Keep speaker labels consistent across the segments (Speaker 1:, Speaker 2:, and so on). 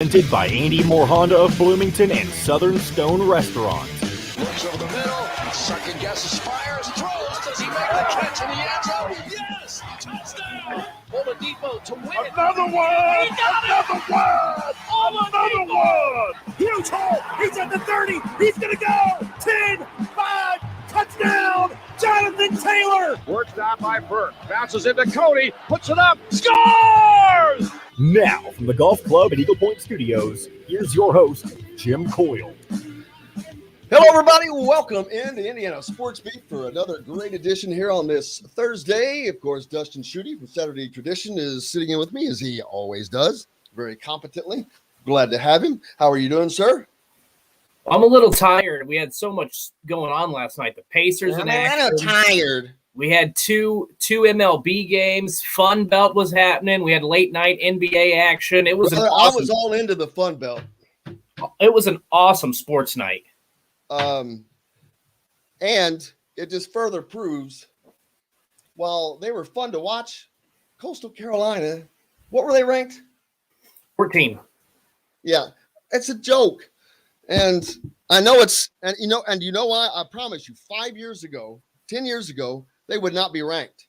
Speaker 1: Presented by Andy Moore Honda of Bloomington and Southern Stone Restaurant.
Speaker 2: Looks over the middle, second guesses, fires, throws. Does he make the catch in the end zone? Yes! Touchdown! Oladipo to win it.
Speaker 3: Another one! Another one!
Speaker 2: Oladipo!
Speaker 3: Huge hole! He's at the 30! He's gonna go! 10, 5, touchdown! Jonathan Taylor!
Speaker 2: Worked out by Burke. Bounces into Cody, puts it up, scores!
Speaker 1: Now, from the Golf Club at Eagle Point Studios, here's your host, Jim Coyle.
Speaker 4: Hello, everybody. Welcome into Indiana Sports Beat for another great edition here on this Thursday. Of course, Dustin Schutte from Saturday Tradition is sitting in with me, as he always does, very competently. Glad to have him. How are you doing, sir?
Speaker 5: I'm a little tired. We had so much going on last night. The Pacers in action.
Speaker 4: Tired.
Speaker 5: We had two MLB games. Fun Belt was happening. We had late night NBA action. It was
Speaker 4: I was all into the Fun Belt.
Speaker 5: It was an awesome sports night.
Speaker 4: And it just further proves, while they were fun to watch, Coastal Carolina, what were they ranked?
Speaker 5: 14.
Speaker 4: Yeah, it's a joke. And I know you know why? I promise you, 5 years ago, 10 years ago, they would not be ranked.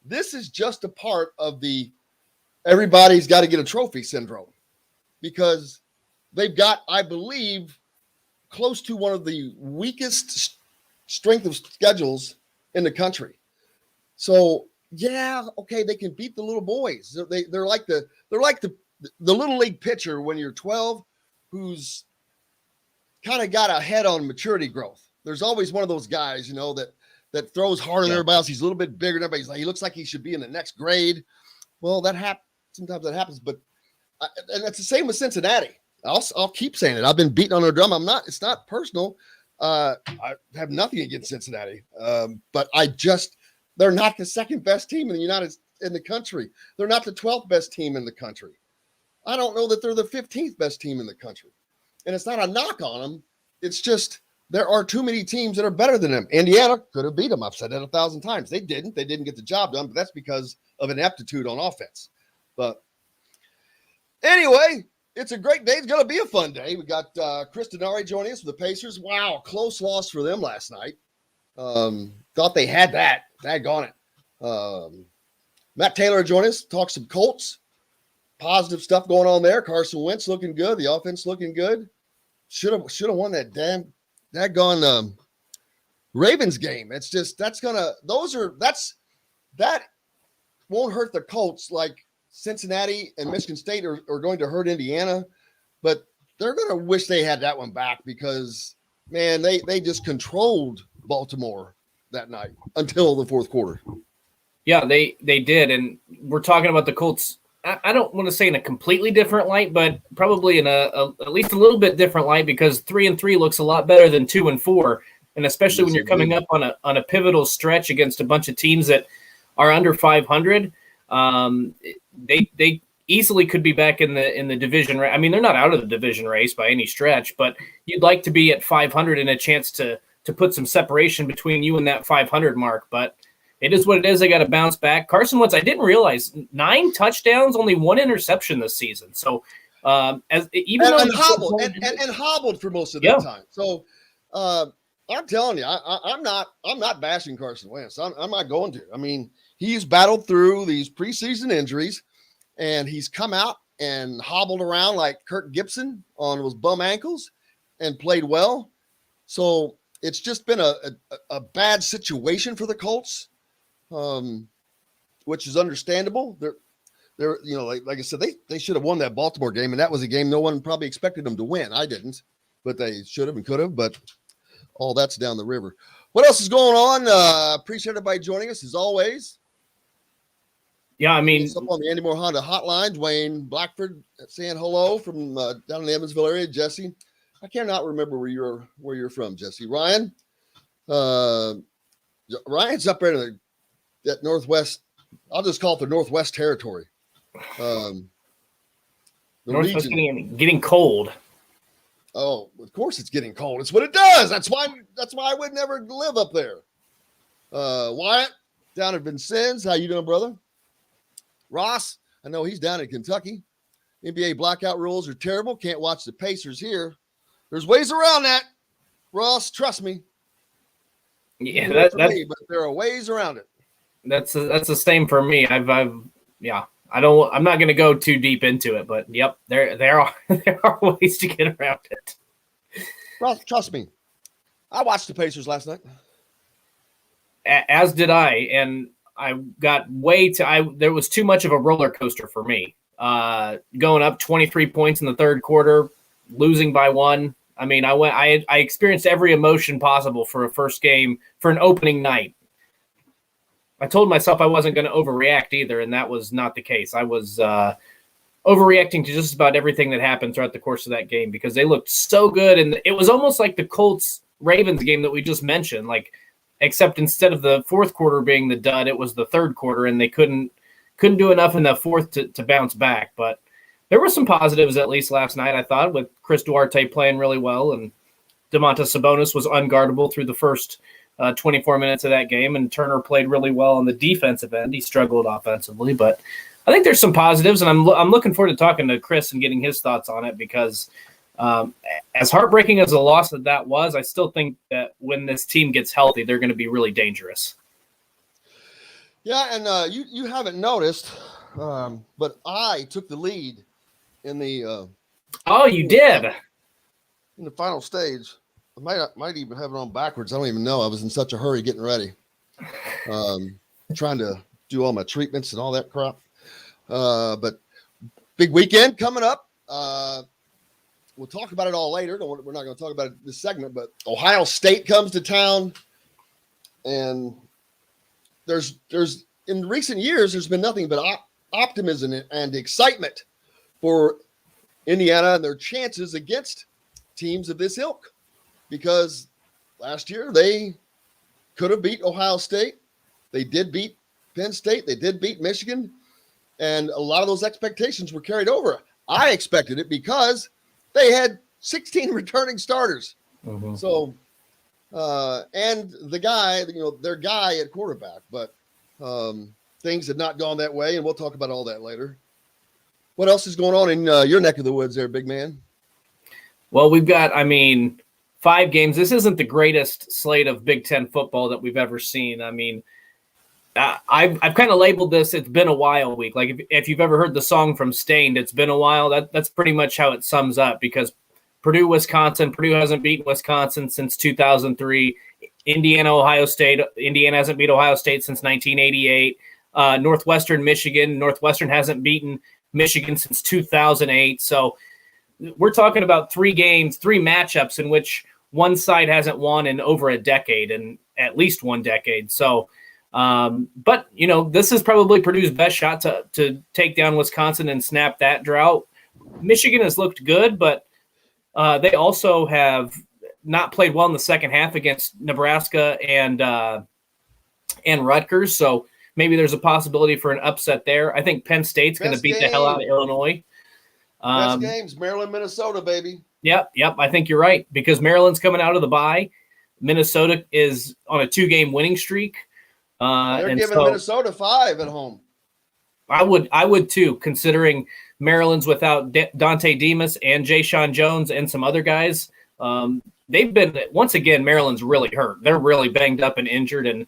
Speaker 4: This is just a part of the everybody's got to get a trophy syndrome, because they've got, I believe, close to one of the weakest strength of schedules in the country. So yeah, okay, they can beat the little boys. They're like the little league pitcher when you're 12, who's kind of got a head on maturity growth. There's always one of those guys, that throws harder than everybody else. He's a little bit bigger than everybody. He looks like he should be in the next grade. Well, sometimes that happens, but and it's the same with Cincinnati. I'll keep saying it. I've been beating on their drum. It's not personal. I have nothing against Cincinnati. But they're not the second best team in the country. They're not the 12th best team in the country. I don't know that they're the 15th best team in the country. And it's not a knock on them. It's just, there are too many teams that are better than them. Indiana could have beat them. I've said that 1,000 times. They didn't get the job done, but that's because of ineptitude on offense. But anyway, it's a great day. It's going to be a fun day. We got Chris Denari joining us for the Pacers. Wow, close loss for them last night. Thought they had that. Daggone it. Matt Taylor joining us, talk some Colts. Positive stuff going on there. Carson Wentz looking good. The offense looking good. Should have won that daggone Ravens game. It's just, that won't hurt the Colts like Cincinnati and Michigan State are going to hurt Indiana, but they're going to wish they had that one back, because, man, they just controlled Baltimore that night until the fourth quarter.
Speaker 5: Yeah, they did. And we're talking about the Colts. I don't want to say in a completely different light, but probably in at least a little bit different light, because 3-3 looks a lot better than 2-4. And especially when you're coming up on a pivotal stretch against a bunch of teams that are under 500, they easily could be back in the division. I mean, they're not out of the division race by any stretch, but you'd like to be at 500 and a chance to put some separation between you and that 500 mark. But it is what it is. They got to bounce back. Carson Wentz, I didn't realize 9 touchdowns, only 1 interception this season. So hobbled
Speaker 4: for most of that time. So I'm telling you, I'm not bashing Carson Wentz. I'm not going to. I mean, he's battled through these preseason injuries, and he's come out and hobbled around like Kirk Gibson on those bum ankles and played well. So it's just been a bad situation for the Colts, which is understandable. They're like I said, they should have won that Baltimore game, and that was a game no one probably expected them to win. I didn't, but they should have and could have. But all that's down the river. What else is going on? Appreciate everybody joining us as always.
Speaker 5: Yeah, I mean,
Speaker 4: it's up on the Andy Moore Honda hotline. Dwayne Blackford saying hello from down in the Evansville area. Jesse, I cannot remember where you're from, Jesse. Ryan, Ryan's up there in that northwest. I'll just call it the Northwest Territory. The
Speaker 5: Northwest getting cold.
Speaker 4: Oh, of course it's getting cold. It's what it does. That's why I would never live up there. Wyatt down at Vincennes. How you doing, brother? Ross, I know he's down in Kentucky. NBA blackout rules are terrible. Can't watch the Pacers here. There's ways around that, Ross. Trust me.
Speaker 5: Yeah,
Speaker 4: That's me, but there are ways around it.
Speaker 5: That's the same for me. I'm not going to go too deep into it, but yep, there are there are ways to get around it.
Speaker 4: Ross, trust me. I watched the Pacers last night.
Speaker 5: As did I, and I got there was too much of a roller coaster for me. Going up 23 points in the third quarter, losing by 1. I mean, I experienced every emotion possible for a first game, for an opening night. I told myself I wasn't going to overreact either, and that was not the case. I was overreacting to just about everything that happened throughout the course of that game because they looked so good, and it was almost like the Colts-Ravens game that we just mentioned, like, except instead of the fourth quarter being the dud, it was the third quarter, and they couldn't do enough in the fourth to bounce back. But there were some positives at least last night, I thought, with Chris Duarte playing really well, and Domantas Sabonis was unguardable through the first 24 minutes of that game, and Turner played really well on the defensive end. He struggled offensively, but I think there's some positives, and I'm looking forward to talking to Chris and getting his thoughts on it because as heartbreaking as a loss that was, I still think that when this team gets healthy, they're going to be really dangerous.
Speaker 4: Yeah, and you haven't noticed, but I took the lead in the
Speaker 5: oh, you did
Speaker 4: in the final stage. I might even have it on backwards. I don't even know. I was in such a hurry getting ready, trying to do all my treatments and all that crap. But big weekend coming up. We'll talk about it all later. We're not going to talk about it this segment, but Ohio State comes to town, and there's in recent years there's been nothing but optimism and excitement for Indiana and their chances against teams of this ilk, because last year they could have beat Ohio State. They did beat Penn State. They did beat Michigan, and a lot of those expectations were carried over. I expected it because they had 16 returning starters. Mm-hmm. So, and the guy, their guy at quarterback, but things had not gone that way, and we'll talk about all that later. What else is going on in your neck of the woods there, big man?
Speaker 5: Well, we've got, 5 games. This isn't the greatest slate of Big Ten football that we've ever seen. I've kind of labeled this, it's been a while week. Like if you've ever heard the song from Stained, it's been a while. That's pretty much how it sums up, because Purdue hasn't beaten Wisconsin since 2003. Ohio State. Indiana hasn't beat Ohio State since 1988. Northwestern hasn't beaten Michigan since 2008. So we're talking about 3 matchups in which one side hasn't won in over a decade, and at least 1 decade. So, but this is probably Purdue's best shot to take down Wisconsin and snap that drought. Michigan has looked good, but they also have not played well in the second half against Nebraska and Rutgers. So maybe there's a possibility for an upset there. I think Penn State's going to beat the hell out of Illinois.
Speaker 4: Best games, Maryland, Minnesota, baby.
Speaker 5: Yep. I think you're right, because Maryland's coming out of the bye. Minnesota is on a 2-game winning streak.
Speaker 4: They're giving Minnesota 5 at home.
Speaker 5: I would too, considering Maryland's without Dante Demas and Jayshon Jones and some other guys. They've been, once again, Maryland's really hurt. They're really banged up and injured, and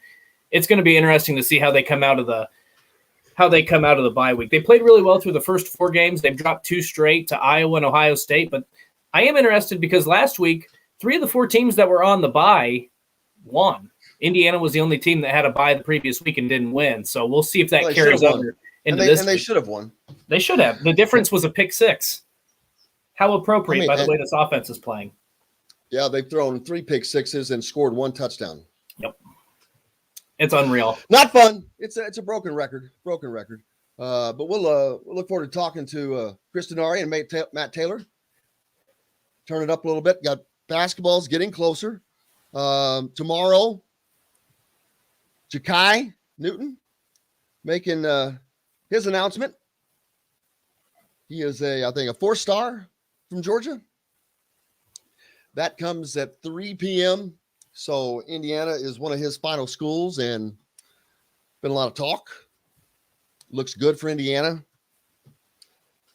Speaker 5: it's going to be interesting to see how they come out of the bye week. They played really well through the first 4 games. They've dropped 2 straight to Iowa and Ohio State, but I am interested because last week 3 of the 4 teams that were on the bye won. Indiana was the only team that had a bye the previous week and didn't win. So we'll see if that carries over into this.
Speaker 4: And they should have won.
Speaker 5: They should have. The difference was a pick 6. How appropriate by the way this offense is playing. Yeah,
Speaker 4: they've thrown 3 pick 6s and scored 1 touchdown.
Speaker 5: Yep. It's unreal.
Speaker 4: Not fun. It's a broken record. But we'll look forward to talking to Chris Denari and Matt Taylor. Turn it up a little bit. Got basketballs getting closer. Tomorrow, Ja'Kai Newton making his announcement. He is I think a 4-star from Georgia. That comes at 3 p.m. So Indiana is one of his final schools, and been a lot of talk. Looks good for Indiana.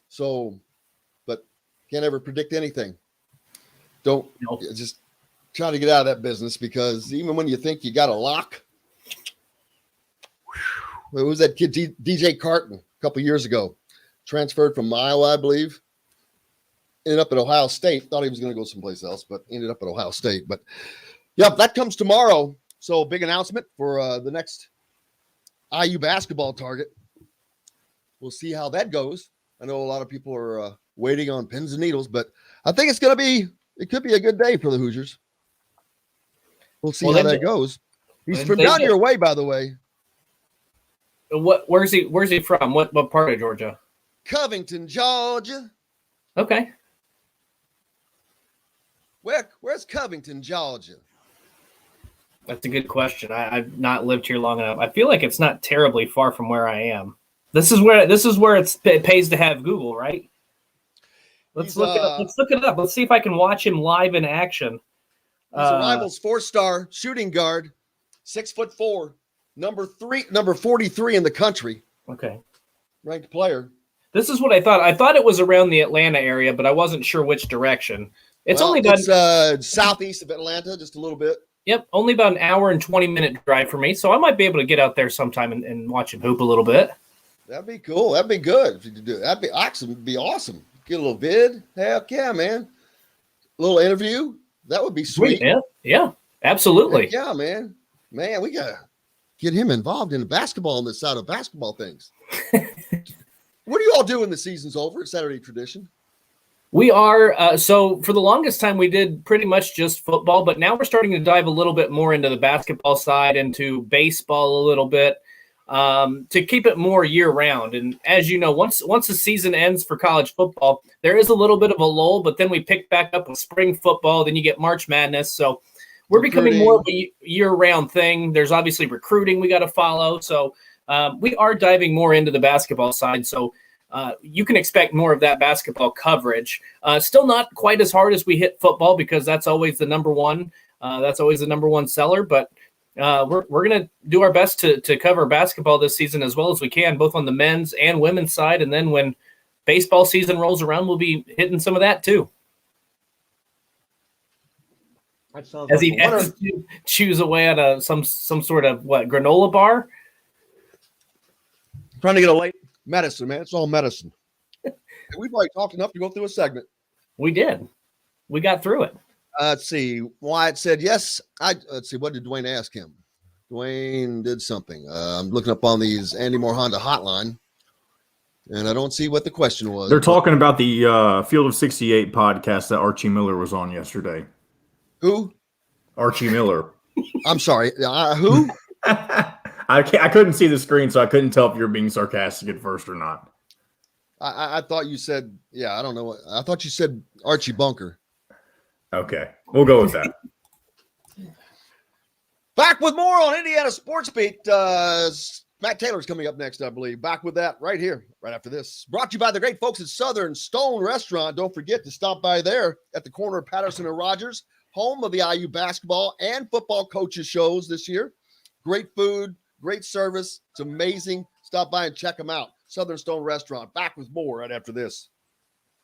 Speaker 4: So Can't ever predict anything. Don't
Speaker 5: Nope.
Speaker 4: just try to get out of that business, because even when you think you got a lock, what was that kid, DJ Carton, a couple years ago, transferred from Iowa, I believe, ended up at Ohio State. Thought he was going to go someplace else, but ended up at Ohio State. But yeah, that comes tomorrow. So big announcement for the next IU basketball target. We'll see how that goes. I know a lot of people are waiting on pins and needles, but I think it could be a good day for the Hoosiers. We'll see how that goes. He's from down your way, by the way.
Speaker 5: Where's he from? What part of Georgia?
Speaker 4: Covington, Georgia.
Speaker 5: Okay.
Speaker 4: Where's Covington, Georgia?
Speaker 5: That's a good question. I've not lived here long enough. I feel like it's not terribly far from where I am. This is where it pays to have Google, right? Let's look it up. Let's look it up. Let's see if I can watch him live in action.
Speaker 4: He's a Rivals 4-star shooting guard, 6'4", number 43 in the country.
Speaker 5: Okay.
Speaker 4: Ranked player.
Speaker 5: This is what I thought. I thought it was around the Atlanta area, but I wasn't sure which direction. It's
Speaker 4: southeast of Atlanta, just a little bit.
Speaker 5: Yep, only about an hour and 20-minute drive for me, so I might be able to get out there sometime and watch him hoop a little bit.
Speaker 4: That'd be cool. That'd be good if you could do it. That'd be awesome. Get a little vid. Heck yeah, man. A little interview. That would be sweet.
Speaker 5: Yeah, absolutely.
Speaker 4: Heck yeah, man. Man, we gotta get him involved in the basketball on this side of basketball things. What do you all do when the season's over? Saturday tradition.
Speaker 5: We are, so for the longest time, we did pretty much just football, but now we're starting to dive a little bit more into the basketball side, into baseball a little bit, to keep it more year-round. And as you know, once the season ends for college football, there is a little bit of a lull, but then we pick back up with spring football, then you get March Madness. So we're becoming more of a year-round thing. There's obviously recruiting we got to follow. So we are diving more into the basketball side. So you can expect more of that basketball coverage. Still not quite as hard as we hit football, because that's always the number one. That's always the number one seller. But we're going to do our best to cover basketball this season as well as we can, both on the men's and women's side. And then when baseball season rolls around, we'll be hitting some of that too. As he chews away at some sort of granola bar.
Speaker 4: Trying to get a late medicine, man. It's all medicine. We've already talked enough to go through a segment.
Speaker 5: We did. We got through it.
Speaker 4: Let's see. Wyatt said yes. Let's see. What did Dwayne ask him? Dwayne did something. I'm looking up on these Andy Moore Honda hotline, and I don't see what the question was.
Speaker 6: They're talking about the Field of 68 podcast that Archie Miller was on yesterday.
Speaker 4: Who?
Speaker 6: Archie Miller.
Speaker 4: I'm sorry. Who?
Speaker 6: I couldn't see the screen, so I couldn't tell if you were being sarcastic at first or not.
Speaker 4: I thought you said, I don't know what. I thought you said Archie Bunker.
Speaker 6: Okay, we'll go with that.
Speaker 4: Back with more on Indiana Sports Beat. Matt Taylor's coming up next, I believe. Back with that right here, right after this. Brought to you by the great folks at Southern Stone Restaurant. Don't forget to stop by there at the corner of Patterson and Rogers, home of the IU basketball and football coaches shows this year. Great food, great service. It's amazing. Stop by and check them out. Southern Stone Restaurant. Back with more right after this.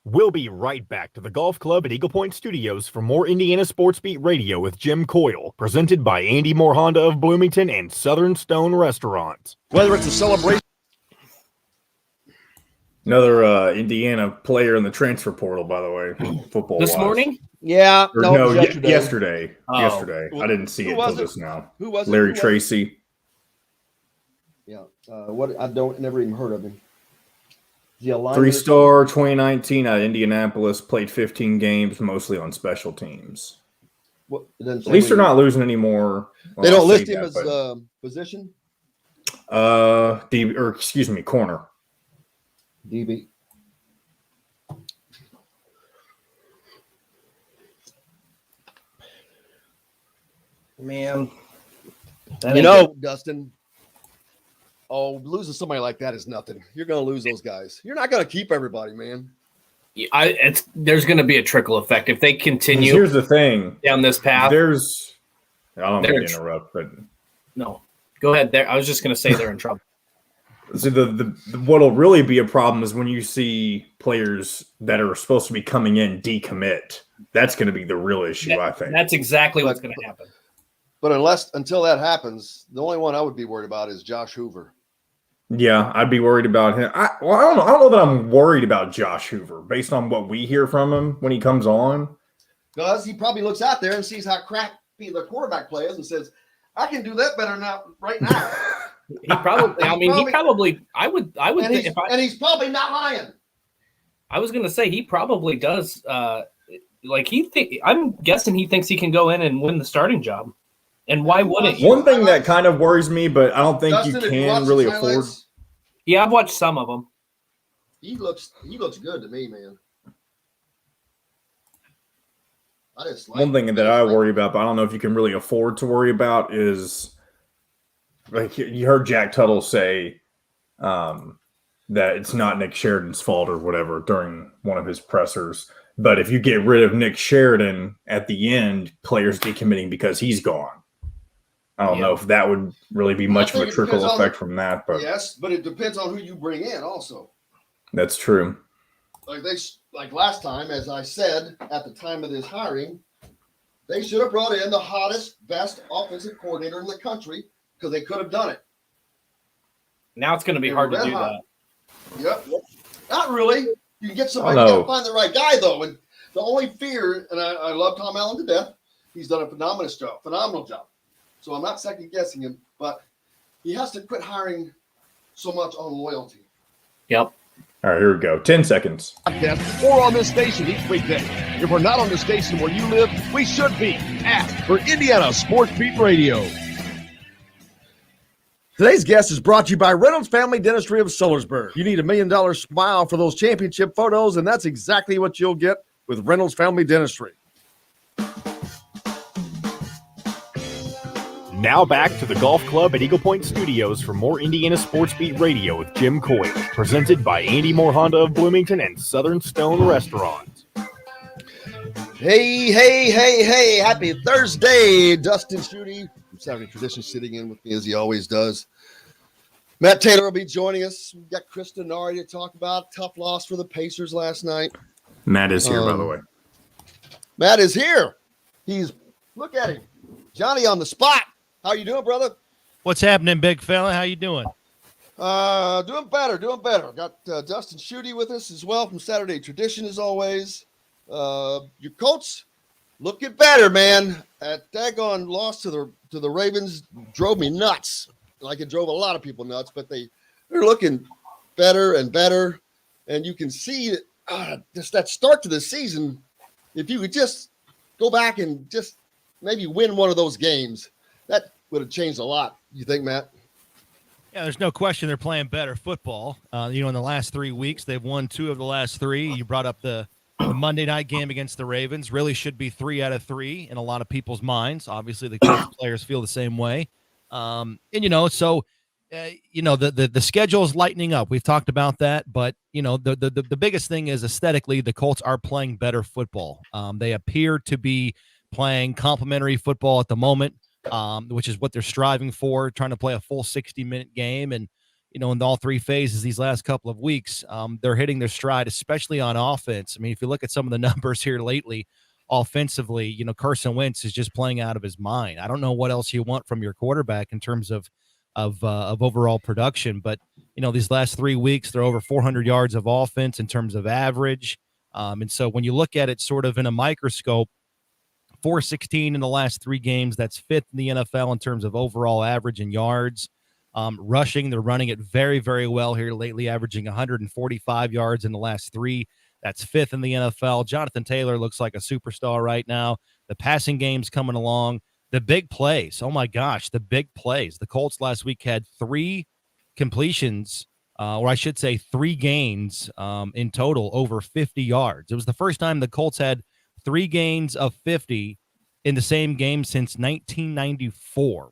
Speaker 1: We'll be right back to the Golf Club at Eagle Point Studios for more Indiana Sports Beat Radio with Jim Coyle, presented by Andy Moore Honda of Bloomington and Southern Stone Restaurant.
Speaker 4: Whether it's a celebration.
Speaker 6: Another Indiana player in the transfer portal, by the way, football.
Speaker 5: This morning?
Speaker 4: Yeah.
Speaker 6: Yesterday.
Speaker 5: Oh.
Speaker 6: Yesterday. I didn't see it until just now.
Speaker 4: Who was it?
Speaker 6: Larry Tracy.
Speaker 4: Yeah. Never even heard of him.
Speaker 6: 3-star 2019 out of Indianapolis, played 15 games, mostly on special teams. At least they're not losing anymore.
Speaker 4: They don't list him as position?
Speaker 6: Corner.
Speaker 4: DB.
Speaker 5: Man.
Speaker 4: Dustin, losing somebody like that is nothing. You're going to lose those guys. You're not going to keep everybody, man.
Speaker 5: There's going to be a trickle effect if they continue.
Speaker 6: Here's the thing
Speaker 5: down this path.
Speaker 6: I don't mean to interrupt, but
Speaker 5: no, go ahead. There, I was just going to say they're in trouble.
Speaker 6: See, what'll really be a problem is when you see players that are supposed to be coming in decommit. That's going to be the real issue, I think.
Speaker 5: That's exactly what's going to happen.
Speaker 4: But until that happens, the only one I would be worried about is Josh Hoover.
Speaker 6: Yeah, I'd be worried about him. I don't know that I'm worried about Josh Hoover based on what we hear from him when he comes on.
Speaker 4: Because he probably looks out there and sees how crappy the quarterback play is and says, I can do that better now, right now.
Speaker 5: He probably, I would,
Speaker 4: and he's probably not lying.
Speaker 5: I was going to say, he probably does. I'm guessing he thinks he can go in and win the starting job. And why wouldn't you?
Speaker 6: One thing that kind of worries me, but I don't think Dustin, you can really afford.
Speaker 5: Yeah, I've watched some of them.
Speaker 4: He looks good to me, man.
Speaker 6: One thing that I worry about, but I don't know if you can really afford to worry about, is like you heard Jack Tuttle say that it's not Nick Sheridan's fault or whatever during one of his pressers. But if you get rid of Nick Sheridan at the end, players decommitting because he's gone. I don't know if that would really be much of a trickle effect from that. But
Speaker 4: yes, but it depends on who you bring in also.
Speaker 6: That's true.
Speaker 4: Like last time, as I said at the time of this hiring, they should have brought in the hottest, best offensive coordinator in the country because they could have done it.
Speaker 5: Now it's going to be hard to do that.
Speaker 4: Yep. Not really. You can get somebody, you got to find the right guy, though. And the only fear, and I love Tom Allen to death, he's done a phenomenal job. So I'm not second guessing him, but he has to quit hiring so much on loyalty.
Speaker 5: Yep.
Speaker 6: All right, here we go. 10 seconds.
Speaker 3: Or on this station each weekday. If we're not on the station where you live, we should be. Ask for Indiana Sports Beat Radio. Today's guest is brought to you by Reynolds Family Dentistry of Sillersburg. You need $1 million smile for those championship photos, and that's exactly what you'll get with Reynolds Family Dentistry.
Speaker 1: Now back to the golf club at Eagle Point Studios for more Indiana Sports Beat Radio with Jim Coyle, presented by Andy Moore Honda of Bloomington and Southern Stone Restaurant.
Speaker 4: Hey, happy Thursday. Dustin Schutte from Saturday Tradition sitting in with me as he always does. Matt Taylor will be joining us. We've got Chris Denari to talk about. Tough loss for the Pacers last night.
Speaker 6: Matt is here, by the way.
Speaker 4: Matt is here. Look at him. Johnny on the spot. How you doing, brother?
Speaker 7: What's happening, big fella? How you doing?
Speaker 4: Doing better. Got Dustin Schutte with us as well from Saturday Tradition as always. Your Colts looking better, man. That daggone loss to the Ravens drove me nuts. Like it drove a lot of people nuts, but they're looking better and better. And you can see just that start to the season. If you could just go back and just maybe win one of those games, that would have changed a lot. You think, Matt?
Speaker 7: Yeah, there's no question they're playing better football. In the last 3 weeks, they've won 2 of the last 3. You brought up the Monday night game against the Ravens. Really should be 3 out of 3 in a lot of people's minds. Obviously, the players feel the same way. The schedule is lightening up. We've talked about that, but the biggest thing is aesthetically, the Colts are playing better football. They appear to be playing complementary football at the moment, which is what they're striving for, trying to play a full 60-minute game. And, in all 3 phases these last couple of weeks, they're hitting their stride, especially on offense. I mean, if you look at some of the numbers here lately, offensively, Carson Wentz is just playing out of his mind. I don't know what else you want from your quarterback in terms of overall production, but these last 3 weeks, they're over 400 yards of offense in terms of average. And so when you look at it sort of in a microscope, 416 in the last 3 games, that's 5th in the NFL in terms of overall average and yards. Rushing, they're running it very, very well here lately, averaging 145 yards in the last 3. That's 5th in the NFL. Jonathan Taylor looks like a superstar right now. The passing game's coming along. The big plays, oh my gosh, the big plays. The Colts last week had 3 completions, or I should say 3 gains in total over 50 yards. It was the first time the Colts had 3 gains of 50 in the same game since 1994.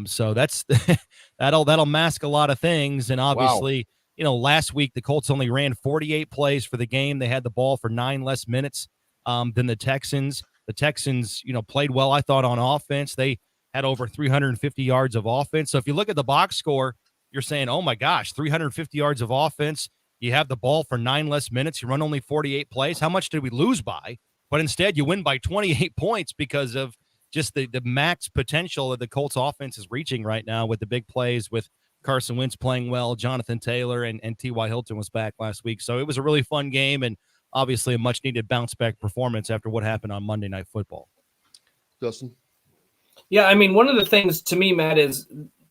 Speaker 7: So that's that'll mask a lot of things. And obviously, last week the Colts only ran 48 plays for the game. They had the ball for 9 less minutes than the Texans. The Texans, played well, I thought, on offense. They had over 350 yards of offense. So if you look at the box score, you're saying, oh my gosh, 350 yards of offense. You have the ball for 9 less minutes. You run only 48 plays. How much did we lose by? But instead, you win by 28 points because of just the max potential that the Colts offense is reaching right now with the big plays, with Carson Wentz playing well, Jonathan Taylor, and T.Y. Hilton was back last week. So it was a really fun game and obviously a much-needed bounce-back performance after what happened on Monday Night Football.
Speaker 4: Dustin?
Speaker 5: Yeah, I mean, one of the things to me, Matt, is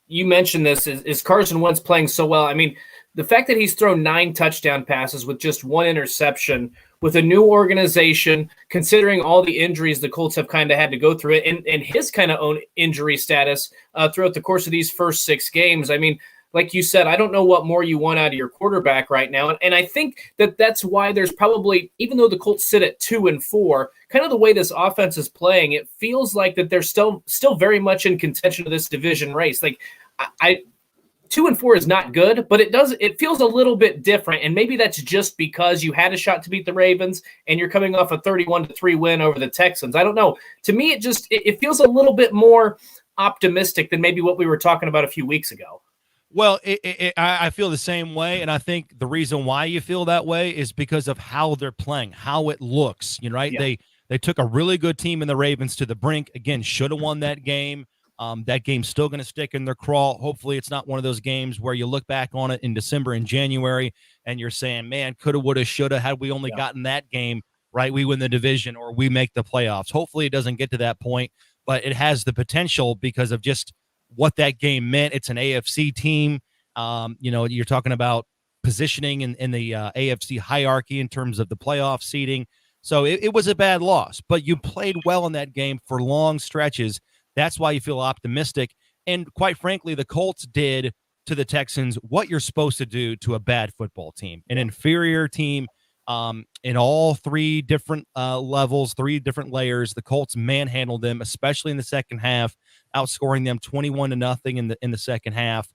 Speaker 5: you mentioned this, is Carson Wentz playing so well. I mean, the fact that he's thrown 9 touchdown passes with just 1 interception with a new organization, considering all the injuries the Colts have kind of had to go through it and his kind of own injury status throughout the course of these first 6 games. I mean, like you said, I don't know what more you want out of your quarterback right now. And I think that's why there's probably, even though the Colts sit at 2-4, kind of the way this offense is playing, it feels like that they're still very much in contention of this division race. Like I 2-4 is not good, but it feels a little bit different. And maybe that's just because you had a shot to beat the Ravens and you're coming off a 31-3 win over the Texans. I don't know. To me, it feels a little bit more optimistic than maybe what we were talking about a few weeks ago.
Speaker 7: Well, I feel the same way, and I think the reason why you feel that way is because of how they're playing, how it looks. Right? Yeah. They took a really good team in the Ravens to the brink. Again, should have won that game. That game's still going to stick in their craw. Hopefully, it's not one of those games where you look back on it in December and January, and you're saying, "Man, coulda, woulda, shoulda. Had we only gotten that game right, we win the division or we make the playoffs." Hopefully, it doesn't get to that point, but it has the potential because of just what that game meant. It's an AFC team. You're talking about positioning in the AFC hierarchy in terms of the playoff seeding. So it was a bad loss, but you played well in that game for long stretches. That's why you feel optimistic. And quite frankly, the Colts did to the Texans what you're supposed to do to a bad football team, an inferior team in all 3 different levels, 3 different layers. The Colts manhandled them, especially in the second half, outscoring them 21-0 in the second half.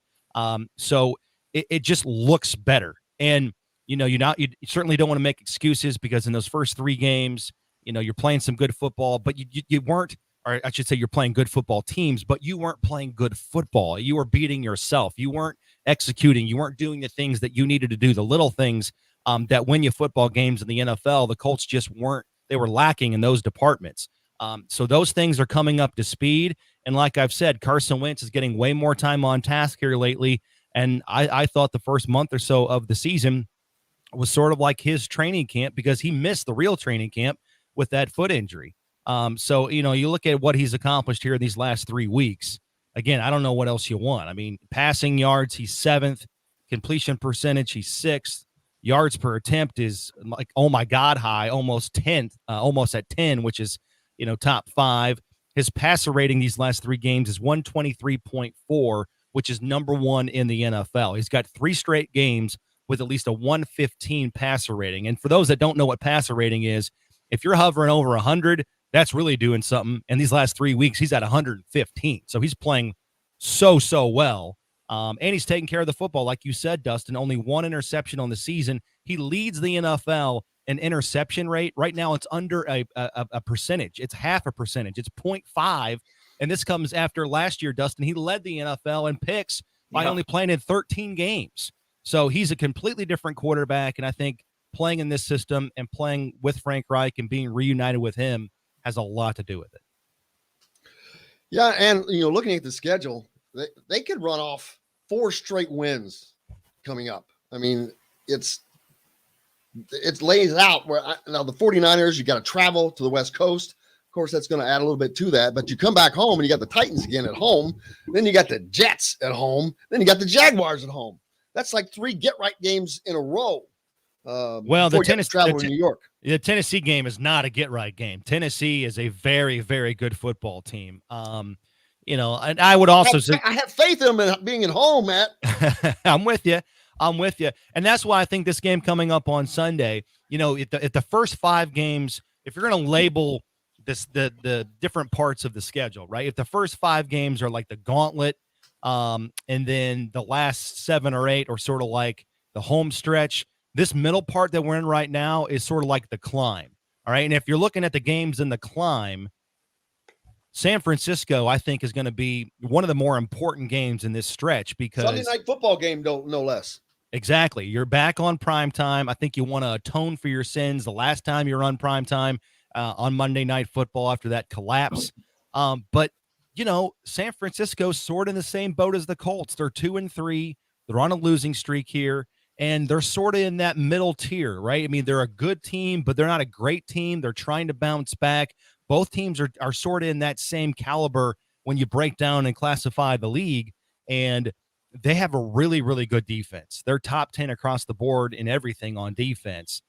Speaker 7: So it just looks better. And you certainly don't want to make excuses because in those first 3 games, you're playing some good football, but you weren't, or I should say you're playing good football teams, but you weren't playing good football. You were beating yourself. You weren't executing. You weren't doing the things that you needed to do, the little things that win you football games in the NFL. The Colts just weren't. They were lacking in those departments. So those things are coming up to speed. And like I've said, Carson Wentz is getting way more time on task here lately. And I thought the first month or so of the season was sort of like his training camp because he missed the real training camp with that foot injury. So, you look at what he's accomplished here in these last 3 weeks. Again, I don't know what else you want. I mean, passing yards, he's 7th. Completion percentage, he's 6th. Yards per attempt is like, oh my God, high, almost 10th, almost at 10, which is, top 5. His passer rating these last 3 games is 123.4, which is number 1 in the NFL. He's got 3 straight games with at least a 115 passer rating. And for those that don't know what passer rating is, if you're hovering over 100, that's really doing something. And these last 3 weeks, he's at 115. So he's playing so well. And he's taking care of the football. Like you said, Dustin, only 1 interception on the season. He leads the NFL in interception rate. Right now, it's under a percentage. It's half a percentage. It's 0.5. And this comes after last year, Dustin. He led the NFL in picks by only playing in 13 games. So he's a completely different quarterback. And I think playing in this system and playing with Frank Reich and being reunited with him has a lot to do with it.
Speaker 4: Yeah, and looking at the schedule, they could run off 4 straight wins coming up. I mean, it's lays out where now the 49ers, you got to travel to the West Coast. Of course, that's going to add a little bit to that, but you come back home and you got the Titans again at home. Then you got the Jets at home. Then you got the Jaguars at home. That's like 3 get-right games in a row.
Speaker 7: Well, the
Speaker 4: New York.
Speaker 7: The Tennessee game is not a get-right game. Tennessee is a very, very good football team. And I would also say
Speaker 4: I have faith in them being at home, Matt.
Speaker 7: I'm with you. And that's why I think this game coming up on Sunday, at the first 5 games, if you're going to label this the different parts of the schedule, right? If the first 5 games are like the gauntlet, and then the last 7 or 8 are sort of like the home stretch, this middle part that we're in right now is sort of like the climb. All right. And if you're looking at the games in the climb, San Francisco, I think, is going to be one of the more important games in this stretch because
Speaker 4: Sunday night football game, no less.
Speaker 7: Exactly. You're back on prime time. I think you want to atone for your sins. The last time you were on prime time on Monday Night Football after that collapse. But, San Francisco's sort of in the same boat as the Colts. They're 2-3. They're on a losing streak here, and they're sort of in that middle tier, right? I mean, they're a good team, but they're not a great team. They're trying to bounce back. Both teams are sort of in that same caliber when you break down and classify the league, and they have a really, really good defense. They're top 10 across the board in everything on defense.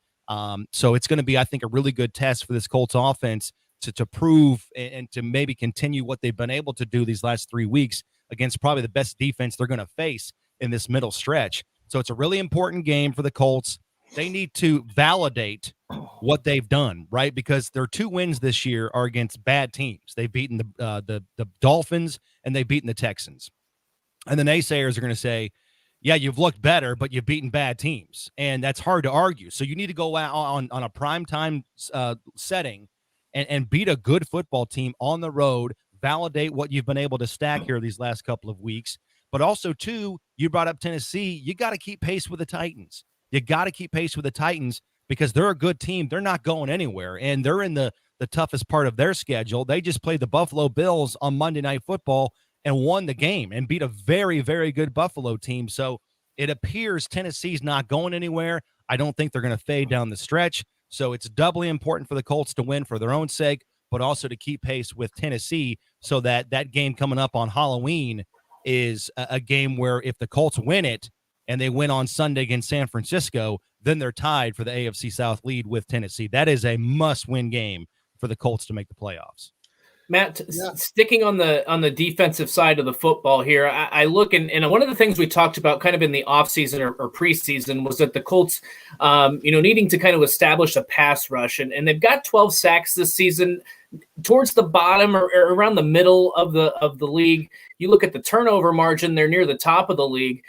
Speaker 7: So it's going to be, I think, a really good test for this Colts offense to prove and to maybe continue what they've been able to do these last 3 weeks against probably the best defense they're going to face in this middle stretch. So it's a really important game for the Colts. They need to validate what they've done, right? Because their 2 wins this year are against bad teams. They've beaten the Dolphins and they've beaten the Texans. And the naysayers are going to say, yeah, you've looked better, but you've beaten bad teams. And that's hard to argue. So you need to go out on a primetime setting and beat a good football team on the road, validate what you've been able to stack here these last couple of weeks. But also, too, you brought up Tennessee. You got to keep pace with the Titans. You got to keep pace with the Titans because they're a good team. They're not going anywhere. And they're in the toughest part of their schedule. They just played the Buffalo Bills on Monday Night Football and won the game and beat a very, very good Buffalo team. So it appears Tennessee's not going anywhere. I don't think they're going to fade down the stretch. So it's doubly important for the Colts to win for their own sake, but also to keep pace with Tennessee so that that game coming up on Halloween is a game where if the Colts win it and they win on Sunday against San Francisco, then they're tied for the AFC South lead with Tennessee. That is a must-win game for the Colts to make the playoffs.
Speaker 5: Matt, sticking on the defensive side of the football here, I look and one of the things we talked about kind of in the offseason or preseason was that the Colts, needing to kind of establish a pass rush, and they've got 12 sacks this season, towards the bottom or around the middle of the league. You look at the turnover margin; they're near the top of the league.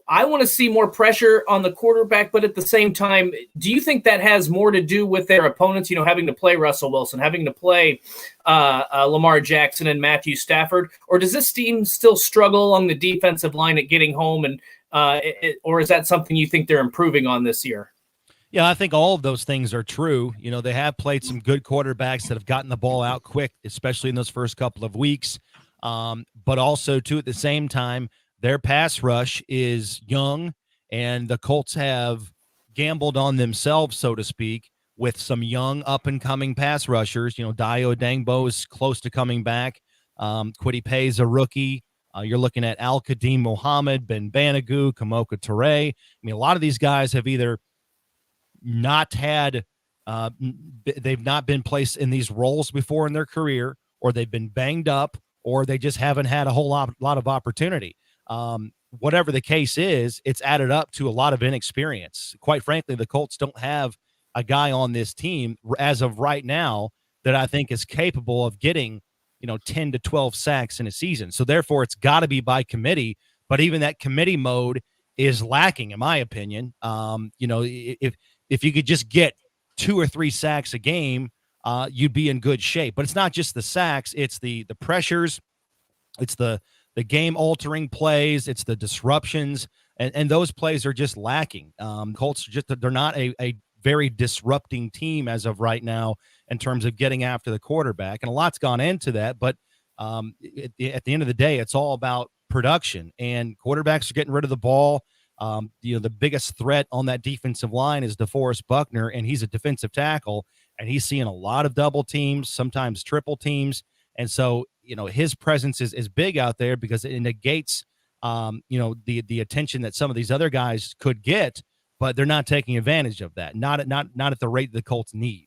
Speaker 5: I want to see more pressure on the quarterback, but at the same time, do you think that has more to do with their opponents, having to play Russell Wilson, having to play Lamar Jackson and Matthew Stafford? Or does this team still struggle along the defensive line at getting home? And or is that something you think they're improving on this year?
Speaker 7: Yeah, I think all of those things are true. They have played some good quarterbacks that have gotten the ball out quick, especially in those first couple of weeks. But also, too, at the same time, their pass rush is young, and the Colts have gambled on themselves, so to speak, with some young up-and-coming pass rushers. Dayo Dangbo is close to coming back. Kwity Paye is a rookie. You're looking at Al-Qadim Mohammed, Ben Banogu, Kamoka Toure. I mean, a lot of these guys have either not had they've not been placed in these roles before in their career, or they've been banged up, or they just haven't had a whole lot of opportunity. Whatever the case is, it's added up to a lot of inexperience. Quite frankly, the Colts don't have a guy on this team as of right now that I think is capable of getting, 10 to 12 sacks in a season. So therefore it's got to be by committee, but even that committee mode is lacking, in my opinion. If you could just get 2 or 3 sacks a game, you'd be in good shape. But it's not just the sacks, it's the pressures, it's the game-altering plays, it's the disruptions, and those plays are just lacking. Colts they're not a very disrupting team as of right now in terms of getting after the quarterback, and a lot's gone into that. But at the end of the day, it's all about production, and quarterbacks are getting rid of the ball. The biggest threat on that defensive line is DeForest Buckner, and he's a defensive tackle, and he's seeing a lot of double teams, sometimes triple teams, and so his presence is big out there because it negates, the attention that some of these other guys could get, but they're not taking advantage of that. Not at the rate the Colts need.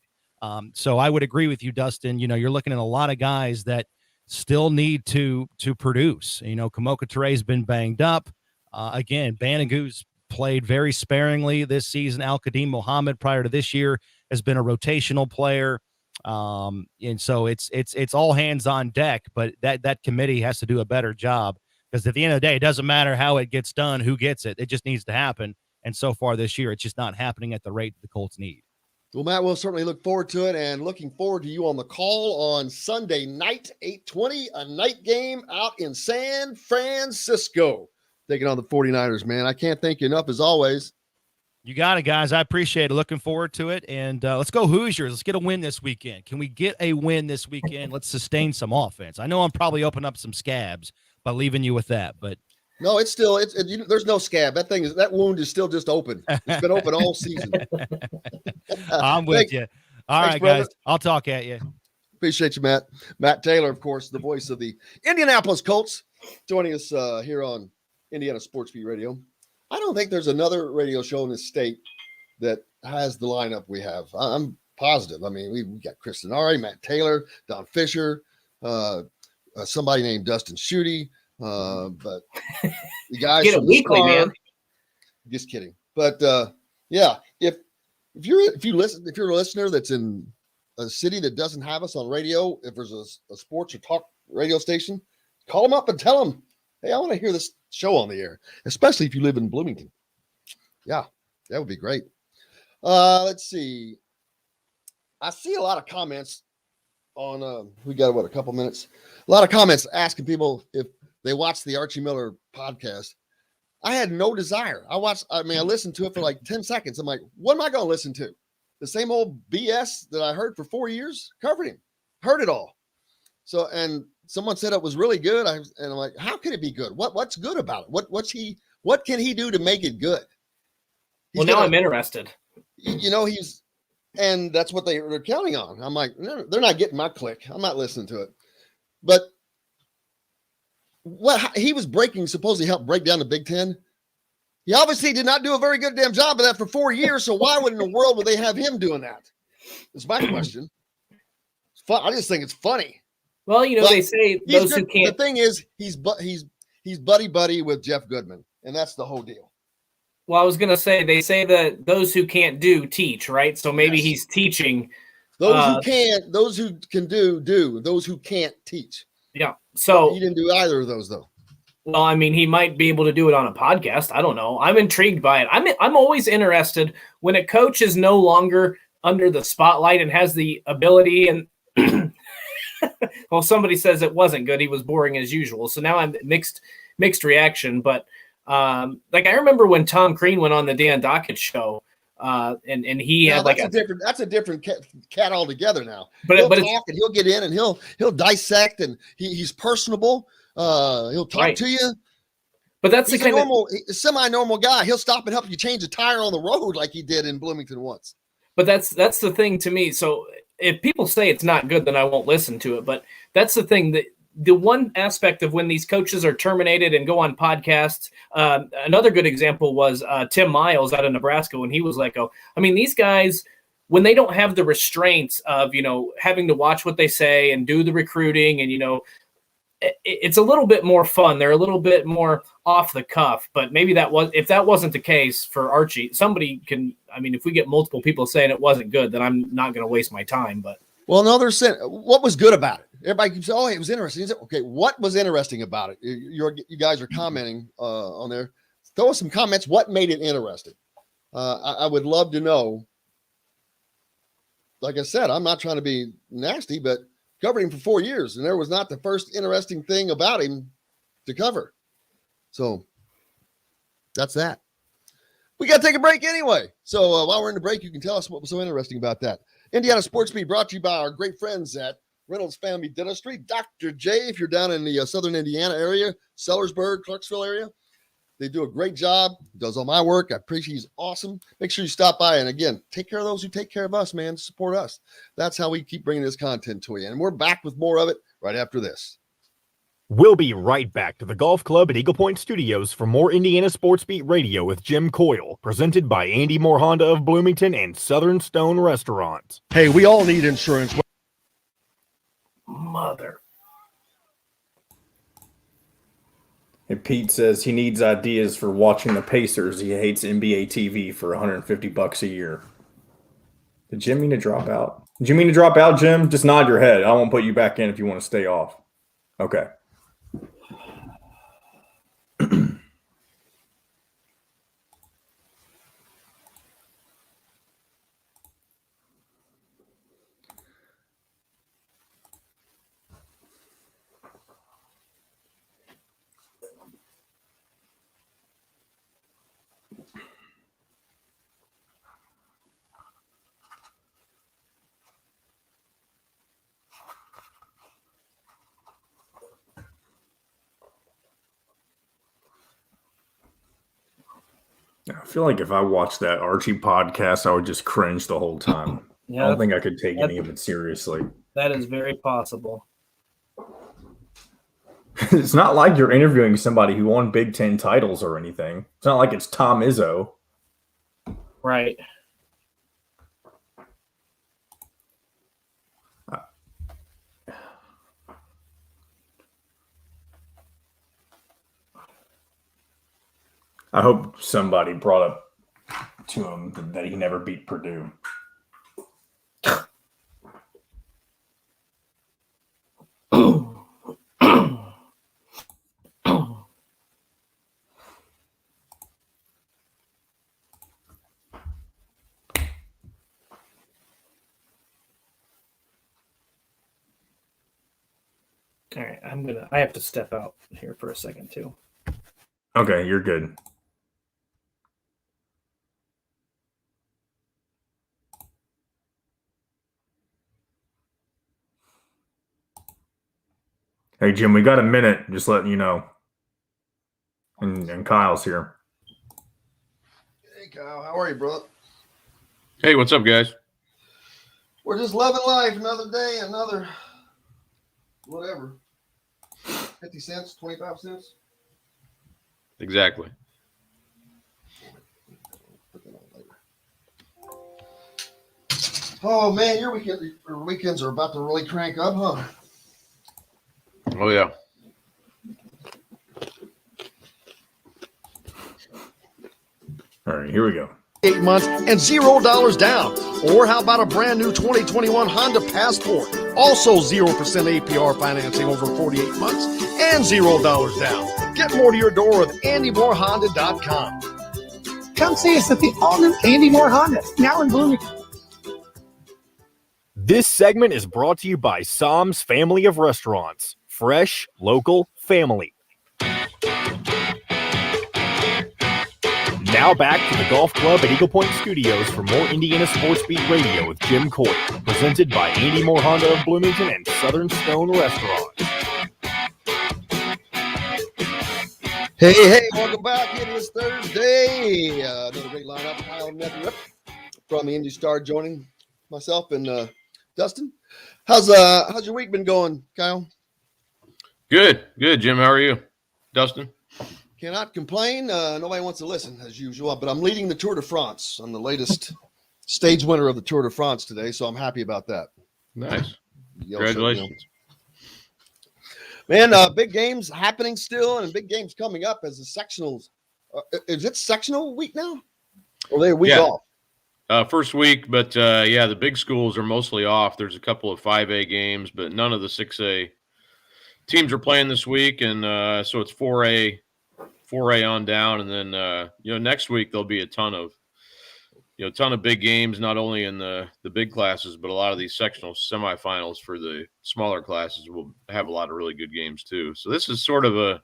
Speaker 7: So I would agree with you, Dustin. You're looking at a lot of guys that still need to produce. Kamoka Toure's been banged up. Again, Banogu's played very sparingly this season. Al-Qadim Mohammed prior to this year has been a rotational player. And so it's all hands on deck, but that committee has to do a better job, because at the end of the day, it doesn't matter how it gets done, who gets it. It just needs to happen. And so far this year, it's just not happening at the rate that the Colts need.
Speaker 4: Well, Matt, we'll certainly look forward to it, and looking forward to you on the call on Sunday night, 8:20, a night game out in San Francisco, taking on the 49ers, man. I can't thank you enough, as always.
Speaker 7: You got it, guys. I appreciate it. Looking forward to it. And let's go Hoosiers. Let's get a win this weekend. Can we get a win this weekend? Let's sustain some offense. I know I'm probably opening up some scabs by leaving you with that, but
Speaker 4: no, it's still there's no scab. That wound is still just open. It's been open all season.
Speaker 7: I'm with you. All right,
Speaker 4: brother.
Speaker 7: guys. I'll talk at you.
Speaker 4: Appreciate you, Matt. Matt Taylor, of course, the voice of the Indianapolis Colts, joining us here on Indiana Sports Beat Radio. I don't think there's another radio show in this state that has the lineup we have. I'm positive. I mean, we got Chris Denari, Matt Taylor, Don Fisher, somebody named Dustin Schutte. But the guys
Speaker 5: get it weekly, man.
Speaker 4: Just kidding. But yeah, if you're a listener that's in a city that doesn't have us on radio, if there's a sports or talk radio station, call them up and tell them, hey, I want to hear this show on the air, especially if you live in Bloomington. Yeah, that would be great. Let's see. I see a lot of comments on we got a couple minutes. A lot of comments asking people if they watched the Archie Miller podcast. I had no desire. I listened to it for like 10 seconds. I'm like, what am I going to listen to? The same old BS that I heard for 4 years? Covered him. Heard it all. So, and someone said it was really good. And I'm like, how can it be good? What's good about it? What can he do to make it good?
Speaker 5: Now I'm interested.
Speaker 4: And that's what they're counting on. I'm like, no, they're not getting my click. I'm not listening to it. But what he was supposedly helped break down the Big Ten. He obviously did not do a very good damn job of that for 4 years. So why in the world would they have him doing that? That's my question. It's fun. I just think it's funny.
Speaker 5: Well, they say those who can't.
Speaker 4: The thing is, he's buddy with Jeff Goodman, and that's the whole deal.
Speaker 5: Well, I was going to say, they say that those who can't do teach, right? So maybe he's teaching.
Speaker 4: Those who can do, those who can't teach.
Speaker 5: Yeah. So
Speaker 4: he didn't do either of those, though.
Speaker 5: Well, I mean, he might be able to do it on a podcast. I don't know. I'm intrigued by it. I'm always interested when a coach is no longer under the spotlight and has the ability. And well, somebody says it wasn't good. He was boring as usual. So now I'm mixed reaction. But like I remember when Tom Crean went on the Dan Dockett show, and he had
Speaker 4: that's a different cat altogether now.
Speaker 5: But
Speaker 4: he'll get in and he'll dissect, and he's personable. He'll talk to you.
Speaker 5: But that's
Speaker 4: he's a semi-normal guy. He'll stop and help you change a tire on the road like he did in Bloomington once.
Speaker 5: But that's the thing to me. So if people say it's not good, then I won't listen to it. But that's the thing, that the one aspect of when these coaches are terminated and go on podcasts. Another good example was Tim Miles out of Nebraska when he was let go. I mean, these guys, when they don't have the restraints of, having to watch what they say and do the recruiting and, it's a little bit more fun. They're a little bit more off the cuff, but maybe if that wasn't the case for Archie, somebody can, if we get multiple people saying it wasn't good, then I'm not going to waste my time. But
Speaker 4: well, no, they're saying what was good about it. Everybody keeps saying, it was interesting. Okay, what was interesting about it? You guys are commenting on there. Throw us some comments. What made it interesting? I would love to know. Like I said, I'm not trying to be nasty, but covered him for 4 years, and there was not the first interesting thing about him to cover. So that's that. We got to take a break anyway. So while we're in the break, you can tell us what was so interesting about that. Indiana Sports Beat brought to you by our great friends at Reynolds Family Dentistry. Dr. J, if you're down in the southern Indiana area, Sellersburg, Clarksville area, they do a great job. He does all my work. I appreciate he's awesome. Make sure you stop by. And again, take care of those who take care of us, man. Support us. That's how we keep bringing this content to you. And we're back with more of it right after this.
Speaker 1: We'll be right back to the Golf Club at Eagle Point Studios for more Indiana Sports Beat Radio with Jim Coyle, presented by Andy Moore Honda of Bloomington and Southern Stone Restaurant.
Speaker 3: Hey, we all need insurance.
Speaker 5: Mother.
Speaker 6: Hey, Pete says he needs ideas for watching the Pacers. He hates NBA TV for $150 a year. Did Jim mean to drop out? Did you mean to drop out, Jim? Just nod your head. I won't put you back in if you want to stay off. Okay. I feel like if I watched that Archie podcast, I would just cringe the whole time.
Speaker 5: Yeah,
Speaker 6: I don't think I could take any of it seriously.
Speaker 5: That is very possible.
Speaker 6: It's not like you're interviewing somebody who won Big Ten titles or anything. It's not like it's Tom Izzo.
Speaker 5: Right.
Speaker 6: I hope somebody brought up to him that he never beat Purdue.
Speaker 5: All right, I have to step out here for a second too.
Speaker 6: Okay, you're good. Hey, Jim, we got a minute, just letting you know. And Kyle's here.
Speaker 4: Hey, Kyle, how are you, brother?
Speaker 8: Hey, what's up, guys?
Speaker 4: We're just loving life. Another day, another whatever. 50 cents, 25 cents.
Speaker 8: Exactly.
Speaker 4: Put that on later. Oh man, your weekends are about to really crank up, huh?
Speaker 8: Oh, yeah.
Speaker 6: All right, here we go.
Speaker 3: 8 months and $0 down. Or how about a brand new 2021 Honda Passport? Also 0% APR financing over 48 months and $0 down. Get more to your door with AndyMooreHonda.com.
Speaker 9: Come see us at the all-new Andy Moore Honda, now in Bloomington.
Speaker 1: This segment is brought to you by Sam's Family of Restaurants. Fresh, local, family. Now back to the Golf Club at Eagle Point Studios for more Indiana Sports Beat Radio with Jim Coyle, presented by Andy Moore Honda of Bloomington and Southern Stone Restaurant.
Speaker 4: Hey, welcome back. It is Thursday. Another great lineup. Kyle Neddenriep from the Indy Star joining myself and Dustin. How's your week been going, Kyle?
Speaker 8: Good, Jim. How are you? Dustin?
Speaker 4: Cannot complain. Nobody wants to listen, as usual, but I'm leading the Tour de France. I'm the latest stage winner of the Tour de France today, so I'm happy about that.
Speaker 8: Nice. Congratulations.
Speaker 4: Man, big games happening still and big games coming up as the sectionals. Is it sectional week now? Or are they a week off?
Speaker 8: First week, but the big schools are mostly off. There's a couple of 5A games, but none of the 6A teams are playing this week, and so it's 4A on down, and then next week there'll be a ton of big games, not only in the big classes, but a lot of these sectional semifinals for the smaller classes will have a lot of really good games too. So this is sort of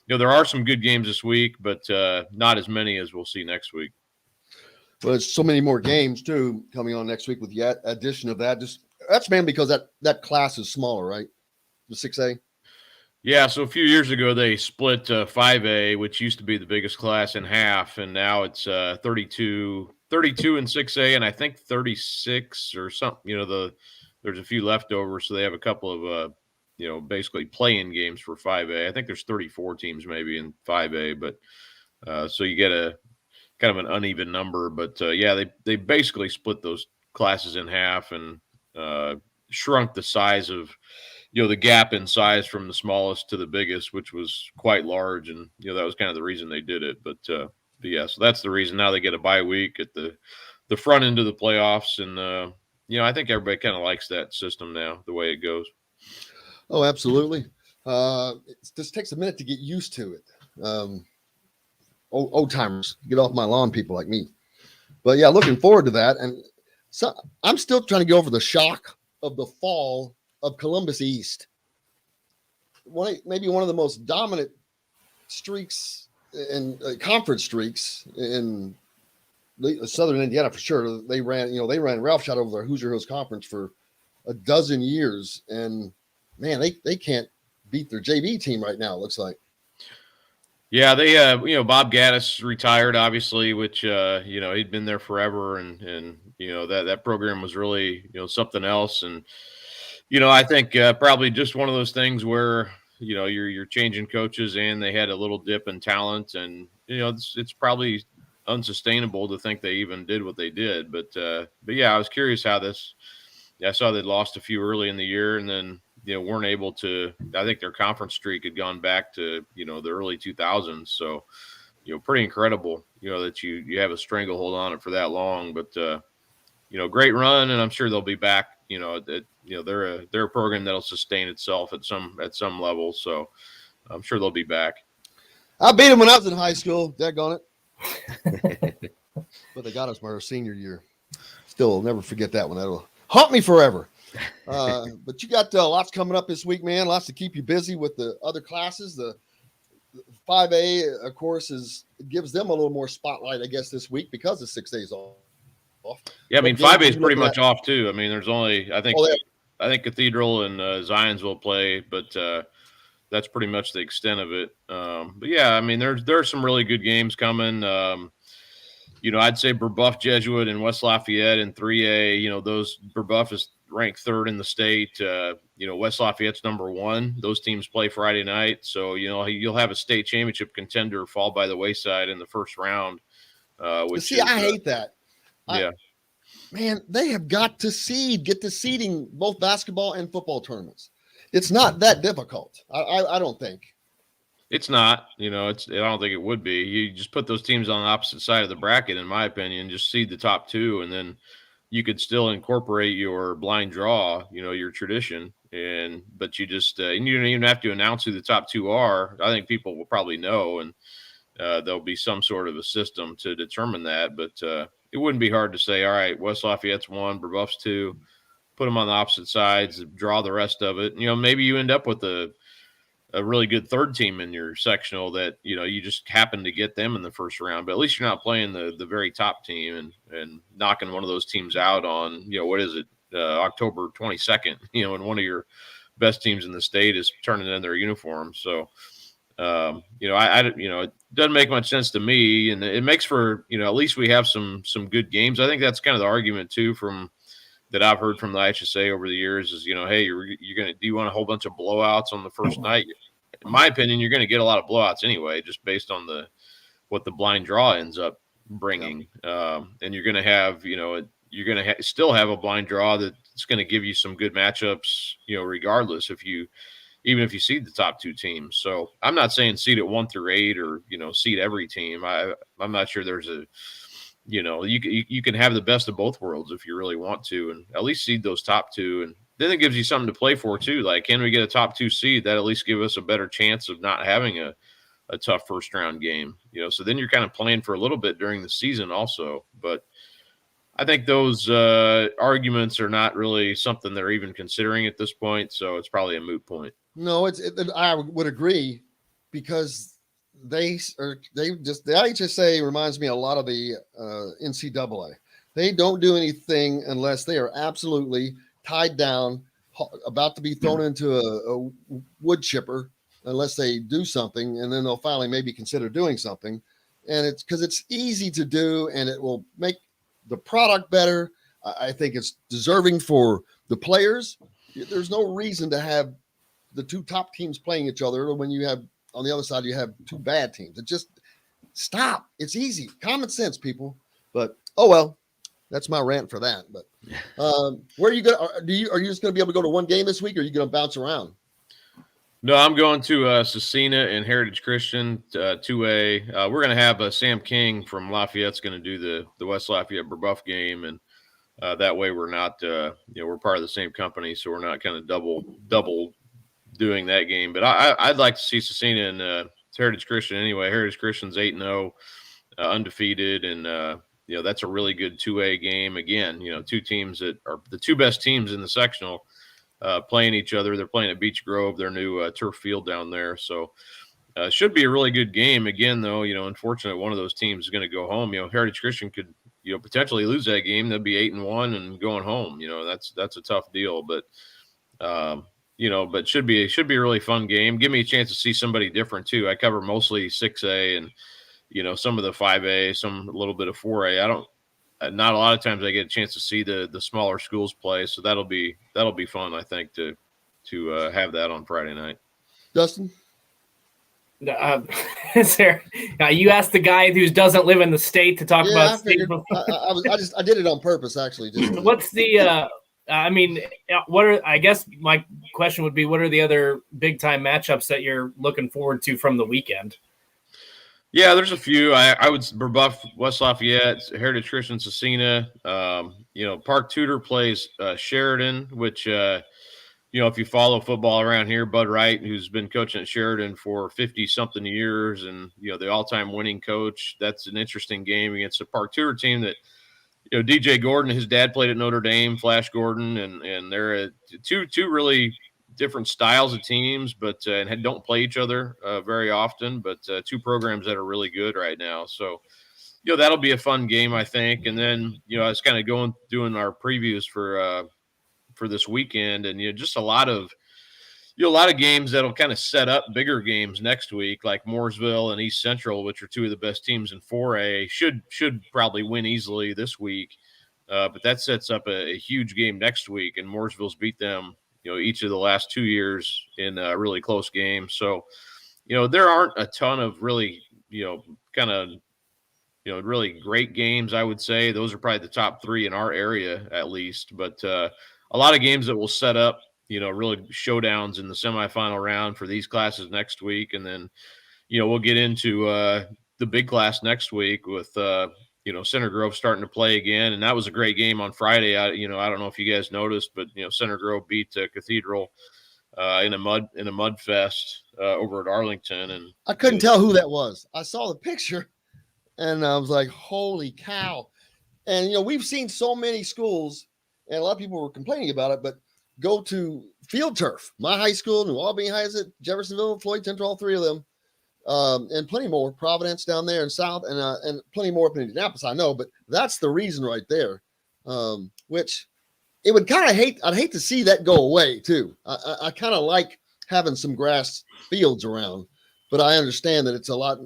Speaker 8: there are some good games this week, but not as many as we'll see next week.
Speaker 4: Well, there's so many more games too coming on next week with the addition of that. That's mainly because that class is smaller, right? The 6A.
Speaker 8: Yeah, so a few years ago they split 5A, which used to be the biggest class, in half, and now it's 32 in 6A, and I think 36 or something. There's a few leftovers, so they have a couple of basically play-in games for 5A. I think there's 34 teams maybe in 5A, but so you get a kind of an uneven number. But they basically split those classes in half and shrunk the size of the gap in size from the smallest to the biggest, which was quite large. And, that was kind of the reason they did it. But yeah, so that's the reason. Now they get a bye week at the front end of the playoffs. And, I think everybody kind of likes that system now, the way it goes.
Speaker 4: Oh, absolutely. It just takes a minute to get used to it. Old timers, get off my lawn, people like me. But yeah, looking forward to that. And so I'm still trying to get over the shock of the fall of Columbus East. Maybe one of the most dominant streaks in conference streaks in Southern Indiana for sure. They ran Ralph shot over their Hoosier Hills Conference for a dozen years, and man, they can't beat their JV team right now. It looks like.
Speaker 8: Yeah, they Bob Gaddis retired, obviously, which he'd been there forever, and that program was really something else. And I think probably just one of those things where you're changing coaches, and they had a little dip in talent, and it's probably unsustainable to think they even did what they did. But yeah, I was curious how this. I saw they lost a few early in the year, and then weren't able to. I think their conference streak had gone back to the early 2000s. So pretty incredible that you have a stranglehold on it for that long. But great run, and I'm sure they'll be back. They're a program that'll sustain itself at some level. So I'm sure they'll be back.
Speaker 4: I beat them when I was in high school. Daggone it. But they got us my senior year. Still, will never forget that one. That'll haunt me forever. But you got lots coming up this week, man. Lots to keep you busy with the other classes. The 5A, of course, gives them a little more spotlight, I guess, this week because the 6 days off.
Speaker 8: Yeah, I mean, 5A is pretty much off too. I mean, there's only I think Cathedral and Zions will play, but that's pretty much the extent of it. But yeah, I mean, there's some really good games coming. I'd say Brebeuf Jesuit and West Lafayette in 3A. Those Brebeuf is ranked third in the state. West Lafayette's number 1. Those teams play Friday night, so you'll have a state championship contender fall by the wayside in the first round.
Speaker 4: I hate that.
Speaker 8: Yeah,
Speaker 4: man, they have got to get to seeding both basketball and football tournaments. It's not that difficult. I don't think. It's
Speaker 8: not. I don't think it would be. You just put those teams on the opposite side of the bracket, in my opinion. Just seed the top 2, and then you could still incorporate your blind draw, your tradition. But you just and you don't even have to announce who the top 2 are. I think people will probably know, and there'll be some sort of a system to determine that. But it wouldn't be hard to say, all right, West Lafayette's 1, Brebeuf's 2, put them on the opposite sides, draw the rest of it. Maybe you end up with a really good third team in your sectional that, you just happen to get them in the first round, but at least you're not playing the very top team and knocking one of those teams out on, what is it? October 22nd, and one of your best teams in the state is turning in their uniform. So, it doesn't make much sense to me, and it makes for, at least we have some good games. I think that's kind of the argument too that I've heard from the IHSA over the years is, hey, do you want a whole bunch of blowouts on the first night? In my opinion, you're going to get a lot of blowouts anyway, just based on what the blind draw ends up bringing. And you're going to have, still have a blind draw that's going to give you some good matchups, regardless even if you seed the top 2 teams. So I'm not saying seed it 1 through 8 or, seed every team. I'm not sure there's you can have the best of both worlds if you really want to, and at least seed those top 2. And then it gives you something to play for too. Like, can we get a top 2 seed? That at least give us a better chance of not having a tough first round game, so then you're kind of playing for a little bit during the season also. But I think those arguments are not really something they're even considering at this point. So it's probably a moot point.
Speaker 4: No, I would agree, because the IHSA reminds me a lot of the NCAA. They don't do anything unless they are absolutely tied down, about to be thrown into a wood chipper, unless they do something, and then they'll finally maybe consider doing something. And it's because it's easy to do, and it will make the product better. I think it's deserving for the players. There's no reason to have the 2 top teams playing each other when you have, on the other side, you have 2 bad teams. It just stop. It's easy. Common sense, people. But, oh, well, that's my rant for that. But where are you going? Are you just going to be able to go to one game this week, or are you going to bounce around?
Speaker 8: No, I'm going to Cecina and Heritage Christian 2A. We're going to have Sam King from Lafayette's going to do the West Lafayette Brebeuf game, and that way we're not we're part of the same company, so we're not kind of double doing that game. But I'd like to see Cecina and Heritage Christian anyway. Heritage Christian's 8-0, undefeated, and that's a really good 2A game. Again, 2 teams that are the 2 best teams in the sectional playing each other. They're playing at Beech Grove, their new turf field down there. So should be a really good game. Again, though, unfortunately, one of those teams is going to go home. Heritage Christian could potentially lose that game. They'll be 8-1 and going home. That's a tough deal. But but should be a really fun game. Give me a chance to see somebody different too. I cover mostly 6A and some of the 5A, some a little bit of 4A. Not a lot of times I get a chance to see the smaller schools play, so that'll be fun. I think to have that on Friday night.
Speaker 4: Dustin,
Speaker 5: is there? You asked the guy who doesn't live in the state to talk about.
Speaker 4: I did it on purpose, actually.
Speaker 5: What's the? I guess my question would be, what are the other big time matchups that you're looking forward to from the weekend?
Speaker 8: Yeah, there's a few. I would Brebeuf, West Lafayette, Heritage Christian, Cecina. Park Tudor plays Sheridan, which if you follow football around here, Bud Wright, who's been coaching at Sheridan for 50-something years, and the all-time winning coach. That's an interesting game against a Park Tudor team that DJ Gordon, his dad played at Notre Dame, Flash Gordon, and they're two really different styles of teams, but and don't play each other very often, but two programs that are really good right now. So, that'll be a fun game, I think. And then, I was kind of doing our previews for this weekend, and just a lot of games that'll kind of set up bigger games next week, like Mooresville and East Central, which are two of the best teams in 4A, should probably win easily this week. But that sets up a huge game next week, and Mooresville's beat them each of the last 2 years in a really close game. So, there aren't a ton of really, really great games, I would say. Those are probably the top three in our area, at least. But a lot of games that will set up, really showdowns in the semifinal round for these classes next week. And then, we'll get into the big class next week with, Center Grove starting to play again. And that was a great game on Friday. I don't know if you guys noticed, but, Center Grove beat Cathedral in a mud fest over at Arlington. And
Speaker 4: I couldn't tell who that was. I saw the picture and I was like, holy cow. And, we've seen so many schools, and a lot of people were complaining about it, but go to field turf. My high school, New Albany has it, Jeffersonville, Floyd Central, all three of them. And plenty more, Providence down there in South, and plenty more up in Indianapolis, I know, but that's the reason right there. Which it would I'd hate to see that go away too. I kind of like having some grass fields around, but I understand that it's a lot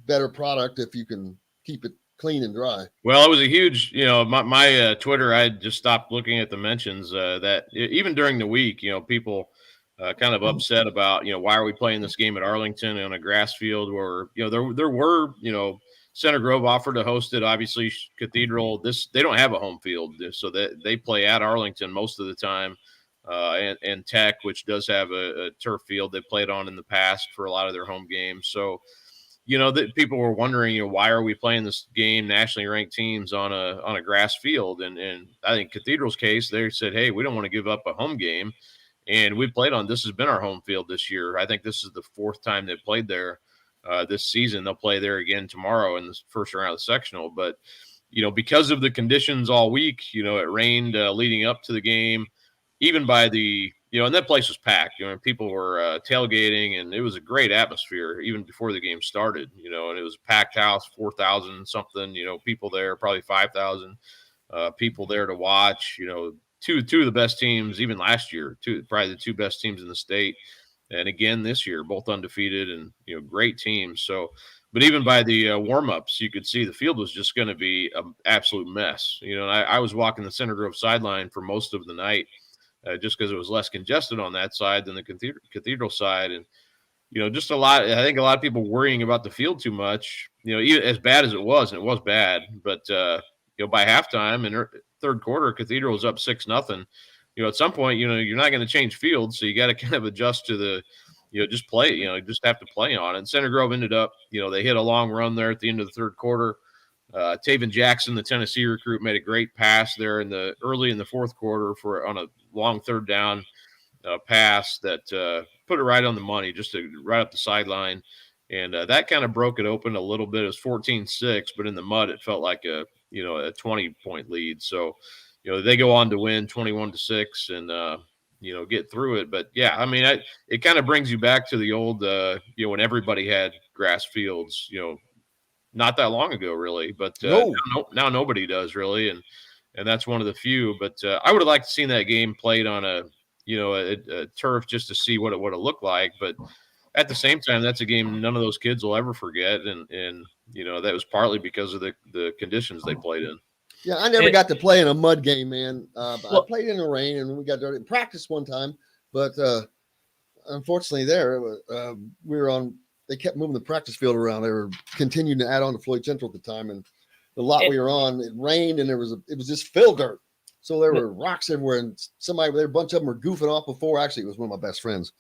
Speaker 4: better product if you can keep it clean and dry.
Speaker 8: Well, it was a huge, my Twitter, I just stopped looking at the mentions that even during the week, people kind of upset about, why are we playing this game at Arlington on a grass field where, there were, Center Grove offered to host it. Obviously, Cathedral, they don't have a home field, so that they play at Arlington most of the time. And Tech, which does have a turf field they played on in the past for a lot of their home games. So, that people were wondering, why are we playing this game, nationally ranked teams on a grass field? And I think Cathedral's case, they said, hey, we don't want to give up a home game. And we played on, this has been our home field this year. I think this is the fourth time they've played there this season. They'll play there again tomorrow in the first round of the sectional. But, because of the conditions all week, it rained leading up to the game, even by the, and that place was packed, people were tailgating, and it was a great atmosphere even before the game started, and it was a packed house, 4,000 something, people there, probably 5,000 people there to watch, two of the best teams, even last year, probably the two best teams in the state. And again, this year, both undefeated and, great teams. So, but even by the warm-ups, you could see the field was just going to be an absolute mess. I was walking the Center Grove sideline for most of the night just because it was less congested on that side than the Cathedral side. And, just I think a lot of people worrying about the field too much, even as bad as it was, and it was bad, but, by halftime and third quarter, Cathedral was up 6-0. At some point, you're not going to change fields, so you got to kind of adjust to the, just play, just have to play on it. And Center Grove ended up, they hit a long run there at the end of the third quarter. Taven Jackson, the Tennessee recruit, made a great pass there early in the fourth quarter on a long third down pass that put it right on the money, just right up the sideline. And that kind of broke it open a little bit. It was 14-6, but in the mud, it felt like a 20-point lead. So, they go on to win 21-6 and, get through it. But yeah, I mean, it kind of brings you back to the old, when everybody had grass fields, not that long ago, really, but now nobody does really. And that's one of the few, but I would have liked to seen that game played on a a turf just to see what it would have looked like. But at the same time, that's a game none of those kids will ever forget. And that was partly because of the conditions they played in.
Speaker 4: Yeah, I never got to play in a mud game, man. I played in the rain, and we got dirty in practice one time. But unfortunately, we were on. They kept moving the practice field around. They were continuing to add on to Floyd Central at the time, and the lot we were on, it rained, and it was just fill dirt. So there were rocks everywhere, and a bunch of them were goofing off before. Actually, it was one of my best friends.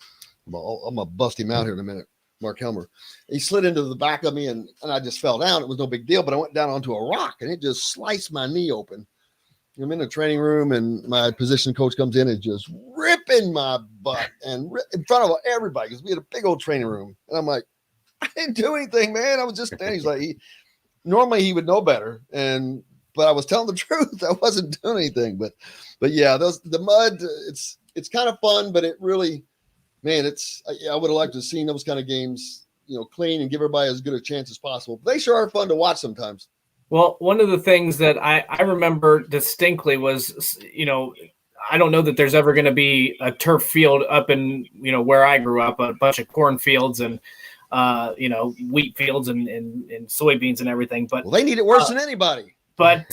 Speaker 4: I'm gonna bust him out here in a minute. Mark Helmer. He slid into the back of me, and I just fell down. It was no big deal, but I went down onto a rock, and it just sliced my knee open. I'm in the training room, and my position coach comes in and just ripping my butt and in front of everybody, because we had a big old training room. And I'm like, I didn't do anything, man. I was just standing. He's like, normally he would know better, but I was telling the truth. I wasn't doing anything. But yeah, the mud. It's kind of fun, but it really. Man, I would have liked to have seen those kind of games, clean and give everybody as good a chance as possible. But they sure are fun to watch sometimes.
Speaker 5: Well, one of the things that I remember distinctly was, I don't know that there's ever going to be a turf field up in, where I grew up, a bunch of cornfields and, wheat fields and soybeans and everything. But
Speaker 4: they need it worse than anybody.
Speaker 5: But,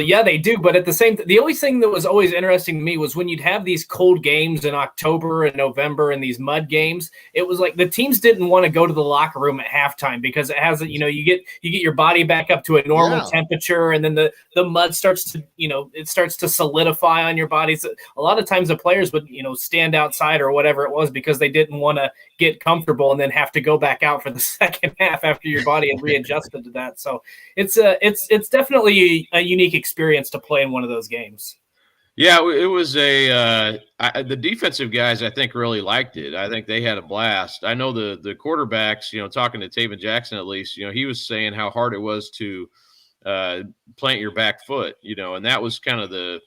Speaker 5: yeah, they do. But at the only thing that was always interesting to me was when you'd have these cold games in October and November and these mud games, it was like the teams didn't want to go to the locker room at halftime because it has, you get your body back up to a normal temperature, and then the mud starts to, it starts to solidify on your body. So a lot of times the players would, stand outside or whatever it was because they didn't want to get comfortable and then have to go back out for the second half after your body had readjusted to that. So it's definitely a unique experience to play in one of those games.
Speaker 8: Yeah, it was the defensive guys, I think, really liked it. I think they had a blast. I know the quarterbacks, talking to Taven Jackson, at least, he was saying how hard it was to plant your back foot, and that was kind of that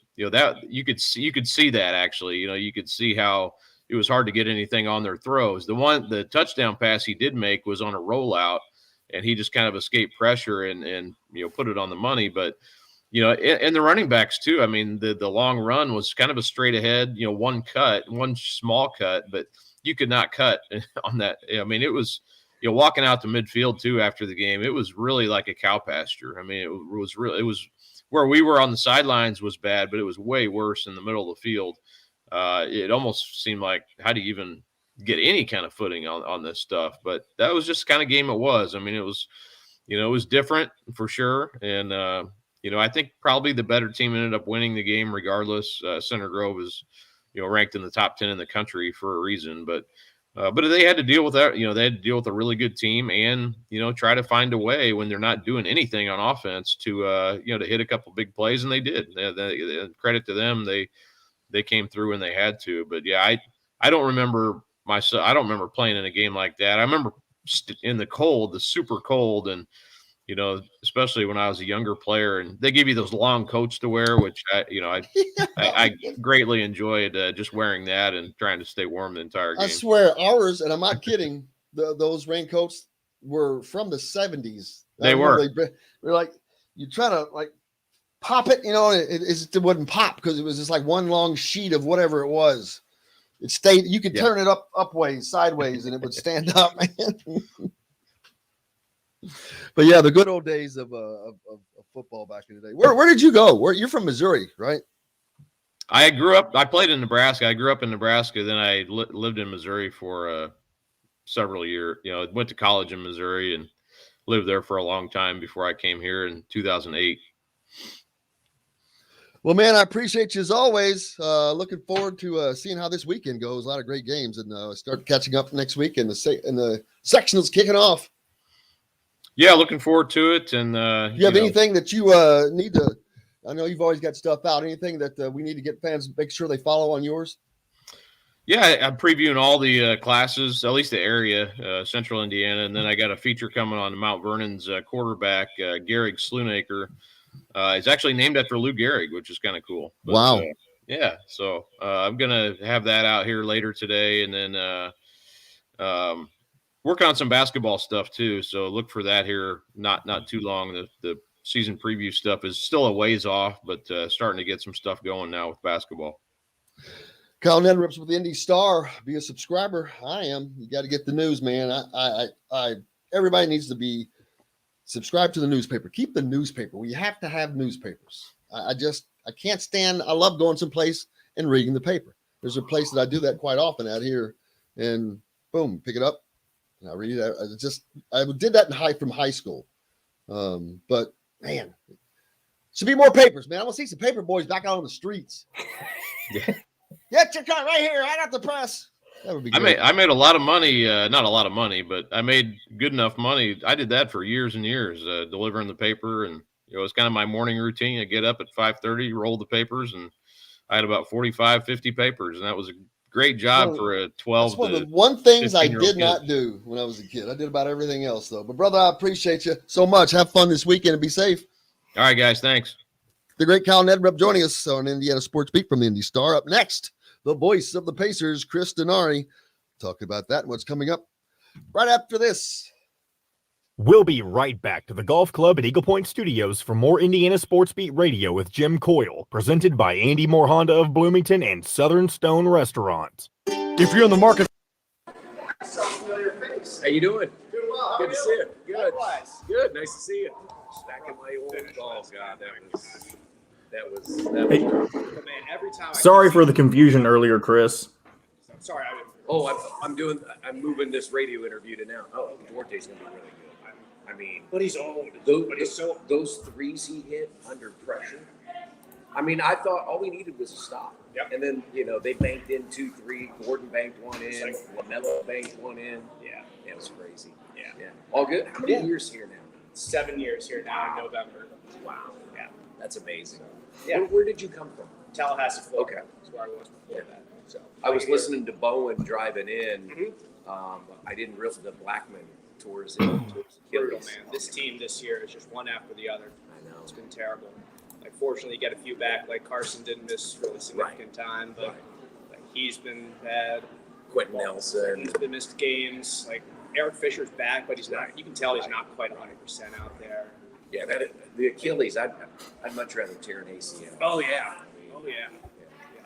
Speaker 8: you could see that actually, you could see how it was hard to get anything on their throws. The touchdown pass he did make was on a rollout, and he just kind of escaped pressure and put it on the money. But and the running backs too. I mean, the long run was kind of a straight ahead, one small cut, but you could not cut on that. I mean, it was walking out to midfield too after the game. It was really like a cow pasture. I mean, it was where we were on the sidelines was bad, but it was way worse in the middle of the field. It almost seemed like, how do you even get any kind of footing on this stuff? But that was just the kind of game it was. I mean, it was different for sure. And, I think probably the better team ended up winning the game regardless. Center Grove is, ranked in the top 10 in the country for a reason, but they had to deal with that. They had to deal with a really good team and, try to find a way when they're not doing anything on offense to hit a couple big plays. And they did. Credit to them. They came through when they had to. But yeah, I don't remember myself. I don't remember playing in a game like that. I remember in the cold, the super cold, and especially when I was a younger player, and they give you those long coats to wear, which I greatly enjoyed just wearing that and trying to stay warm the entire game.
Speaker 4: I swear, ours, and I'm not kidding, those raincoats were from the 70s.
Speaker 8: They were.
Speaker 4: They're like, you try to pop it, it wouldn't pop because it was just like one long sheet of whatever it was. It stayed. You could turn it upways, sideways, and it would stand up, man. But yeah, the good old days of football back in the day. Where did you go? You're from Missouri, right?
Speaker 8: I played in Nebraska. I grew up in Nebraska. Then I lived in Missouri for several years. Went to college in Missouri and lived there for a long time before I came here in 2008.
Speaker 4: Well, man, I appreciate you as always. Looking forward to seeing how this weekend goes. A lot of great games, and start catching up next week. And the sectional's kicking off.
Speaker 8: Yeah, looking forward to it. And
Speaker 4: you have anything that you need to? I know you've always got stuff out. Anything that we need to get fans make sure they follow on yours?
Speaker 8: Yeah, I'm previewing all the classes, at least the area, Central Indiana, and then I got a feature coming on Mount Vernon's quarterback, Gehrig Slunaker. It's actually named after Lou Gehrig, which is kind of cool. But,
Speaker 4: wow.
Speaker 8: Yeah, so I'm going to have that out here later today, and then work on some basketball stuff too. So look for that here not too long. The season preview stuff is still a ways off, but starting to get some stuff going now with basketball.
Speaker 4: Kyle Neddenriep with the Indy Star. Be a subscriber. I am. You got to get the news, man. Everybody needs to be subscribed to the newspaper. Keep the newspaper. We have to have newspapers. I can't stand. I love going someplace and reading the paper. There's a place that I do that quite often out here, and boom, pick it up and I read it. I did that from high school, but man, should be more papers, man. I want to see some paper boys back out on the streets.
Speaker 8: Yeah.
Speaker 4: Get your cut right here. I got the press. That would be great.
Speaker 8: I made a lot of money, not a lot of money, but I made good enough money. I did that for years and years, delivering the paper, and it was kind of my morning routine. I get up at 5:30, roll the papers, and I had about 45, 50 papers, and that was a great job for a 12.
Speaker 4: That's one of the one things I did
Speaker 8: kid.
Speaker 4: not do when I was a kid. I did about everything else, though. But, brother, I appreciate you so much. Have fun this weekend and be safe.
Speaker 8: All right, guys. Thanks.
Speaker 4: The great Kyle Neddenriep joining us on Indiana Sports Beat from the Indy Star. Up next, the voice of the Pacers, Chris Denari. Talking about that and what's coming up right after this.
Speaker 1: We'll be right back to the Golf Club at Eagle Point Studios for more Indiana Sports Beat Radio with Jim Coyle, presented by Andy Moore Honda of Bloomington and Southern Stone Restaurant.
Speaker 3: If you're in the market,
Speaker 10: How you doing? Doing well. Good to see you. Good. Likewise. Good. Nice to see you. Back in my old golf. God, that was.
Speaker 6: Hey,
Speaker 10: Man, every time.
Speaker 6: sorry for the confusion earlier, Chris.
Speaker 10: Sorry. I'm moving this radio interview to now. Oh, Duarte's gonna be really good. I mean, but he's old. Those threes he hit under pressure. I mean, I thought all we needed was a stop. Yep. And then, they banked in 2-3. Gordon banked one in. LaMelo banked one in. Yeah. It was crazy. Yeah. All good. How many years here now?
Speaker 11: 7 years here now in November.
Speaker 10: Wow. Yeah. That's amazing.
Speaker 11: Yeah.
Speaker 10: Where did you come from?
Speaker 11: Tallahassee, Florida.
Speaker 10: Okay.
Speaker 11: That's where I was before that. So
Speaker 10: I was listening to Bowen driving in. I didn't realize the Blackman tours.
Speaker 11: Brutal, man. This team this year is just one after the other.
Speaker 10: I know.
Speaker 11: It's been terrible. Like, fortunately, you get a few back. Like, Carson didn't miss really significant time, but like, he's been bad.
Speaker 10: Quentin Nelson.
Speaker 11: He's been missed games. Like, Eric Fisher's back, but he's not. You can tell he's not quite 100% out there.
Speaker 10: Yeah, the Achilles. I'd much rather tear an ACL.
Speaker 11: Oh yeah.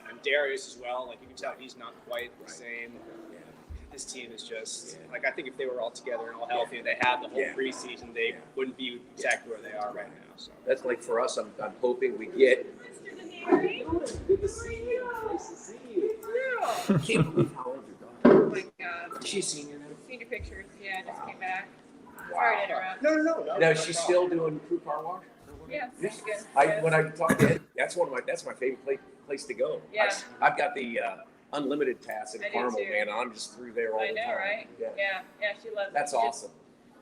Speaker 11: And Darius as well. Like, you can tell he's not quite the same. Yeah. This team is just like, I think if they were all together and all healthy and they had the whole preseason, they wouldn't be exactly where they are right now. So
Speaker 10: that's like for us. I'm hoping we get.
Speaker 12: Good to see you. Nice to see you.
Speaker 10: I can't believe how old your daughter is.
Speaker 12: Oh my God.
Speaker 10: Is she a senior now?
Speaker 12: Senior pictures. Yeah, I just came back. Sorry to interrupt.
Speaker 10: No. Now she's still doing crew car wash.
Speaker 12: Yeah, that's good.
Speaker 10: When I talk to him, that's my favorite place to go.
Speaker 12: Yeah.
Speaker 10: I've got the unlimited pass in
Speaker 12: I do
Speaker 10: Carmel,
Speaker 12: too.
Speaker 10: man. I'm just through there all the time.
Speaker 12: I know, right? Yeah, she loves it.
Speaker 10: That's awesome.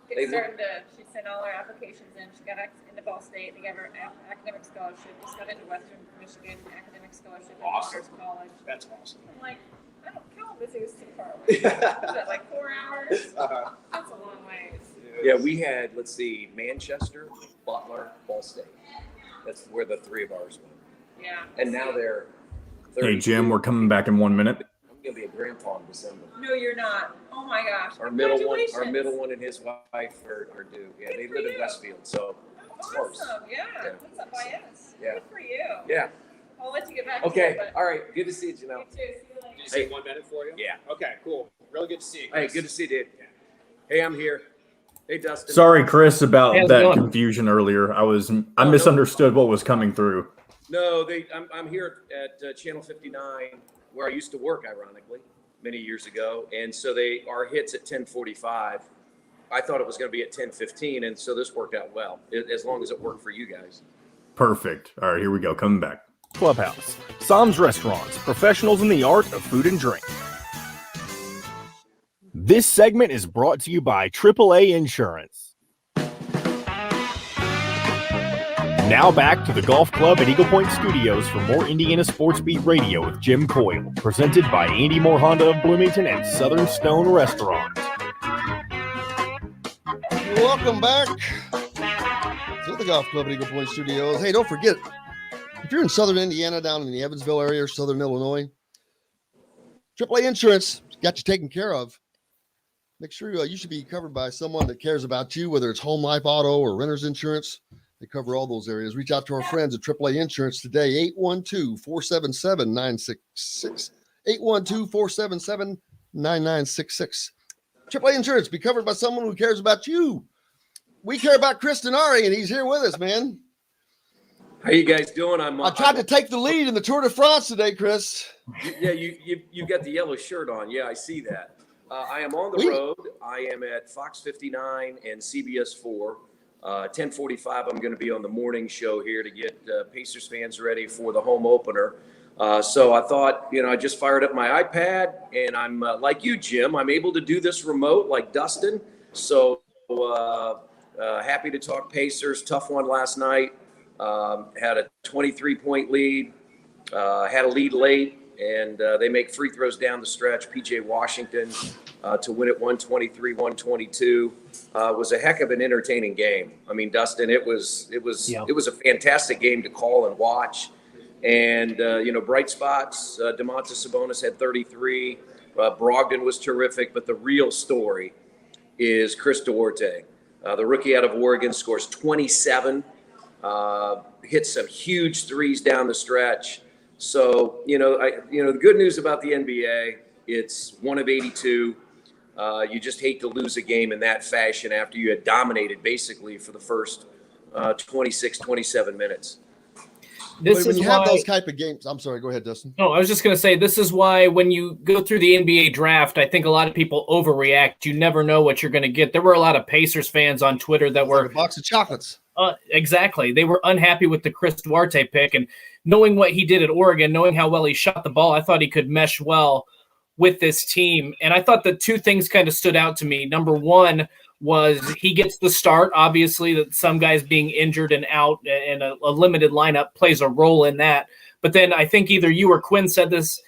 Speaker 12: She sent all her applications in. She got into Ball State. They gave her an academic scholarship. Just got into Western Michigan academic scholarship at
Speaker 11: Awesome.
Speaker 12: College.
Speaker 11: That's awesome.
Speaker 12: I'm like, I don't count this is too far away. Is that like 4 hours? That's a long ways.
Speaker 10: Yeah, we had, let's see, Manchester, Butler, Ball State. That's where the three of ours went.
Speaker 12: Yeah.
Speaker 10: And now they're 32.
Speaker 6: Hey, Jim, we're coming back in 1 minute.
Speaker 10: I'm going to be a grandpa in December.
Speaker 12: No, you're not. Oh my gosh.
Speaker 10: Our middle one and his wife are due. Yeah, they live in Westfield, so it's close.
Speaker 12: Awesome. Yeah. That's up by us.
Speaker 10: Yeah.
Speaker 12: Good for you.
Speaker 10: Yeah.
Speaker 12: I'll let you get back
Speaker 10: Okay.
Speaker 12: to it.
Speaker 10: All right. Good to see you, Janelle.
Speaker 12: You too. See you later.
Speaker 11: Did you say 1 minute for you?
Speaker 10: Yeah.
Speaker 11: Okay, cool. Really good to see you.
Speaker 10: Hey,
Speaker 11: Chris.
Speaker 10: good to see you, dude. Hey, I'm here. Hey, Dustin.
Speaker 6: Sorry, Chris, about
Speaker 5: How's it
Speaker 6: that
Speaker 5: going?
Speaker 6: confusion earlier. I misunderstood what was coming through.
Speaker 10: No, I'm here at Channel 59, where I used to work, ironically, many years ago. And so our hits at 10:45. I thought it was going to be at 10:15, and so this worked out well, as long as it worked for you guys.
Speaker 6: Perfect. All right, here we go. Coming back.
Speaker 1: Clubhouse, Sam's Restaurants, professionals in the art of food and drink. This segment is brought to you by AAA Insurance. Now back to the Golf Club at Eagle Point Studios for more Indiana Sports Beat Radio with Jim Coyle, presented by Andy Moore Honda of Bloomington and Southern Stone Restaurant.
Speaker 4: Welcome back to the Golf Club at Eagle Point Studios. Hey, don't forget, if you're in Southern Indiana, down in the Evansville area or Southern Illinois, AAA Insurance got you taken care of. Make sure you should be covered by someone that cares about you, whether it's home, life, auto, or renter's insurance. They cover all those areas. Reach out to our friends at AAA Insurance today, 812-477-9666. 812-477-9966. AAA Insurance, be covered by someone who cares about you. We care about Chris Denari, and he's here with us, man.
Speaker 10: How you guys doing?
Speaker 4: I tried to take the lead in the Tour de France today, Chris.
Speaker 10: Yeah, you got the yellow shirt on. Yeah, I see that. I am on the road. I am at Fox 59 and CBS 4. 10:45, I'm going to be on the morning show here to get Pacers fans ready for the home opener. So I thought, I just fired up my iPad, and I'm like you, Jim. I'm able to do this remote like Dustin. So happy to talk Pacers. Tough one last night. Had a 23-point lead, had a lead late, and they make free throws down the stretch. PJ Washington to win it 123-122 was a heck of an entertaining game. I mean, Dustin, it was a fantastic game to call and watch. And bright spots. Domantas Sabonis had 33. Brogdon was terrific, but the real story is Chris Duarte, the rookie out of Oregon, scores 27. Hit some huge threes down the stretch. So, the good news about the NBA, it's 1 of 82. You just hate to lose a game in that fashion after you had dominated basically for the first 26, 27 minutes.
Speaker 4: When you have those type of games, I'm sorry, go ahead, Dustin.
Speaker 5: No, I was just going to say, this is why when you go through the NBA draft, I think a lot of people overreact. You never know what you're going to get. There were a lot of Pacers fans on Twitter that were
Speaker 4: like a box of chocolates.
Speaker 5: Exactly. They were unhappy with the Chris Duarte pick, and knowing what he did at Oregon, knowing how well he shot the ball, I thought he could mesh well with this team. And I thought the two things kind of stood out to me. Number one was he gets the start. Obviously, that some guys being injured and out and a limited lineup plays a role in that. But then I think either you or Quinn said this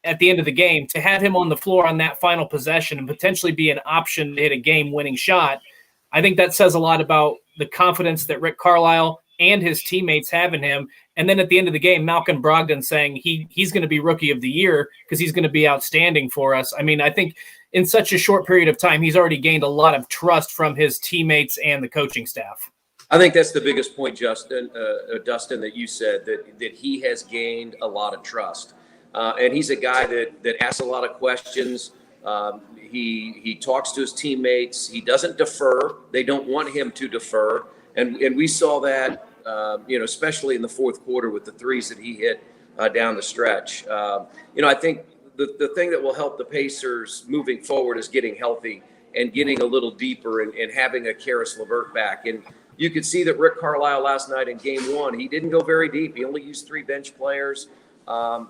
Speaker 5: at the end of the game, to have him on the floor on that final possession and potentially be an option to hit a game-winning shot, I think that says a lot about the confidence that Rick Carlisle and his teammates have in him. And then at the end of the game, Malcolm Brogdon saying he's going to be Rookie of the Year because he's going to be outstanding for us. I mean, I think in such a short period of time, he's already gained a lot of trust from his teammates and the coaching staff.
Speaker 10: I think that's the biggest point, Dustin, that you said, that he has gained a lot of trust. And he's a guy that asks a lot of questions. He talks to his teammates. He doesn't defer. They don't want him to defer. And we saw that, especially in the fourth quarter with the threes that he hit down the stretch. I think the thing that will help the Pacers moving forward is getting healthy and getting a little deeper and having a Karis LeVert back. And you could see that Rick Carlisle last night in game one, he didn't go very deep. He only used 3 bench players.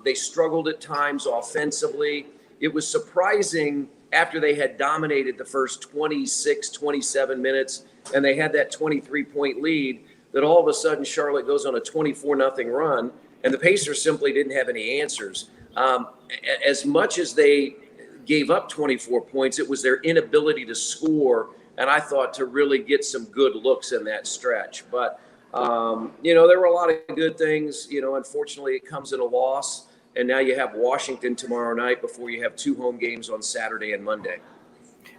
Speaker 10: They struggled at times offensively. It was surprising after they had dominated the first 26, 27 minutes and they had that 23-point lead that all of a sudden Charlotte goes on a 24-0 run and the Pacers simply didn't have any answers. As much as they gave up 24 points, it was their inability to score, and I thought to really get some good looks in that stretch. But, there were a lot of good things. Unfortunately, it comes in a loss, and now you have Washington tomorrow night before you have 2 home games on Saturday and Monday.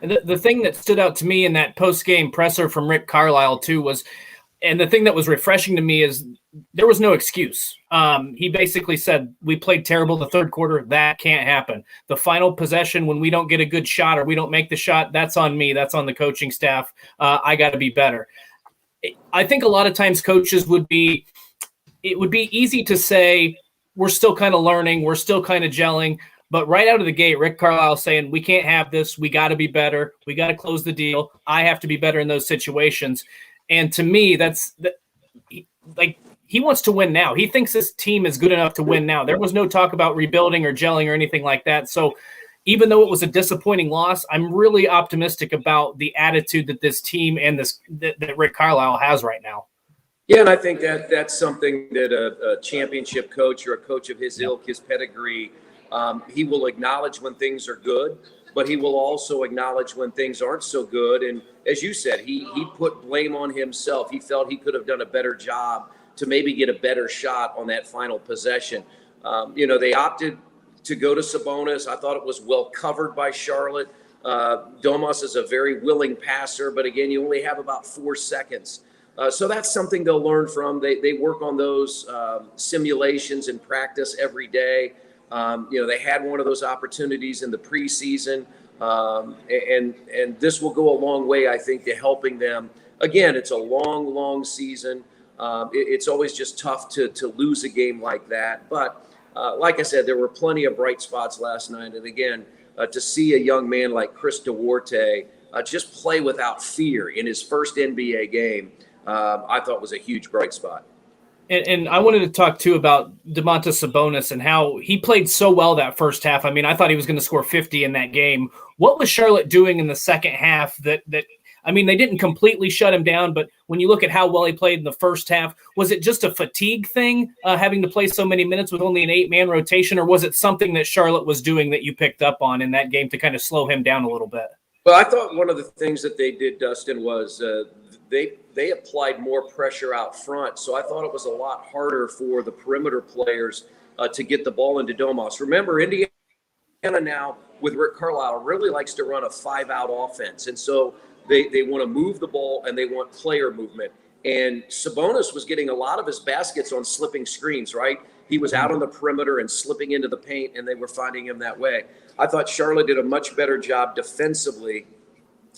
Speaker 5: And the thing that stood out to me in that post-game presser from Rick Carlisle, too, was – and the thing that was refreshing to me is there was no excuse. He basically said, we played terrible the third quarter. That can't happen. The final possession, when we don't get a good shot or we don't make the shot, that's on me. That's on the coaching staff. I got to be better. I think a lot of times coaches it would be easy to say, we're still kind of learning. We're still kind of gelling. But right out of the gate, Rick Carlisle saying, we can't have this. We got to be better. We got to close the deal. I have to be better in those situations. And to me, he wants to win now. He thinks this team is good enough to win now. There was no talk about rebuilding or gelling or anything like that. So even though it was a disappointing loss, I'm really optimistic about the attitude that this team and that Rick Carlisle has right now.
Speaker 10: Yeah, and I think that's something that a championship coach or a coach of his ilk, his pedigree, he will acknowledge when things are good, but he will also acknowledge when things aren't so good. And as you said, he put blame on himself. He felt he could have done a better job to maybe get a better shot on that final possession. They opted to go to Sabonis. I thought it was well covered by Charlotte. Domas is a very willing passer, but again, you only have about 4 seconds. So that's something they'll learn from. They work on those simulations in practice every day. They had one of those opportunities in the preseason, and this will go a long way, I think, to helping them. Again, it's a long, long season. It's always just tough to lose a game like that. But like I said, there were plenty of bright spots last night. And again, to see a young man like Chris Duarte just play without fear in his first NBA game, I thought was a huge bright spot.
Speaker 5: And I wanted to talk, too, about Domantas Sabonis and how he played so well that first half. I mean, I thought he was going to score 50 in that game. What was Charlotte doing in the second half that I mean, they didn't completely shut him down, but when you look at how well he played in the first half, was it just a fatigue thing, having to play so many minutes with only an 8-man rotation, or was it something that Charlotte was doing that you picked up on in that game to kind of slow him down a little bit?
Speaker 10: Well, I thought one of the things that they did, Dustin, was they applied more pressure out front. So I thought it was a lot harder for the perimeter players to get the ball into Domas. Remember, Indiana now with Rick Carlisle really likes to run a 5-out offense. And so they want to move the ball and they want player movement. And Sabonis was getting a lot of his baskets on slipping screens, right? He was out on the perimeter and slipping into the paint, and they were finding him that way. I thought Charlotte did a much better job defensively.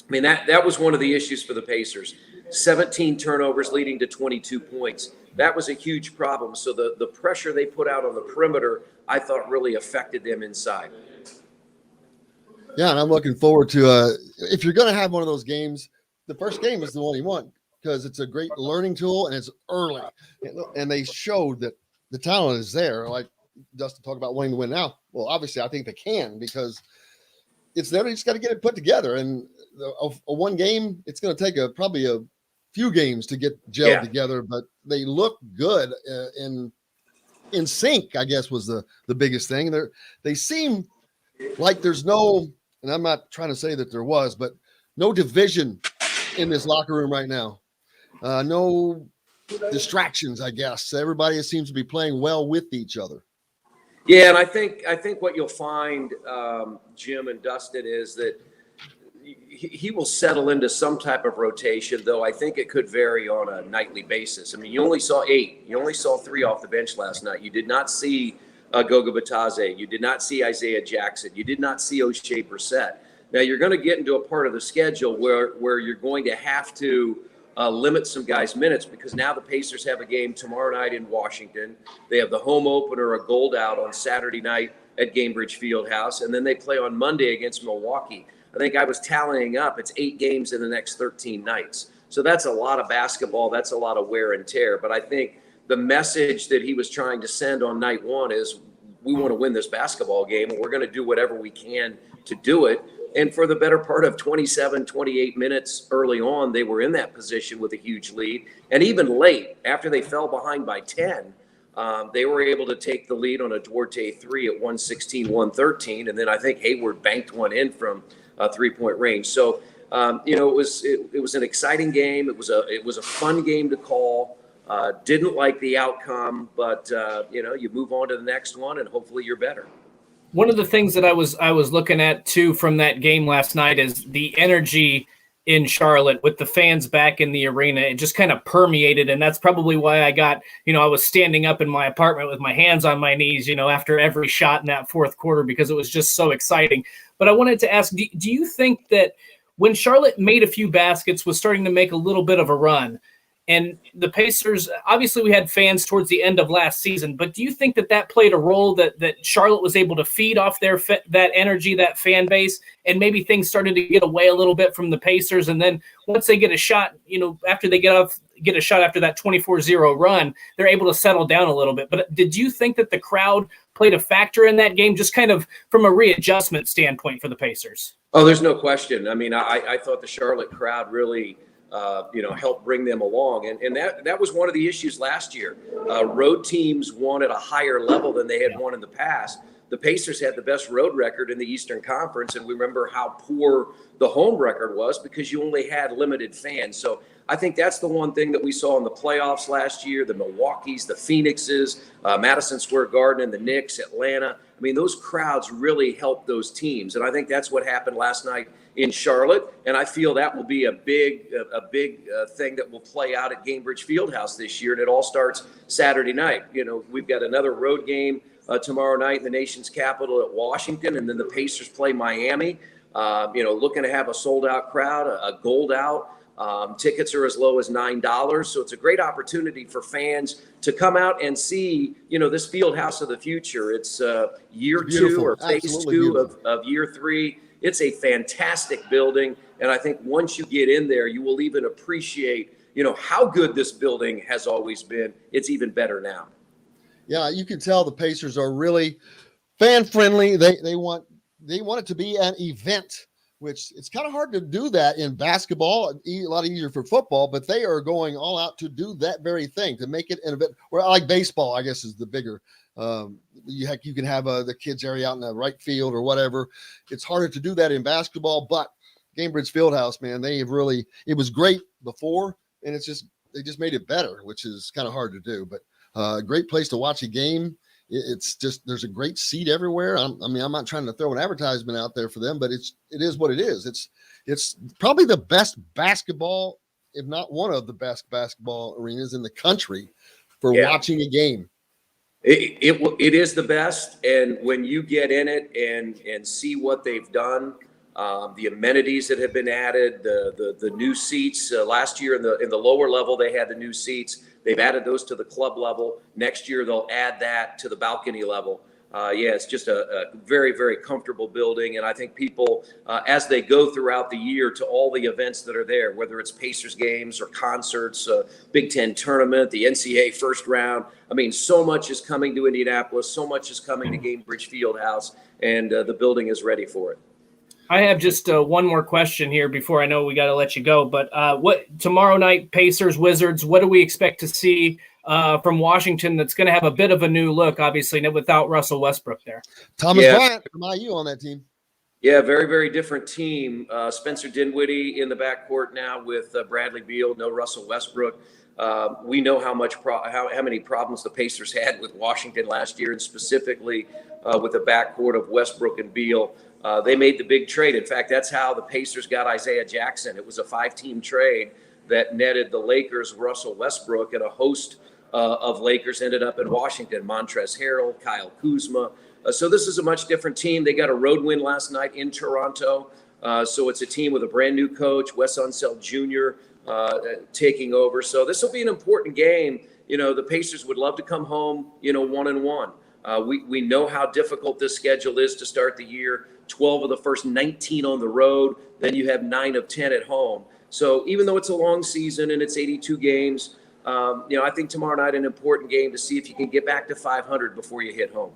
Speaker 10: I mean, that was one of the issues for the Pacers. 17 turnovers leading to 22 points. That was a huge problem. So the pressure they put out on the perimeter, I thought really affected them inside.
Speaker 4: Yeah, and I'm looking forward to if you're going to have one of those games, the first game is the one you want because it's a great learning tool and it's early. And they showed that the talent is there. Like Dustin talked about wanting to win now. Well, obviously, I think they can because it's there. You just got to get it put together. And a one game, it's going to take probably a few games to get gelled together, but they look good in sync, I guess, was the biggest thing. They seem like there's no, and I'm not trying to say that there was, but no division in this locker room right now. No distractions, I guess. Everybody seems to be playing well with each other.
Speaker 10: Yeah, and I think what you'll find, Jim and Dustin, is that he will settle into some type of rotation, though I think it could vary on a nightly basis. I mean, you only saw 8. You only saw 3 off the bench last night. You did not see Goga Batadze. You did not see Isaiah Jackson. You did not see O'Shea Brissett. Now, you're going to get into a part of the schedule where you're going to have to limit some guys' minutes because now the Pacers have a game tomorrow night in Washington. They have the home opener, a gold out on Saturday night at Gainbridge Fieldhouse, and then they play on Monday against Milwaukee. I think I was tallying up. It's 8 games in the next 13 nights. So that's a lot of basketball. That's a lot of wear and tear. But I think the message that he was trying to send on night one is we want to win this basketball game, and we're going to do whatever we can to do it. And for the better part of 27, 28 minutes early on, they were in that position with a huge lead. And even late, after they fell behind by 10, they were able to take the lead on a Duarte 3 at 116-113. And then I think Hayward banked one in from 3-point range. So, it was an exciting game. It was a fun game to call. Didn't like the outcome, but you move on to the next one and hopefully you're better.
Speaker 5: One of the things that I was looking at too from that game last night is the energy in Charlotte with the fans back in the arena. It just kind of permeated, and that's probably why I got, I was standing up in my apartment with my hands on my knees, after every shot in that fourth quarter because it was just so exciting. But I wanted to ask, do you think that when Charlotte made a few baskets, was starting to make a little bit of a run, and the Pacers, obviously we had fans towards the end of last season, but do you think that played a role that Charlotte was able to feed off that energy, that fan base, and maybe things started to get away a little bit from the Pacers? And then once they get a shot, after they get a shot after that 24-0 run, they're able to settle down a little bit. But did you think that the crowd played a factor in that game, just kind of from a readjustment standpoint for the Pacers?
Speaker 10: Oh, there's no question. I mean, I thought the Charlotte crowd really help bring them along. And that was one of the issues last year. Road teams won at a higher level than they had won in the past. The Pacers had the best road record in the Eastern Conference, and we remember how poor the home record was because you only had limited fans. So I think that's the one thing that we saw in the playoffs last year, the Milwaukees, the Phoenixes, Madison Square Garden, and the Knicks, Atlanta. I mean, those crowds really helped those teams. And I think that's what happened last night in Charlotte, and I feel that will be a big thing that will play out at Gainbridge Fieldhouse this year, and it all starts Saturday night. We've got another road game tomorrow night in the nation's capital at Washington, and then the Pacers play Miami. Looking to have a sold-out crowd, a gold out. Tickets are as low as $9, so it's a great opportunity for fans to come out and see, this field house of the future. It's year two or phase two of year three. It's a fantastic building, and I think once you get in there, you will even appreciate, how good this building has always been. It's even better now.
Speaker 4: Yeah, you can tell the Pacers are really fan friendly. They want it to be an event, which it's kind of hard to do that in basketball. A lot easier for football, but they are going all out to do that very thing, to make it an event. Or like baseball, I guess, is the bigger. You can have the kids area out in the right field or whatever. It's harder to do that in basketball, but Gainbridge Fieldhouse, man, it was great before, and they just made it better, which is kind of hard to do. But a great place to watch a game. It's just, there's a great seat everywhere. I'm not trying to throw an advertisement out there for them, but it is what it is. It's probably the best basketball, if not one of the best basketball arenas in the country for watching a game.
Speaker 10: It is the best, and when you get in it and see what they've done, the amenities that have been added, the new seats. Last year in the lower level, they had the new seats. They've added those to the club level. Next year, they'll add that to the balcony level. It's just a very, very comfortable building. And I think people, as they go throughout the year to all the events that are there, whether it's Pacers games or concerts, Big Ten tournament, the NCAA first round, so much is coming to Indianapolis. So much is coming to Gainbridge Fieldhouse, and the building is ready for it.
Speaker 5: I have just one more question here before I know we got to let you go. But what tomorrow night, Pacers, Wizards, what do we expect to see from Washington that's going to have a bit of a new look, obviously, without Russell Westbrook there?
Speaker 4: Thomas Bryant from IU on that team.
Speaker 10: Yeah, very, very different team. Spencer Dinwiddie in the backcourt now with Bradley Beal, no Russell Westbrook. We know how many problems the Pacers had with Washington last year, and specifically with the backcourt of Westbrook and Beal. They made the big trade. In fact, that's how the Pacers got Isaiah Jackson. It was a 5-team trade that netted the Lakers, Russell Westbrook, and a host of Lakers ended up in Washington. Montrezl Harrell, Kyle Kuzma. So this is a much different team. They got a road win last night in Toronto. So it's a team with a brand new coach, Wes Unseld Jr., taking over. So this will be an important game. The Pacers would love to come home, 1-1. We know how difficult this schedule is to start the year. 12 of the first 19 on the road, then you have 9 of 10 at home. So even though it's a long season and it's 82 games, I think tomorrow night an important game to see if you can get back to 500 before you hit home.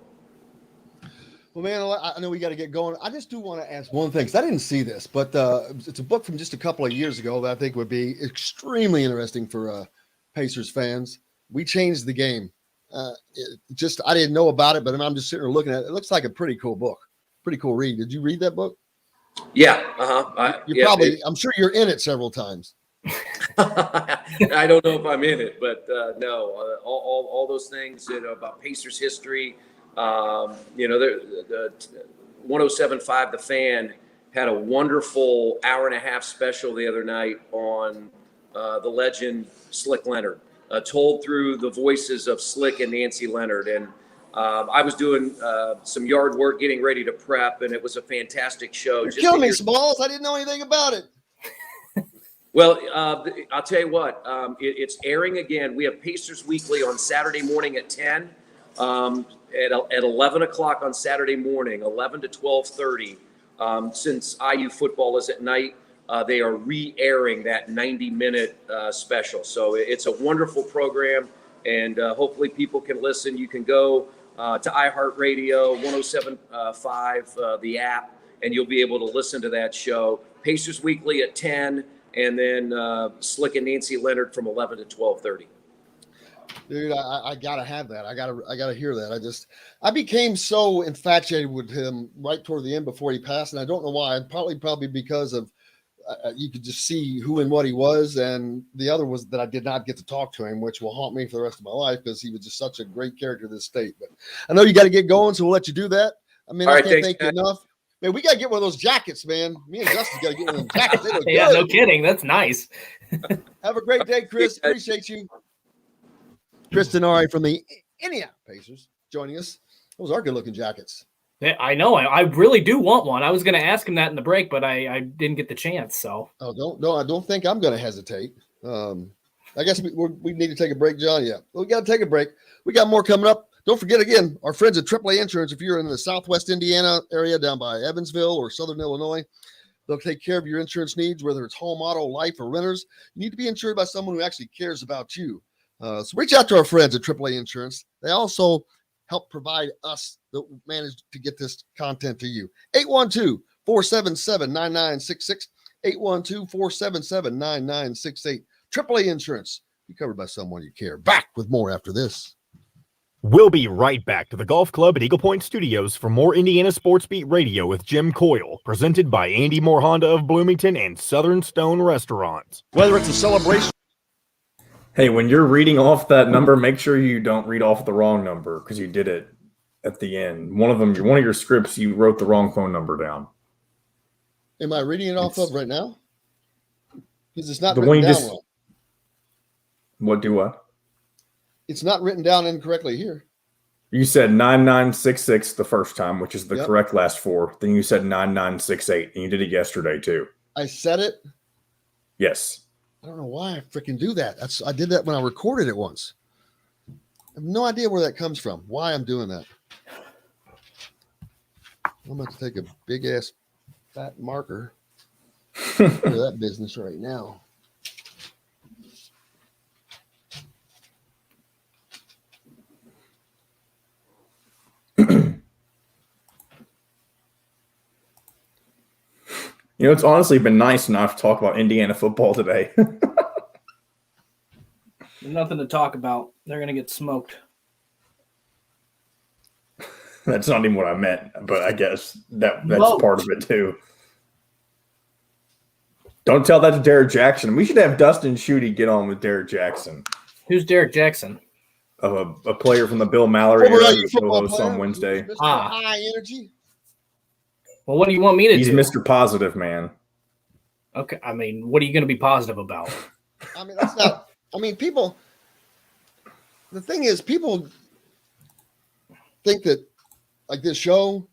Speaker 4: Well, man, I know we got to get going. I just do want to ask one thing, because I didn't see this, but it's a book from just a couple of years ago that I think would be extremely interesting for Pacers fans. We Changed the Game. I didn't know about it, but I'm just sitting here looking at it. It looks like a pretty cool book. Pretty cool read. Did you read that book?
Speaker 10: Yeah.
Speaker 4: I'm sure you're in it several times.
Speaker 10: I don't know if I'm in it, but no, all those things, about Pacers history. The 107.5 The Fan had a wonderful hour-and-a-half special the other night on the legend Slick Leonard, told through the voices of Slick and Nancy Leonard. And I was doing some yard work, getting ready to prep, and it was a fantastic show.
Speaker 4: You're killing me, Smalls. I didn't know anything about it.
Speaker 10: Well, I'll tell you what, it's airing again. We have Pacers Weekly on Saturday morning at 10, at 11 o'clock on Saturday morning, 11 to 12:30. Since IU football is at night, they are re-airing that 90-minute special. So it's a wonderful program, and hopefully people can listen. You can go to iHeartRadio, 107.5, the app, and you'll be able to listen to that show. Pacers Weekly at 10, and then Slick and Nancy Leonard from 11 to 12:30.
Speaker 4: Dude, I gotta have that. I gotta hear that. I became so infatuated with him right toward the end before he passed, and I don't know why. Probably because of you could just see who and what he was, and the other was that I did not get to talk to him, which will haunt me for the rest of my life because he was just such a great character to this state. But I know you got to get going, so we'll let you do that. I can't thank you enough. Man, we got to get one of those jackets, man. Me and Dustin got to get one of those jackets. They look
Speaker 5: Yeah,
Speaker 4: good.
Speaker 5: no kidding. That's nice.
Speaker 4: Have a great day, Chris. Appreciate you. Chris Denari from the Indiana Pacers joining us. Those are good-looking jackets.
Speaker 5: Yeah, I know. I really do want one. I was going to ask him that in the break, but I didn't get the chance. So
Speaker 4: I don't think I'm going to hesitate. I guess we need to take a break, John. Yeah, we got to take a break. We got more coming up. Don't forget again, our friends at AAA Insurance. If you're in the Southwest Indiana area, down by Evansville or Southern Illinois, they'll take care of your insurance needs, whether it's home, auto, life, or renters. You need to be insured by someone who actually cares about you. So reach out to our friends at AAA Insurance. They also help provide us that manage to get this content to you. 812-477-9966. 812-477-9968. AAA Insurance. Be covered by someone you care. Back with more after this.
Speaker 1: We'll be right back to the Golf Club at Eagle Point Studios for more Indiana Sports Beat Radio with Jim Coyle, presented by Andy Moore Honda of Bloomington and Southern Stone Restaurant.
Speaker 4: Whether it's a celebration.
Speaker 6: Hey, when you're reading off that number, make sure you don't read off the wrong number because you did it at the end. One of your scripts, you wrote the wrong phone number down.
Speaker 4: Am I reading it off of right now? Because it's not
Speaker 6: the
Speaker 4: written
Speaker 6: one you
Speaker 4: down
Speaker 6: just.
Speaker 4: wrong.
Speaker 6: What?
Speaker 4: It's not written down incorrectly here.
Speaker 6: You said 9966 the first time, which is the
Speaker 4: Yep.
Speaker 6: correct last four. Then you said 9968, and you did it yesterday too.
Speaker 4: I said it.
Speaker 6: Yes.
Speaker 4: I don't know why I freaking do that. I did that when I recorded it once. I have no idea where that comes from. Why I'm doing that. I'm about to take a big ass fat marker for that business right now.
Speaker 6: It's honestly been nice not to talk about Indiana football today.
Speaker 5: there's nothing to talk about. They're going to get smoked.
Speaker 6: That's not even what I meant, but I guess that's
Speaker 5: Smoked.
Speaker 6: part of it too. Don't tell that to Derek Jackson. We should have Dustin Schutte get on with Derek Jackson.
Speaker 5: Who's Derek Jackson?
Speaker 6: A player from the Bill Mallory
Speaker 4: Former
Speaker 6: era
Speaker 4: IU
Speaker 6: who
Speaker 4: football
Speaker 6: co-hosts
Speaker 4: player.
Speaker 6: on Wednesday.
Speaker 4: Mr.
Speaker 5: Ah.
Speaker 4: High energy.
Speaker 5: Well, what do you want me to
Speaker 6: He's
Speaker 5: do?
Speaker 6: Mr. Positive, man.
Speaker 5: Okay, I mean, what are you going to be positive about?
Speaker 4: I mean, that's not. I mean, people. The thing is, people think that like this show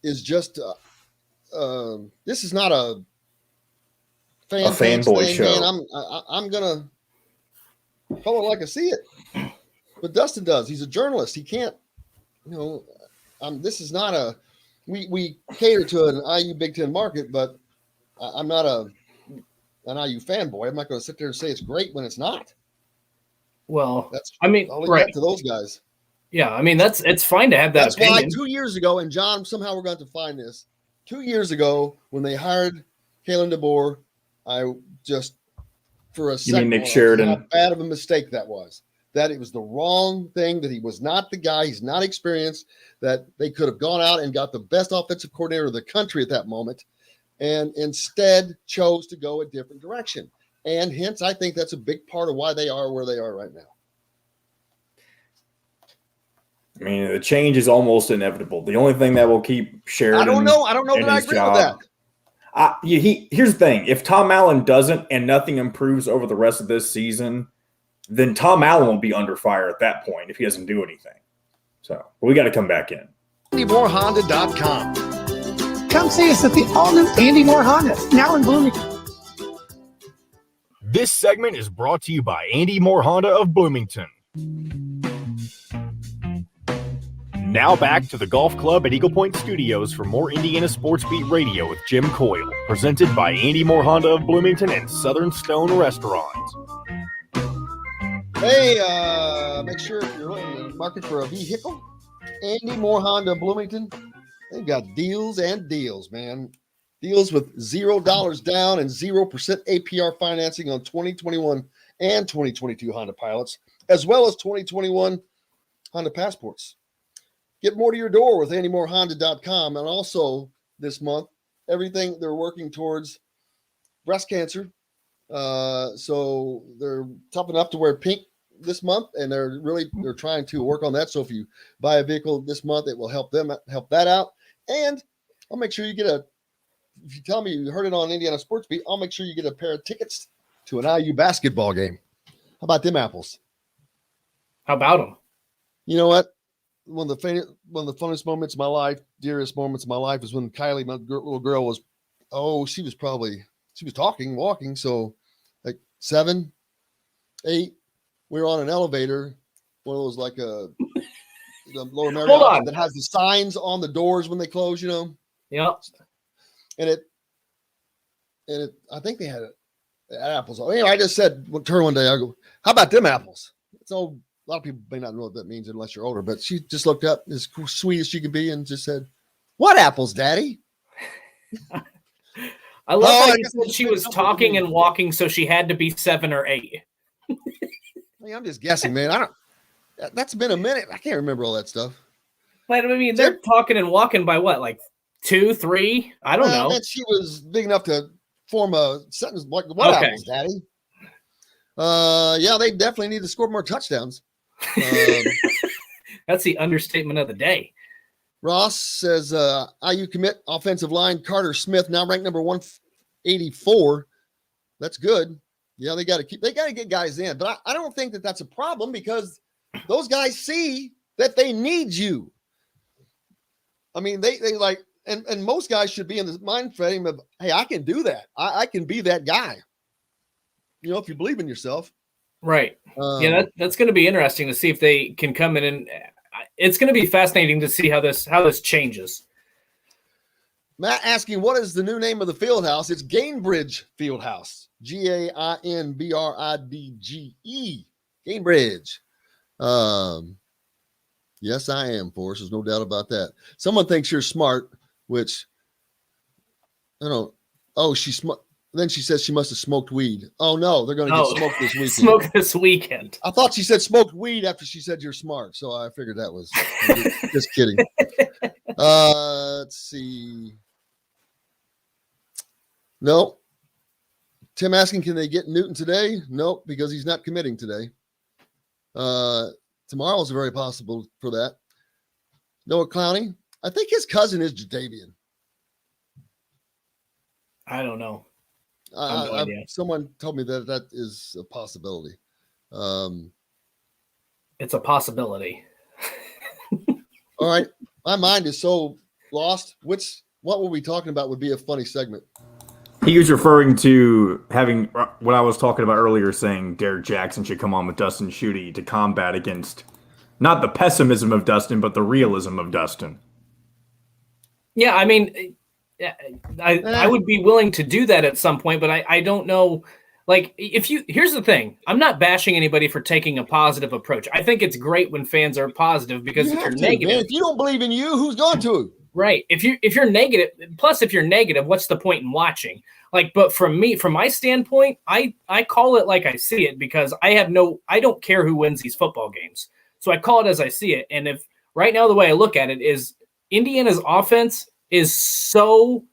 Speaker 4: is just. This is not a
Speaker 6: fanboy
Speaker 4: thing,
Speaker 6: show.
Speaker 4: Man, I'm gonna follow it like I see it. But Dustin does. He's a journalist. He can't. This is not a. We cater to an IU Big Ten market, but I'm not an IU fanboy. I'm not going to sit there and say it's great when it's not.
Speaker 5: Well,
Speaker 4: That's
Speaker 5: I mean,
Speaker 4: I'll leave
Speaker 5: right.
Speaker 4: that to those guys.
Speaker 5: Yeah, I mean, it's fine to have that
Speaker 4: That's
Speaker 5: opinion.
Speaker 4: why 2 years ago, and John, somehow we're going to find this. 2 years ago, when they hired Kalen DeBoer, I just, for a second,
Speaker 6: Nick
Speaker 4: I said
Speaker 6: Sheridan?
Speaker 4: how bad of a mistake that was. That it was the wrong thing, that he was not the guy, he's not experienced, that they could have gone out and got the best offensive coordinator of the country at that moment, and instead chose to go a different direction. And hence, I think that's a big part of why they are where they are right now.
Speaker 6: I mean, the change is almost inevitable. The only thing that will keep Sheridan.
Speaker 4: I don't know
Speaker 6: in
Speaker 4: that I
Speaker 6: his
Speaker 4: agree
Speaker 6: job,
Speaker 4: with that.
Speaker 6: Here's the thing: if Tom Allen doesn't, and nothing improves over the rest of this season, then Tom Allen will be under fire at that point if he doesn't do anything. So we got to come back in.
Speaker 3: AndyMooreHonda.com.
Speaker 9: Come see us at the all-new Andy Moore Honda, now in Bloomington.
Speaker 1: This segment is brought to you by Andy Moore Honda of Bloomington. Now back to the Golf Club at Eagle Point Studios for more Indiana Sports Beat Radio with Jim Coyle, presented by Andy Moore Honda of Bloomington and Southern Stone Restaurant.
Speaker 4: Hey, make sure if you're in the market for a vehicle, Andy Moore Honda Bloomington, they've got deals and deals, man. Deals with $0 down and 0% APR financing on 2021 and 2022 Honda Pilots, as well as 2021 Honda Passports. Get more to your door with AndyMooreHonda.com. And also this month, everything they're working towards breast cancer. So they're tough enough to wear pink this month, and they're trying to work on that. So if you buy a vehicle this month, it will help that out. And I'll make sure you get if you tell me you heard it on Indiana Sports Beat, I'll make sure you get a pair of tickets to an IU basketball game. How about them apples?
Speaker 5: How about them?
Speaker 4: You know what?
Speaker 3: one of the funnest moments of my life, dearest moments of my life, is when Kylie, my little girl, was she was walking. So like 7, 8, we were on an elevator, one of those like Lower Marriott that has the signs on the doors when they close,
Speaker 5: Yep.
Speaker 3: And I think they had apples. Anyway, I just said to her one day, I go, "How about them apples?" So a lot of people may not know what that means unless you're older, but she just looked up as sweet as she could be and just said, "What apples, Daddy?"
Speaker 5: I love how you said she was talking and walking, so she had to be 7 or 8.
Speaker 3: I'm just guessing, man. That's been a minute. I can't remember all that stuff.
Speaker 5: But I mean, they're talking and walking by what, like 2, 3? I don't know.
Speaker 3: She was big enough to form a sentence like, "What apples, Daddy?" Yeah, they definitely need to score more touchdowns.
Speaker 5: That's the understatement of the day.
Speaker 3: Ross says, IU commit offensive line Carter Smith, now ranked number 184. That's good. Yeah, they got to get guys in, but I don't think that's a problem because those guys see that they need you. I mean, they like, and most guys should be in the mind frame of, hey, I can do that. I can be that guy. If you believe in yourself.
Speaker 5: Right. Yeah, that's going to be interesting to see if they can come in, and it's going to be fascinating to see how this changes.
Speaker 3: Matt asking, what is the new name of the field house? It's Gainbridge Fieldhouse. Gainbridge. Gainbridge. Yes, I am, Forrest. There's no doubt about that. Someone thinks you're smart, which I don't. Oh, she's smart. Then she says she must have smoked weed. Oh no, they're going to get smoked this weekend.
Speaker 5: Smoke this weekend.
Speaker 3: I thought she said smoked weed after she said you're smart, so I figured that was just kidding. Let's see. No. Tim asking, can they get Newton today? Nope, because he's not committing today. Tomorrow's very possible for that. Noah Clowney, I think his cousin is Jadavian.
Speaker 5: I don't know.
Speaker 3: Someone told me that is a possibility.
Speaker 5: It's a possibility.
Speaker 3: All right. My mind is so lost. What were we talking about would be a funny segment.
Speaker 6: He was referring to having what I was talking about earlier, saying Derek Jackson should come on with Dustin Schutte to combat against not the pessimism of Dustin, but the realism of Dustin.
Speaker 5: Yeah, I mean, I would be willing to do that at some point, but I don't know. Like, here's the thing. I'm not bashing anybody for taking a positive approach. I think it's great when fans are positive because if you're negative,
Speaker 3: man, if you don't believe in you, who's going to?
Speaker 5: Right. If you're negative, plus if you're negative, what's the point in watching? Like, but from my standpoint, I call it like I see it because I don't care who wins these football games. So I call it as I see it. And if right now the way I look at it is Indiana's offense is so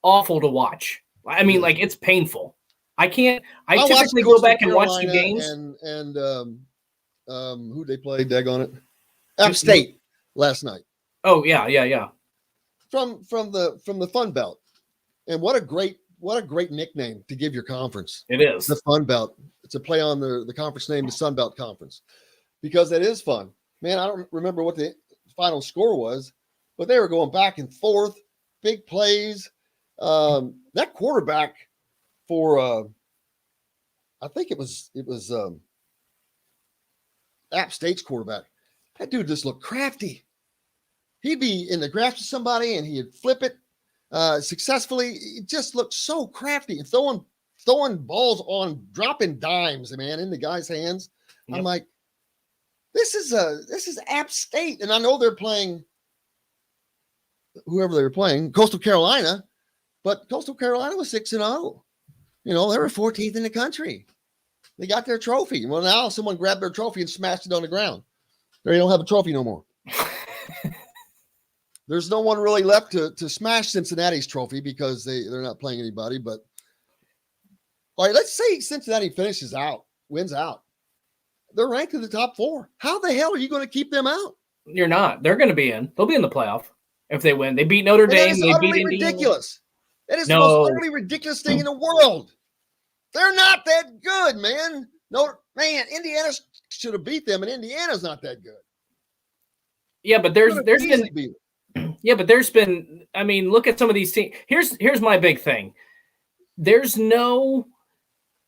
Speaker 5: awful to watch. I mean, like, it's painful. I typically go back and watch the games.
Speaker 3: And who they played, daggone it? App State last night.
Speaker 5: Oh yeah.
Speaker 3: From the Fun Belt. And what a great nickname to give your conference.
Speaker 5: It is.
Speaker 3: The Fun Belt. It's a play on the conference name, the Sun Belt Conference. Because it is fun. Man, I don't remember what the final score was, but they were going back and forth, big plays. That quarterback for I think it was App State's quarterback. That dude just looked crafty. He'd be in the grasp of somebody and he'd flip it successfully. It just looked so crafty and throwing balls on dropping dimes, man, in the guy's hands. Yep. I'm like, this is App State, and I know they're playing whoever they were playing, Coastal Carolina, but Coastal Carolina was 6-0. They were 14th in the country. They got their trophy. Well, now someone grabbed their trophy and smashed it on the ground. They don't have a trophy no more. There's no one really left to smash Cincinnati's trophy because they're not playing anybody. But all right, let's say Cincinnati wins out. They're ranked in the top 4. How the hell are you going to keep them out?
Speaker 5: You're not. They're going to be in. They'll be in the playoff if they win. They beat Notre Dame. They beat Indiana.
Speaker 3: Ridiculous. That is the most utterly ridiculous thing in the world. They're not that good, man. No, man, Indiana should have beat them, and Indiana's not that good.
Speaker 5: Yeah, but there's been yeah, but there's been. I mean, look at some of these teams. Here's my big thing. There's no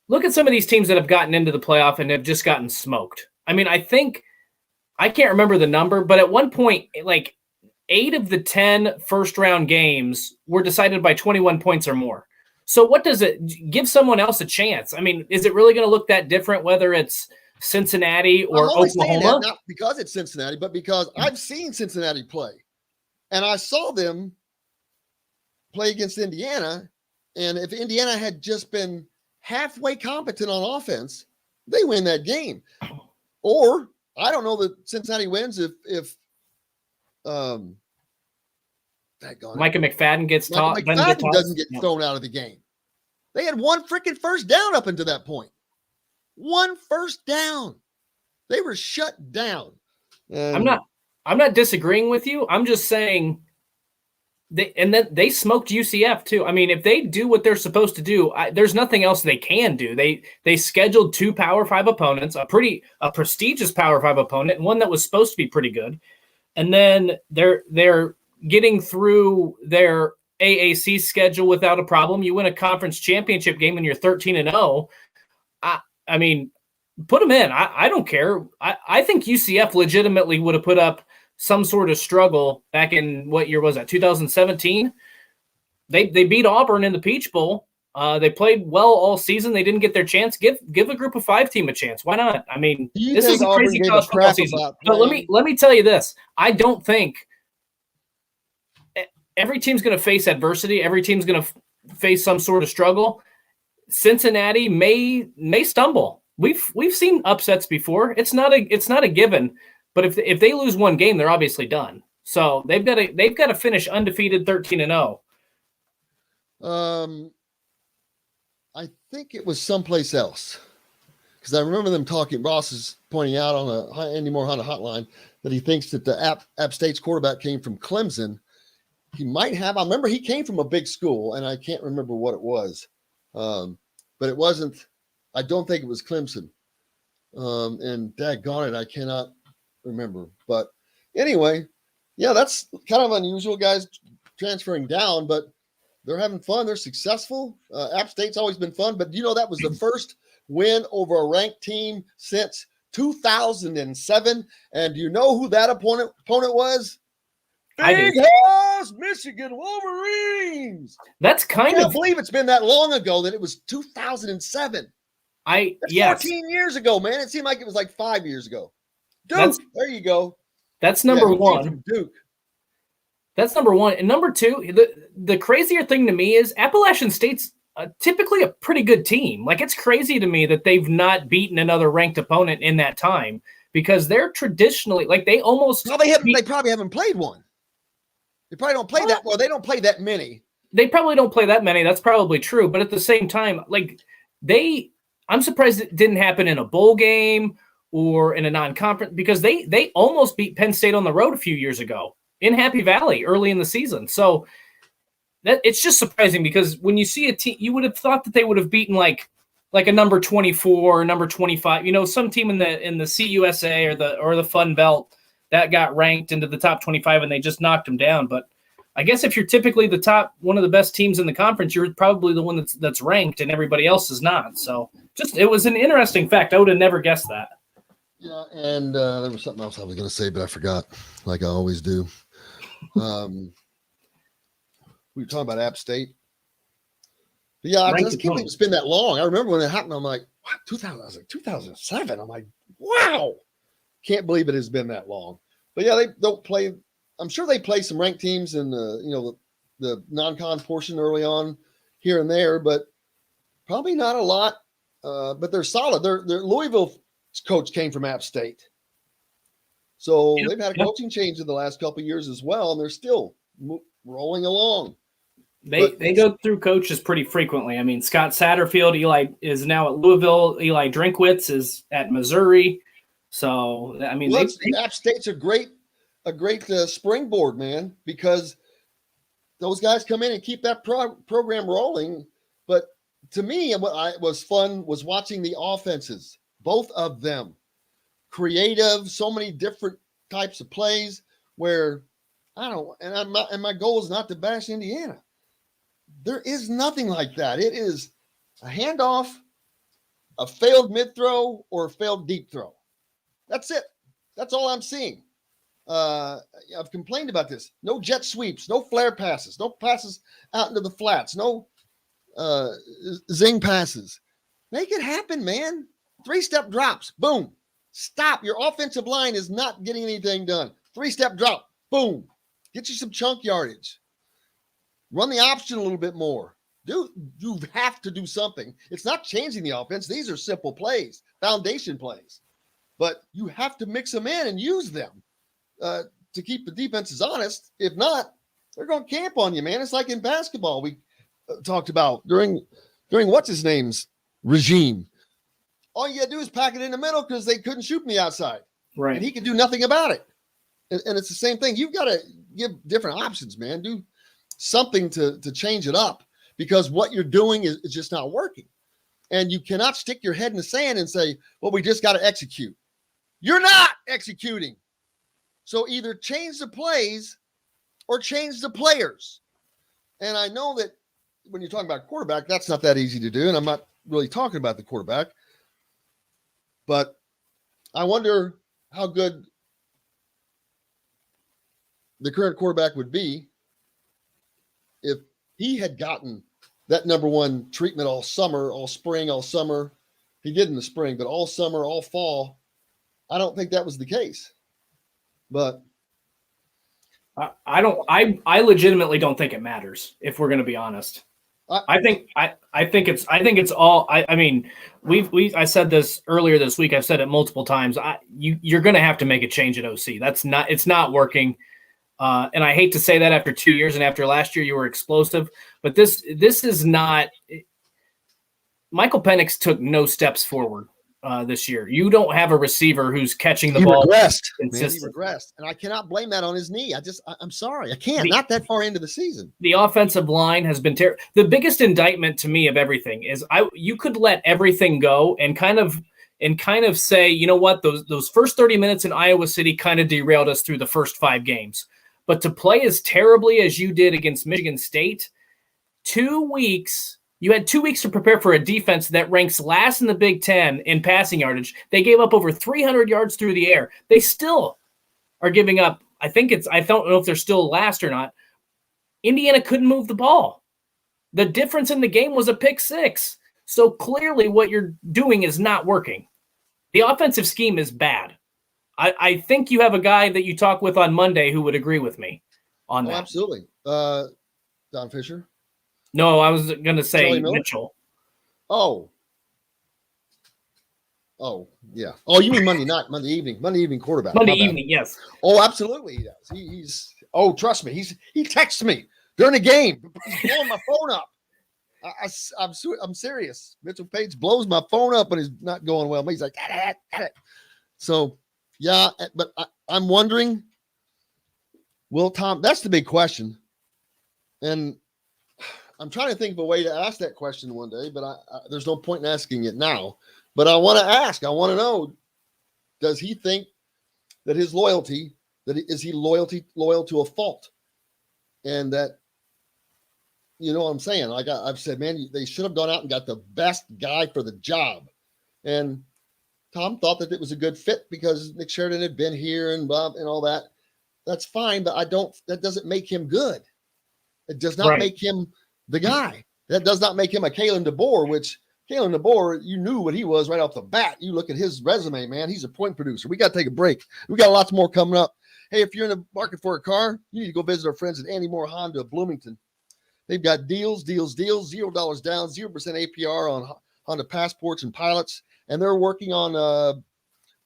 Speaker 5: look at some of these teams that have gotten into the playoff and have just gotten smoked. I mean, I can't remember the number, but at one point, like 8 of the 10 first-round games were decided by 21 points or more. So what does it give someone else a chance? I mean, is it really going to look that different whether it's Cincinnati or
Speaker 4: I'm only
Speaker 5: Oklahoma?
Speaker 4: saying that not because it's Cincinnati, but because I've seen Cincinnati play. And I saw them play against Indiana. And if Indiana had just been halfway competent on offense, they win that game. Or I don't know that Cincinnati wins if
Speaker 5: Micah McFadden gets taught.
Speaker 4: McFadden doesn't get thrown out of the game. They had one freaking first down up until that point. One first down. They were shut down.
Speaker 5: I'm not disagreeing with you. I'm just saying they smoked UCF too. I mean, if they do what they're supposed to do, there's nothing else they can do. They scheduled 2 Power 5 opponents, a prestigious Power 5 opponent, and one that was supposed to be pretty good. And then they're getting through their AAC schedule without a problem. You win a conference championship game and you're 13-0. I mean, put them in. I don't care. I think UCF legitimately would have put up some sort of struggle back in what year was that? 2017. They beat Auburn in the Peach Bowl. They played well all season. They didn't get their chance. Give a group of 5 team a chance. Why not? I mean, this is a crazy college football season. But let me tell you this. I don't think every team's going to face adversity. Every team's going to face some sort of struggle. Cincinnati may stumble. We've seen upsets before. It's not a given. But if they lose one game, they're obviously done. So they've got to finish undefeated 13-0.
Speaker 4: I think it was someplace else because I remember them talking. Ross is pointing out on the Andy Moore Honda hotline that he thinks that the App State's quarterback came from Clemson. He might have. I remember he came from a big school, and I can't remember what it was. But it wasn't. I don't think it was Clemson. And daggone it, I cannot remember. But anyway, yeah, that's kind of unusual, guys transferring down, but they're having fun. They're successful. App State's always been fun, but that was the first win over a ranked team since 2007. And do you know who that opponent was? Big House Michigan Wolverines.
Speaker 5: That's
Speaker 4: I can't believe it's been that long ago that it was 2007. That's 14 years ago, man. It seemed like it was like 5 years ago. Duke, there you go.
Speaker 5: That's number one.
Speaker 4: Duke.
Speaker 5: That's number one. And number two, the crazier thing to me is Appalachian State's typically a pretty good team. Like, it's crazy to me that they've not beaten another ranked opponent in that time because they're traditionally like they almost.
Speaker 4: No, they probably haven't played one. They probably don't play that. Well, they don't play that many.
Speaker 5: They probably don't play that many. That's probably true. But at the same time, like I'm surprised it didn't happen in a bowl game or in a non-conference because they almost beat Penn State on the road a few years ago in Happy Valley early in the season. So that it's just surprising because when you see a team, you would have thought that they would have beaten like a number 24 or number 25, some team in the CUSA or the Fun Belt that got ranked into the top 25 and they just knocked them down. But I guess if you're typically the top, one of the best teams in the conference, you're probably the one that's ranked and everybody else is not. So it was an interesting fact. I would have never guessed that.
Speaker 4: Yeah. And there was something else I was going to say, but I forgot like I always do. We were talking about App State. But yeah, I just can't believe it's been that long. I remember when it happened, I'm like, what? 2000? I was like, 2007. I'm like, wow. Can't believe it has been that long. But yeah, they don't play. I'm sure they play some ranked teams in the non-con portion early on here and there, but probably not a lot. But they're solid. Their Louisville coach came from App State. So they've had a coaching change in the last couple of years as well, and they're still rolling along.
Speaker 5: They go through coaches pretty frequently. I mean, Scott Satterfield, Eli is now at Louisville. Eli Drinkwitz is at Missouri. So I mean,
Speaker 4: App State's a great springboard, man, because those guys come in and keep that program rolling. But to me, what was fun was watching the offenses, both of them. Creative, so many different types of plays. where I don't, and my goal is not to bash Indiana. There is nothing like that. It is a handoff, a failed mid throw, or a failed deep throw. That's it. That's all I'm seeing. I've complained about this. No jet sweeps, no flare passes, no passes out into the flats, no zing passes. Make it happen, man. 3-step drops. Boom. Stop. Your offensive line is not getting anything done. 3-step drop. Boom. Get you some chunk yardage. Run the option a little bit more. You have to do something. It's not changing the offense. These are simple plays, foundation plays. But you have to mix them in and use them to keep the defenses honest. If not, they're going to camp on you, man. It's like in basketball we talked about during what's his name's regime. All you got to do is pack it in the middle because they couldn't shoot from the outside.
Speaker 5: Right.
Speaker 4: And he could do nothing about it. And it's the same thing. You've got to give different options, man. Do something to change it up because what you're doing is just not working. And you cannot stick your head in the sand and say, well, we just got to execute. You're not executing. So either change the plays or change the players. And I know that when you're talking about quarterback, that's not that easy to do. And I'm not really talking about the quarterback. But I wonder how good the current quarterback would be if he had gotten that number one treatment all summer, all spring, all summer. He did in the spring, but all summer, all fall. I don't think that was the case. But
Speaker 5: I legitimately don't think it matters if we're going to be honest. I think it's all. I mean, I said this earlier this week. I've said it multiple times. You're going to have to make a change at OC. It's not working. And I hate to say that after 2 years and after last year you were explosive, but this is not. Michael Penix took no steps forward this year. You don't have a receiver who's catching the ball.
Speaker 4: Regressed. Man, he regressed, and I cannot blame that on his knee. I'm sorry, I can't. Not that far into the season.
Speaker 5: The offensive line has been terrible. The biggest indictment to me of everything is you could let everything go and kind of say, you know what, those first 30 minutes in Iowa City kind of derailed us through the first 5 games. But to play as terribly as you did against Michigan State, 2 weeks. You had 2 weeks to prepare for a defense that ranks last in the Big Ten in passing yardage. They gave up over 300 yards through the air. They still are giving up. I don't know if they're still last or not. Indiana couldn't move the ball. The difference in the game was a pick 6. So clearly what you're doing is not working. The offensive scheme is bad. I think you have a guy that you talk with on Monday who would agree with me on that.
Speaker 4: Absolutely. Don Fisher.
Speaker 5: No, I was going to say Mitchell.
Speaker 4: Oh, yeah. Oh, you mean Monday evening quarterback.
Speaker 5: Monday evening, yes.
Speaker 4: Oh, absolutely he does. Trust me. He texts me during the game. He's blowing my phone up. I'm serious. Mitchell Page blows my phone up when he's not going well. He's like, so, yeah, but I'm wondering, will Tom, that's the big question. And I'm trying to think of a way to ask that question one day, but there's no point in asking it now. But I want to ask. I want to know: does he think that his loyalty, is he loyal to a fault, and that, you know what I'm saying? Like I've said, man, they should have gone out and got the best guy for the job. And Tom thought that it was a good fit because Nick Sheridan had been here and Bob and all that. That's fine, but that doesn't make him good. It does not make him the guy. That does not make him a Kalen DeBoer, which Kalen DeBoer, you knew what he was right off the bat. You look at his resume, man. He's a point producer. We got to take a break. We got lots more coming up. Hey, if you're in the market for a car, you need to go visit our friends at Andy Moore Honda of Bloomington. They've got deals, $0 down, 0% APR on Honda Passports and Pilots. And they're working on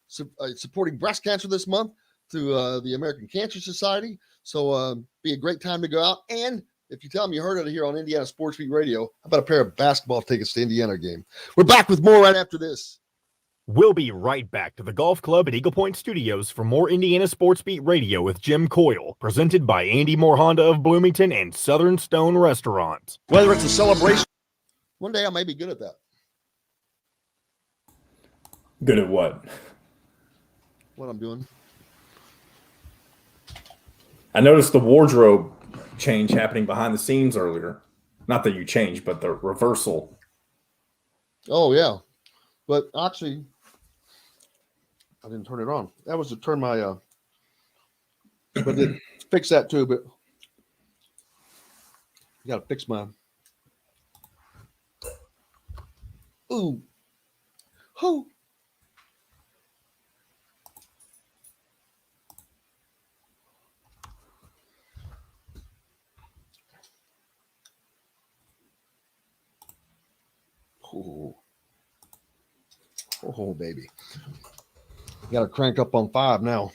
Speaker 4: supporting breast cancer this month through the American Cancer Society. So be a great time to go out. And if you tell them you heard it here on Indiana Sports Beat Radio, how about a pair of basketball tickets to the Indiana game? We're back with more right after this.
Speaker 1: We'll be right back to the Golf Club at Eagle Point Studios for more Indiana Sports Beat Radio with Jim Coyle, presented by Andy Moore Honda of Bloomington and Southern Stone Restaurant.
Speaker 4: Whether it's a celebration, one day I may be good at that.
Speaker 6: Good at what?
Speaker 4: What I'm doing.
Speaker 6: I noticed the wardrobe change happening behind the scenes earlier. Not that you changed, but the reversal.
Speaker 4: Oh, yeah. But actually, I didn't turn it on. That was to turn my, but it fix that too, but you got to fix mine. Ooh. Who? Oh, baby. Got to crank up on 5 now.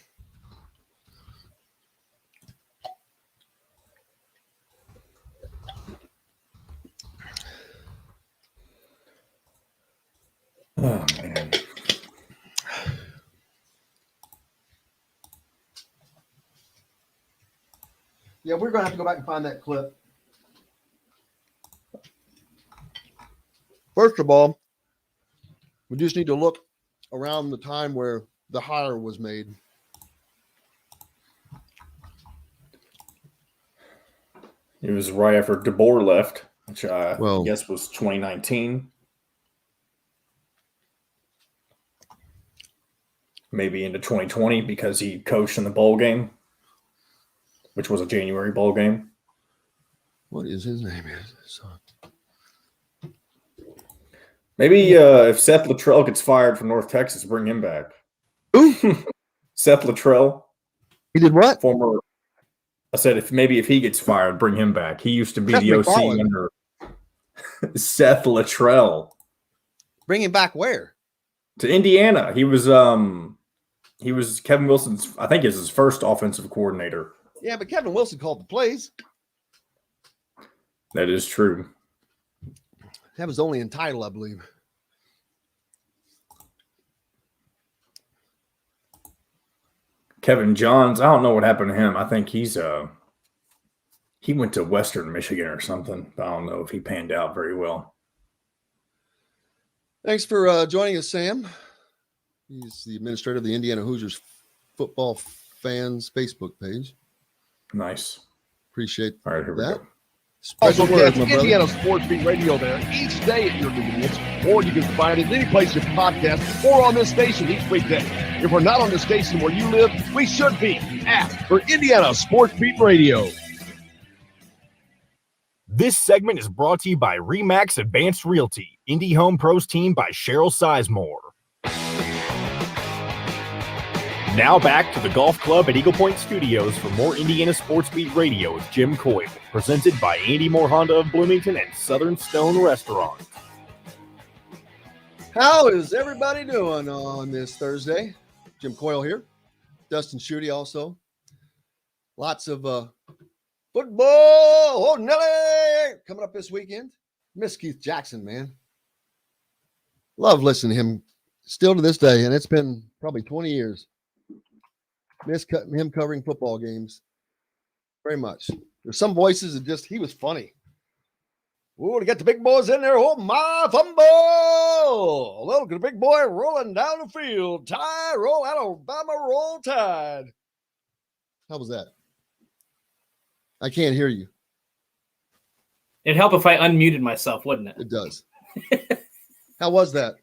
Speaker 6: Oh, man.
Speaker 4: Yeah, we're going to have to go back and find that clip. First of all, we just need to look around the time where the hire was made.
Speaker 6: It was right after DeBoer left, which I guess was 2019. Maybe into 2020 because he coached in the bowl game, which was a January bowl game.
Speaker 4: What is his name?
Speaker 6: Maybe if Seth Luttrell gets fired from North Texas, bring him back.
Speaker 4: Who?
Speaker 6: Seth Luttrell.
Speaker 4: He did what?
Speaker 6: I said if he gets fired, bring him back. He used to be the OC under Seth Luttrell.
Speaker 4: Bring him back where?
Speaker 6: To Indiana. He was Kevin Wilson's, I think, is his first offensive coordinator.
Speaker 4: Yeah, but Kevin Wilson called the plays.
Speaker 6: That is true.
Speaker 4: That was only in title, I believe.
Speaker 6: Kevin Johns, I don't know what happened to him. I think he went to Western Michigan or something. I don't know if he panned out very well.
Speaker 4: Thanks for joining us, Sam. He's the administrator of the Indiana Hoosiers Football Fans Facebook page.
Speaker 6: Nice.
Speaker 4: Appreciate
Speaker 6: All right, here we go.
Speaker 3: Also catch Indiana Sports Beat Radio there each day at your convenience, or you can find it any place you podcast or on this station each weekday. If we're not on the station where you live, we should be. Ask for Indiana Sports Beat Radio.
Speaker 1: This segment is brought to you by Remax Advanced Realty, Indy Home Pros team by Cheryl Sizemore. Now back to the Golf Club at Eagle Point Studios for more Indiana Sports Beat Radio with Jim Coyle, presented by Andy Moore Honda of Bloomington and Southern Stone Restaurant.
Speaker 4: How is everybody doing on this Thursday? Jim Coyle here. Dustin Schutte also. Lots of football. Oh, Nelly! Coming up this weekend. Miss Keith Jackson, man. Love listening to him still to this day, and it's been probably 20 years. Miss him covering football games very much. There's some voices that he was funny. Oh, to get the big boys in there. Oh, my fumble. Look at the big boy rolling down the field. Tide, roll, Alabama, roll tide. How was that? I can't hear you.
Speaker 5: It'd help if I unmuted myself, wouldn't it?
Speaker 4: It does. How was that?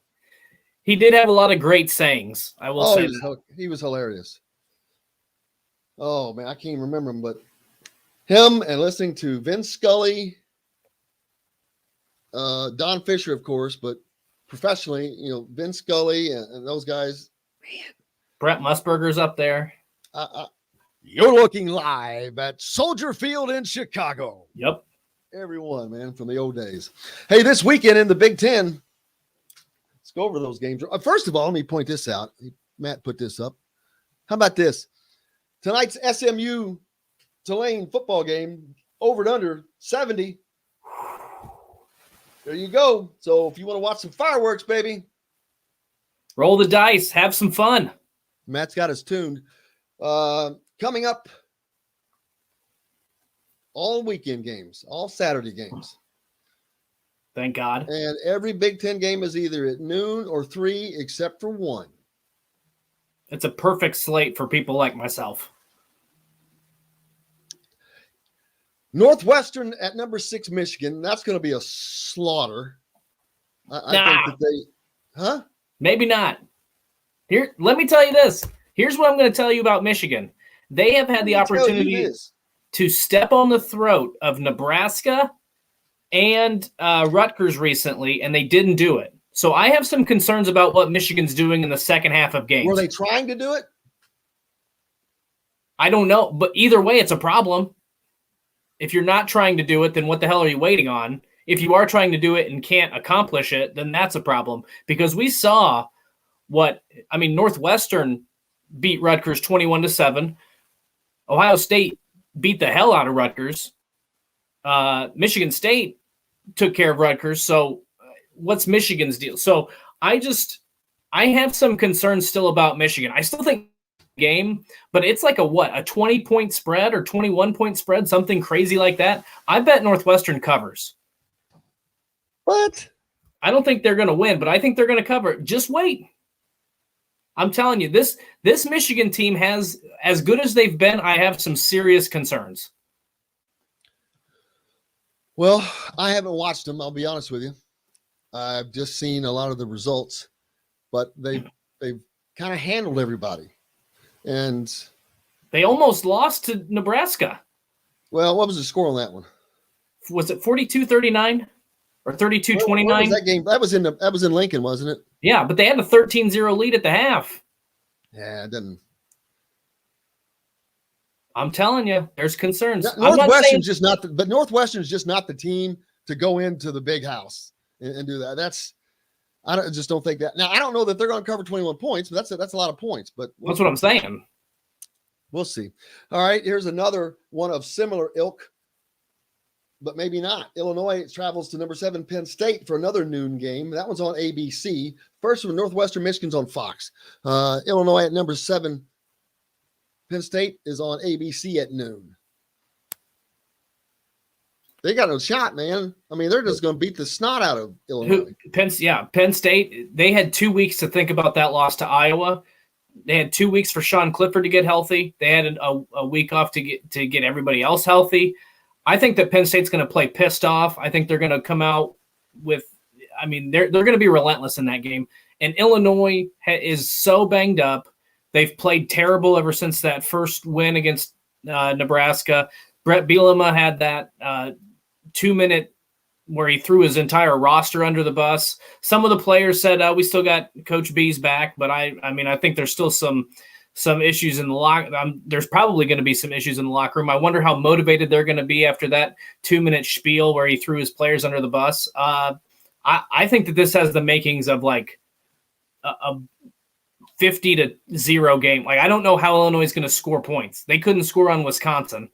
Speaker 5: He did have a lot of great sayings. I will say
Speaker 4: he was hilarious. Oh, man, I can't even remember him, but him and listening to Vince Scully, Don Fisher, of course, but professionally, Vince Scully and those guys. Man.
Speaker 5: Brett Musburger's up there.
Speaker 4: You're looking live at Soldier Field in Chicago.
Speaker 5: Yep.
Speaker 4: Everyone, man, from the old days. Hey, this weekend in the Big Ten, let's go over those games. First of all, let me point this out. Matt put this up. How about this? Tonight's SMU Tulane football game, over and under 70. There you go. So if you want to watch some fireworks, baby.
Speaker 5: Roll the dice. Have some fun.
Speaker 4: Matt's got us tuned. Coming up, all weekend games, all Saturday games.
Speaker 5: Thank God.
Speaker 4: And every Big Ten game is either at noon or 3, except for one.
Speaker 5: It's a perfect slate for people like myself.
Speaker 4: Northwestern at number 6, Michigan. That's going to be a slaughter. I think that they, huh?
Speaker 5: Maybe not. Here, let me tell you this. Here's what I'm going to tell you about Michigan. They have had the opportunity to step on the throat of Nebraska and Rutgers recently, and they didn't do it. So I have some concerns about what Michigan's doing in the second half of games.
Speaker 4: Were they trying to do it?
Speaker 5: I don't know, but either way, it's a problem. If you're not trying to do it, then what the hell are you waiting on? If you are trying to do it and can't accomplish it, then that's a problem. Because we saw Northwestern beat Rutgers 21-7. Ohio State beat the hell out of Rutgers. Michigan State took care of Rutgers. So what's Michigan's deal? So I have some concerns still about Michigan. I still think game, but it's like a 20-point spread or 21-point spread, something crazy like that. I bet Northwestern covers.
Speaker 4: What?
Speaker 5: I don't think they're going to win, but I think they're going to cover. Just wait. I'm telling you, this Michigan team has, as good as they've been, I have some serious concerns.
Speaker 4: Well, I haven't watched them, I'll be honest with you. I've just seen a lot of the results, but they've kind of handled everybody. And
Speaker 5: they almost lost to Nebraska.
Speaker 4: Well, what was the score on that one?
Speaker 5: Was it 42-39 or 32-29?
Speaker 4: What was that game? That was in Lincoln, wasn't it?
Speaker 5: Yeah, but they had a 13-0 lead at the half.
Speaker 4: Yeah, it didn't.
Speaker 5: I'm telling you, there's concerns.
Speaker 4: Northwestern's just not the team to go into the big house and do that. I just don't think that. Now, I don't know that they're going to cover 21 points, but that's a lot of points. But
Speaker 5: that's what I'm saying.
Speaker 4: We'll see. All right, here's another one of similar ilk, but maybe not. Illinois travels to number 7 Penn State for another noon game. That one's on ABC. First one, Northwestern Michigan's on Fox. Illinois at number 7 Penn State is on ABC at noon. They got no shot, man. I mean, they're just going to beat the snot out of Illinois.
Speaker 5: Penn State, they had 2 weeks to think about that loss to Iowa. They had 2 weeks for Sean Clifford to get healthy. They had a week off to get everybody else healthy. I think that Penn State's going to play pissed off. I think they're going to come out with – they're going to be relentless in that game. And Illinois is so banged up. They've played terrible ever since that first win against Nebraska. Brett Bielema had that 2-minute where he threw his entire roster under the bus. Some of the players said, we still got Coach B's back, but I think there's still some issues in the locker. There's probably going to be some issues in the locker room. I wonder how motivated they're going to be after that 2-minute spiel where he threw his players under the bus. I think that this has the makings of like a 50-0 game. Like, I don't know how Illinois is going to score points. They couldn't score on Wisconsin.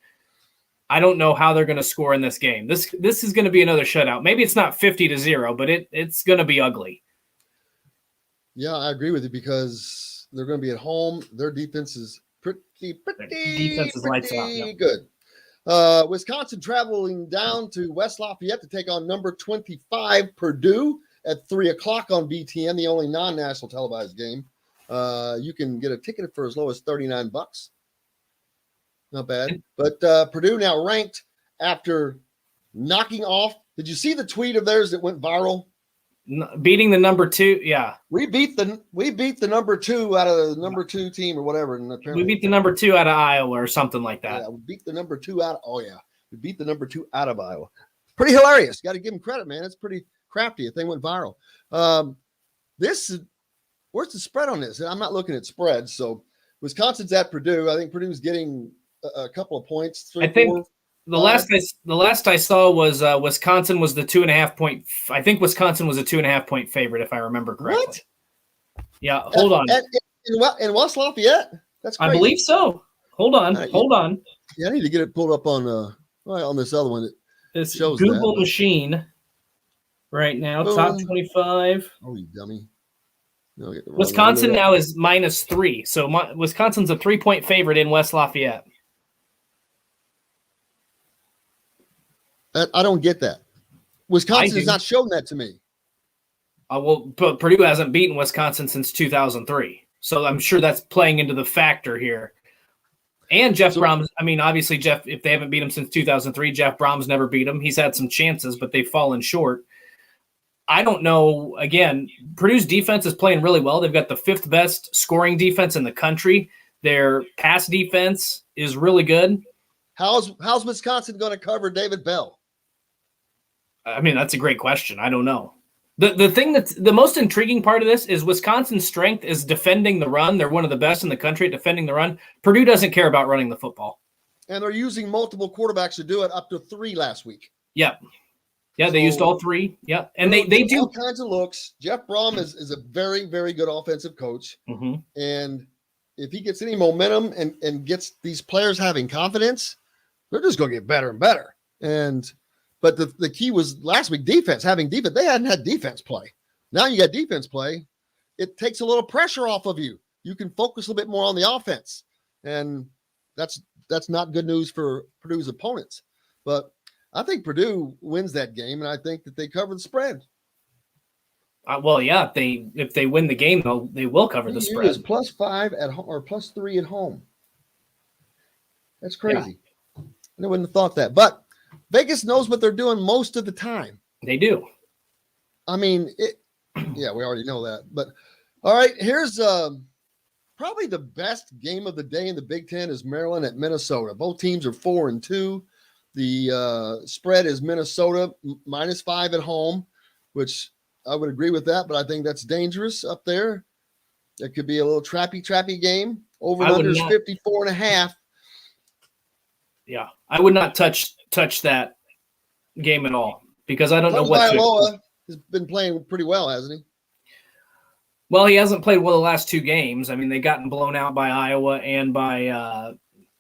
Speaker 5: I don't know how they're going to score in this game. This is going to be another shutout. Maybe it's not 50-0, but it's going to be ugly.
Speaker 4: Yeah, I agree with you because they're going to be at home. Their defense is pretty
Speaker 5: lights out, yeah.
Speaker 4: good. Wisconsin traveling down to West Lafayette to take on number 25 Purdue at 3:00 on BTN, the only non-national televised game. You can get a ticket for as low as $39. Not bad. But Purdue now ranked after knocking off. Did you see the tweet of theirs that went viral?
Speaker 5: Beating the number 2. Yeah.
Speaker 4: We beat the number 2 out of the number 2 team or whatever. And
Speaker 5: we beat the number 2 out of Iowa or something like that.
Speaker 4: Yeah, we beat the number 2 out. We beat the number 2 out of Iowa. Pretty hilarious. Got to give them credit, man. It's pretty crafty. The thing went viral. Where's the spread on this? I'm not looking at spreads. So Wisconsin's at Purdue. I think Purdue's getting a couple of points.
Speaker 5: I think the last I saw was Wisconsin was the 2.5 point. I think Wisconsin was a 2.5 point favorite, if I remember correctly.
Speaker 4: What?
Speaker 5: Yeah, hold on.
Speaker 4: In West Lafayette? That's crazy.
Speaker 5: I believe so. Hold on.
Speaker 4: Yeah, I need to get it pulled up on this other one.
Speaker 5: This shows Google machine right now. Top 25.
Speaker 4: Oh, you dummy. No,
Speaker 5: Wisconsin now is -3. So Wisconsin's a 3-point favorite in West Lafayette.
Speaker 4: I don't get that. Wisconsin has not shown that to me.
Speaker 5: But Purdue hasn't beaten Wisconsin since 2003. So I'm sure that's playing into the factor here. And Jeff Brom's, I mean, obviously, Jeff, if they haven't beat him since 2003, Jeff Brom's never beat him. He's had some chances, but they've fallen short. I don't know. Again, Purdue's defense is playing really well. They've got the 5th best scoring defense in the country. Their pass defense is really good.
Speaker 4: How's Wisconsin going to cover David Bell?
Speaker 5: I mean, that's a great question. I don't know. The thing that's the most intriguing part of this is Wisconsin's strength is defending the run. They're one of the best in the country at defending the run. Purdue doesn't care about running the football.
Speaker 4: And they're using multiple quarterbacks to do it, up to 3 last week.
Speaker 5: Yeah. Yeah, they used all 3. Yeah. And they do
Speaker 4: all kinds of looks. Jeff Brom is a very, very good offensive coach.
Speaker 5: Mm-hmm.
Speaker 4: And if he gets any momentum and gets these players having confidence, they're just going to get better and better. But the key was last week, defense, having defense. They hadn't had defense play. Now you got defense play. It takes a little pressure off of you. You can focus a little bit more on the offense. And that's not good news for Purdue's opponents. But I think Purdue wins that game, and I think that they cover the spread.
Speaker 5: Well, yeah, if they win the game, they will cover the spread.
Speaker 4: Is +5 at home or +3 at home. That's crazy. Yeah. I wouldn't have thought that. But Vegas knows what they're doing most of the time.
Speaker 5: They do.
Speaker 4: I mean, yeah, we already know that. But all right, here's probably the best game of the day in the Big Ten is Maryland at Minnesota. Both teams are 4-2. The spread is Minnesota -5 at home, which I would agree with that, but I think that's dangerous up there. It could be a little trappy game. Over and under is 54.5.
Speaker 5: Yeah, I would not touch that game at all because I don't know what.
Speaker 4: Vailoa has been playing pretty well, hasn't he?
Speaker 5: Well, he hasn't played well the last 2 games. I mean, they gotten blown out by Iowa and by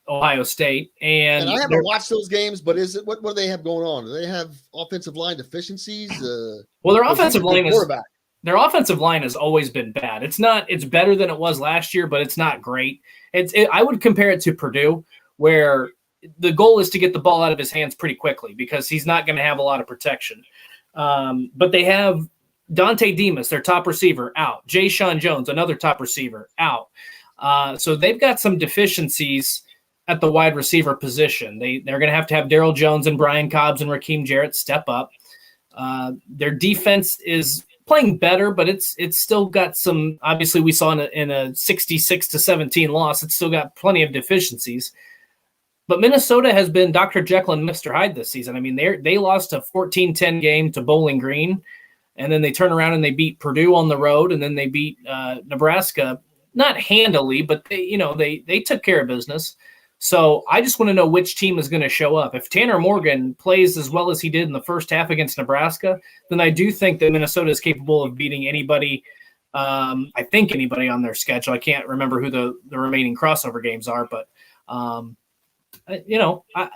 Speaker 5: Ohio State. And
Speaker 4: I haven't watched those games, but is it what do they have going on? Do they have offensive line deficiencies?
Speaker 5: Well, their offensive line has always been bad. It's better than it was last year, but it's not great. I would compare it to Purdue, where the goal is to get the ball out of his hands pretty quickly because he's not going to have a lot of protection. But they have Dante Demas, their top receiver, out. Jay Sean Jones, another top receiver, out. So they've got some deficiencies at the wide receiver position. They're going to have Daryl Jones and Brian Cobbs and Raheem Jarrett step up. Their defense is playing better, but it's still got some. Obviously, we saw in a 66-17 loss, it's still got plenty of deficiencies. But Minnesota has been Dr. Jekyll and Mr. Hyde this season. I mean, they lost a 14-10 game to Bowling Green, and then they turn around and they beat Purdue on the road, and then they beat Nebraska, not handily, but they took care of business. So I just want to know which team is going to show up. If Tanner Morgan plays as well as he did in the first half against Nebraska, then I do think that Minnesota is capable of beating anybody. I think anybody on their schedule. I can't remember who the remaining crossover games are, but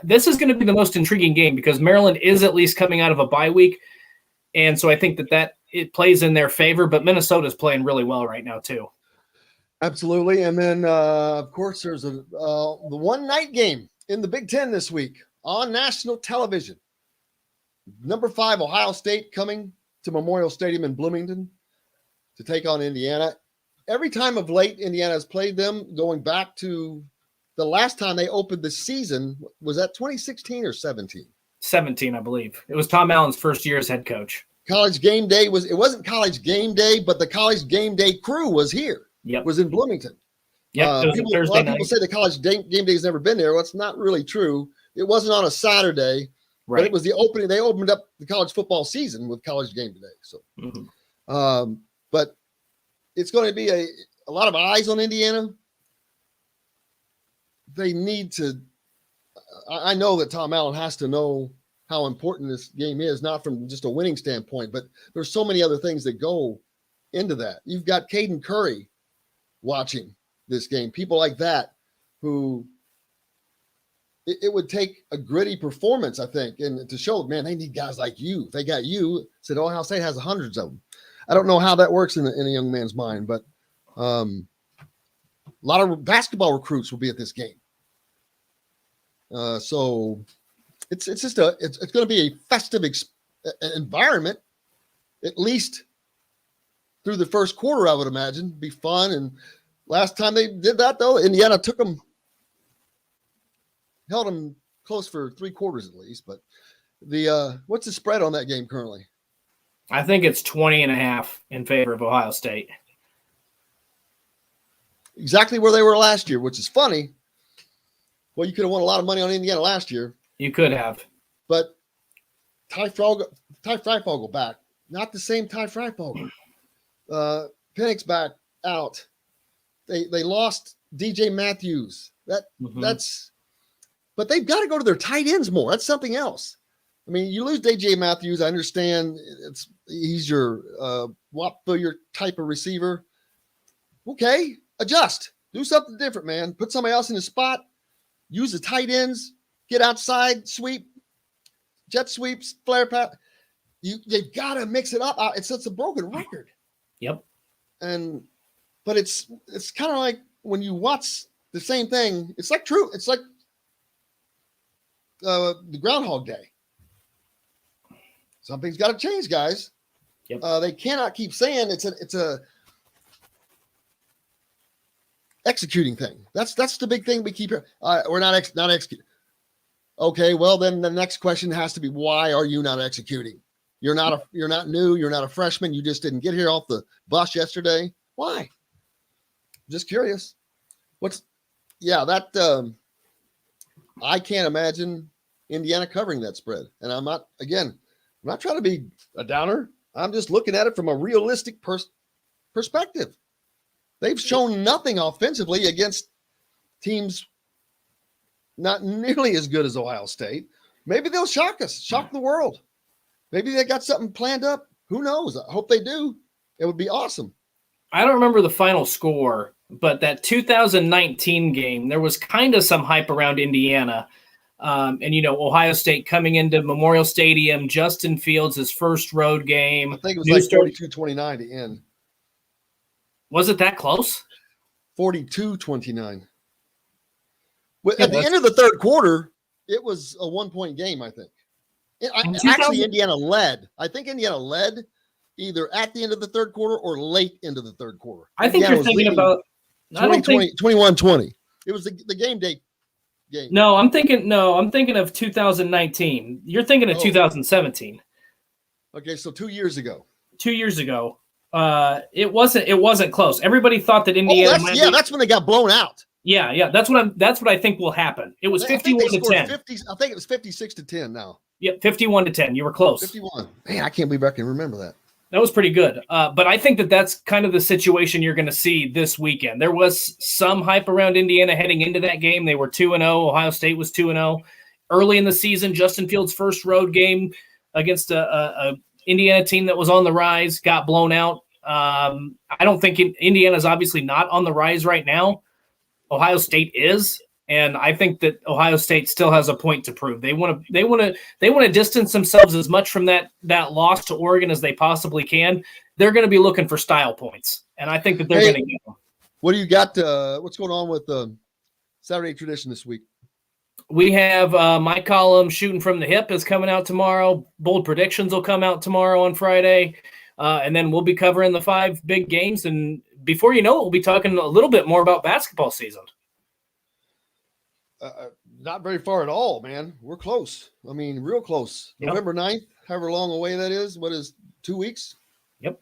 Speaker 5: this is going to be the most intriguing game because Maryland is at least coming out of a bye week. And so I think that it plays in their favor, but Minnesota is playing really well right now too.
Speaker 4: Absolutely. And then, of course, there's the one night game in the Big Ten this week on national television. Number 5, Ohio State coming to Memorial Stadium in Bloomington to take on Indiana. Every time of late, Indiana has played them going back to the last time they opened the season. Was that 2016 or 17?
Speaker 5: 17, I believe. It was Tom Allen's first year as head coach.
Speaker 4: College game day it wasn't college game day, but the college game day crew was here.
Speaker 5: Yep.
Speaker 4: Was in Bloomington.
Speaker 5: Yeah,
Speaker 4: a lot of people say the college game day has never been there. Well, it's not really true. It wasn't on a Saturday,
Speaker 5: right.
Speaker 4: But it was the opening. They opened up the college football season with college game day. So, but it's going to be a lot of eyes on Indiana. They need to. I know that Tom Allen has to know how important this game is, not from just a winning standpoint, but there's so many other things that go into that. You've got Caden Curry watching this game, people like that who it would take a gritty performance, I think, and to show, man, they need guys like you. If they got you, said Ohio State has hundreds of them. I don't know how that works in a young man's mind, but a lot of basketball recruits will be at this game. So it's just it's going to be a festive environment, at least through the first quarter, I would imagine. Be fun. And last time they did that, though, Indiana took them held them close for 3 quarters at least. But the what's the spread on that game currently?
Speaker 5: I think it's 20.5 in favor of Ohio State.
Speaker 4: Exactly where they were last year, which is funny. Well, you could have won a lot of money on Indiana last year.
Speaker 5: You could have.
Speaker 4: But Ty Freifogel back. Not the same Ty Freifogel. Penix back out. They lost DJ Matthews. That's but they've got to go to their tight ends more. That's something else. I mean, you lose DJ Matthews. I understand he's your Whop Billiard type of receiver. Okay, adjust. Do something different, man. Put somebody else in the spot. Use the tight ends. Get outside, sweep, jet sweeps, flare pass. They've got to mix it up. It's a broken record.
Speaker 5: Yep.
Speaker 4: But it's kind of like when you watch the same thing. It's like true. It's like the Groundhog Day. Something's got to change, guys.
Speaker 5: Yep.
Speaker 4: They cannot keep saying it's a executing thing. That's the big thing we keep. We're not executing. Okay, well then the next question has to be, why are you not executing? You're not new. You're not a freshman. You just didn't get here off the bus yesterday. Why? Just curious. I can't imagine Indiana covering that spread. And I'm not trying to be a downer. I'm just looking at it from a realistic perspective. They've shown nothing offensively against teams not nearly as good as Ohio State. Maybe they'll shock us, shock the world. Maybe they got something planned up. Who knows? I hope they do. It would be awesome.
Speaker 5: I don't remember the final score, but that 2019 game, there was kind of some hype around Indiana. Ohio State coming into Memorial Stadium, Justin Fields, his first road game.
Speaker 4: I think it was like 42-29 to end.
Speaker 5: Was it that close?
Speaker 4: 42-29. At the end of the third quarter, it was a 1-point game, I think. Actually, Indiana led. I think Indiana led either at the end of the third quarter or late into the third quarter.
Speaker 5: I think you're thinking about
Speaker 4: 21-20. It was the game day game.
Speaker 5: No, I'm thinking of 2019. You're thinking of 2017.
Speaker 4: Okay, so 2 years ago.
Speaker 5: 2 years ago. It wasn't close. Everybody thought that Indiana.
Speaker 4: That's when they got blown out.
Speaker 5: Yeah. That's what I think will happen. It was 51-10.
Speaker 4: I think it was 56-10 now.
Speaker 5: Yeah, 51-10. You were close.
Speaker 4: 51. Man, I can't believe I can remember that.
Speaker 5: That was pretty good. But I think that's kind of the situation you're going to see this weekend. There was some hype around Indiana heading into that game. They were 2-0. Ohio State was 2-0. Early in the season, Justin Fields' first road game against a Indiana team that was on the rise got blown out. I don't think Indiana's obviously not on the rise right now. Ohio State is. And I think that Ohio State still has a point to prove. They want to distance themselves as much from that loss to Oregon as they possibly can. They're going to be looking for style points, and I think that they're going to get them.
Speaker 4: What do you got? What's going on with Saturday Tradition this week?
Speaker 5: We have my column, Shooting from the Hip, is coming out tomorrow. Bold Predictions will come out tomorrow on Friday. And then we'll be covering the 5 big games. And before you know it, we'll be talking a little bit more about basketball season.
Speaker 4: Not very far at all, man. We're close. I mean, real close. Yep. November 9th, however long away that is. What is 2 weeks?
Speaker 5: Yep.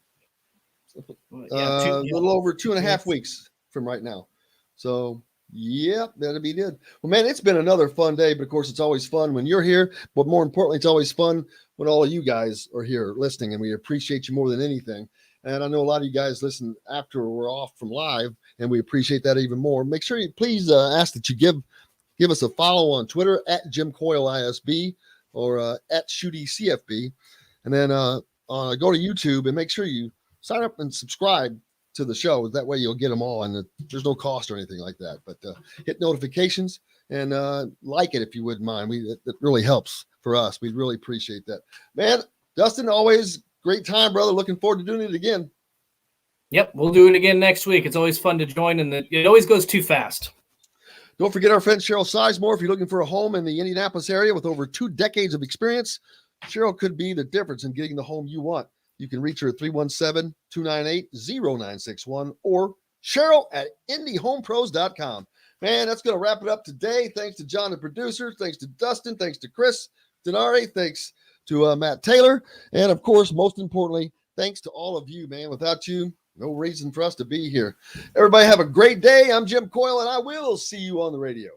Speaker 4: A little over 2.5 weeks from right now. So, yep, that'll be good. Well, man, it's been another fun day, but of course, it's always fun when you're here. But more importantly, it's always fun when all of you guys are here listening, and we appreciate you more than anything. And I know a lot of you guys listen after we're off from live, and we appreciate that even more. Make sure you please ask that you give us a follow on Twitter at Jim Coyle ISB or at Schutte CFB. And then go to YouTube and make sure you sign up and subscribe to the show. That way you'll get them all. And there's no cost or anything like that. But hit notifications and like it if you wouldn't mind. It really helps for us. We'd really appreciate that. Man, Dustin, always great time, brother. Looking forward to doing it again.
Speaker 5: Yep, we'll do it again next week. It's always fun to join, and it always goes too fast.
Speaker 4: Don't forget our friend Cheryl Sizemore. If you're looking for a home in the Indianapolis area with over 2 decades of experience, Cheryl could be the difference in getting the home you want. You can reach her at 317-298-0961 or Cheryl at IndyHomePros.com. Man, that's going to wrap it up today. Thanks to John, the producer. Thanks to Dustin. Thanks to Chris Denari. Thanks to Matt Taylor. And, of course, most importantly, thanks to all of you, man. Without you, no reason for us to be here. Everybody have a great day. I'm Jim Coyle, and I will see you on the radio.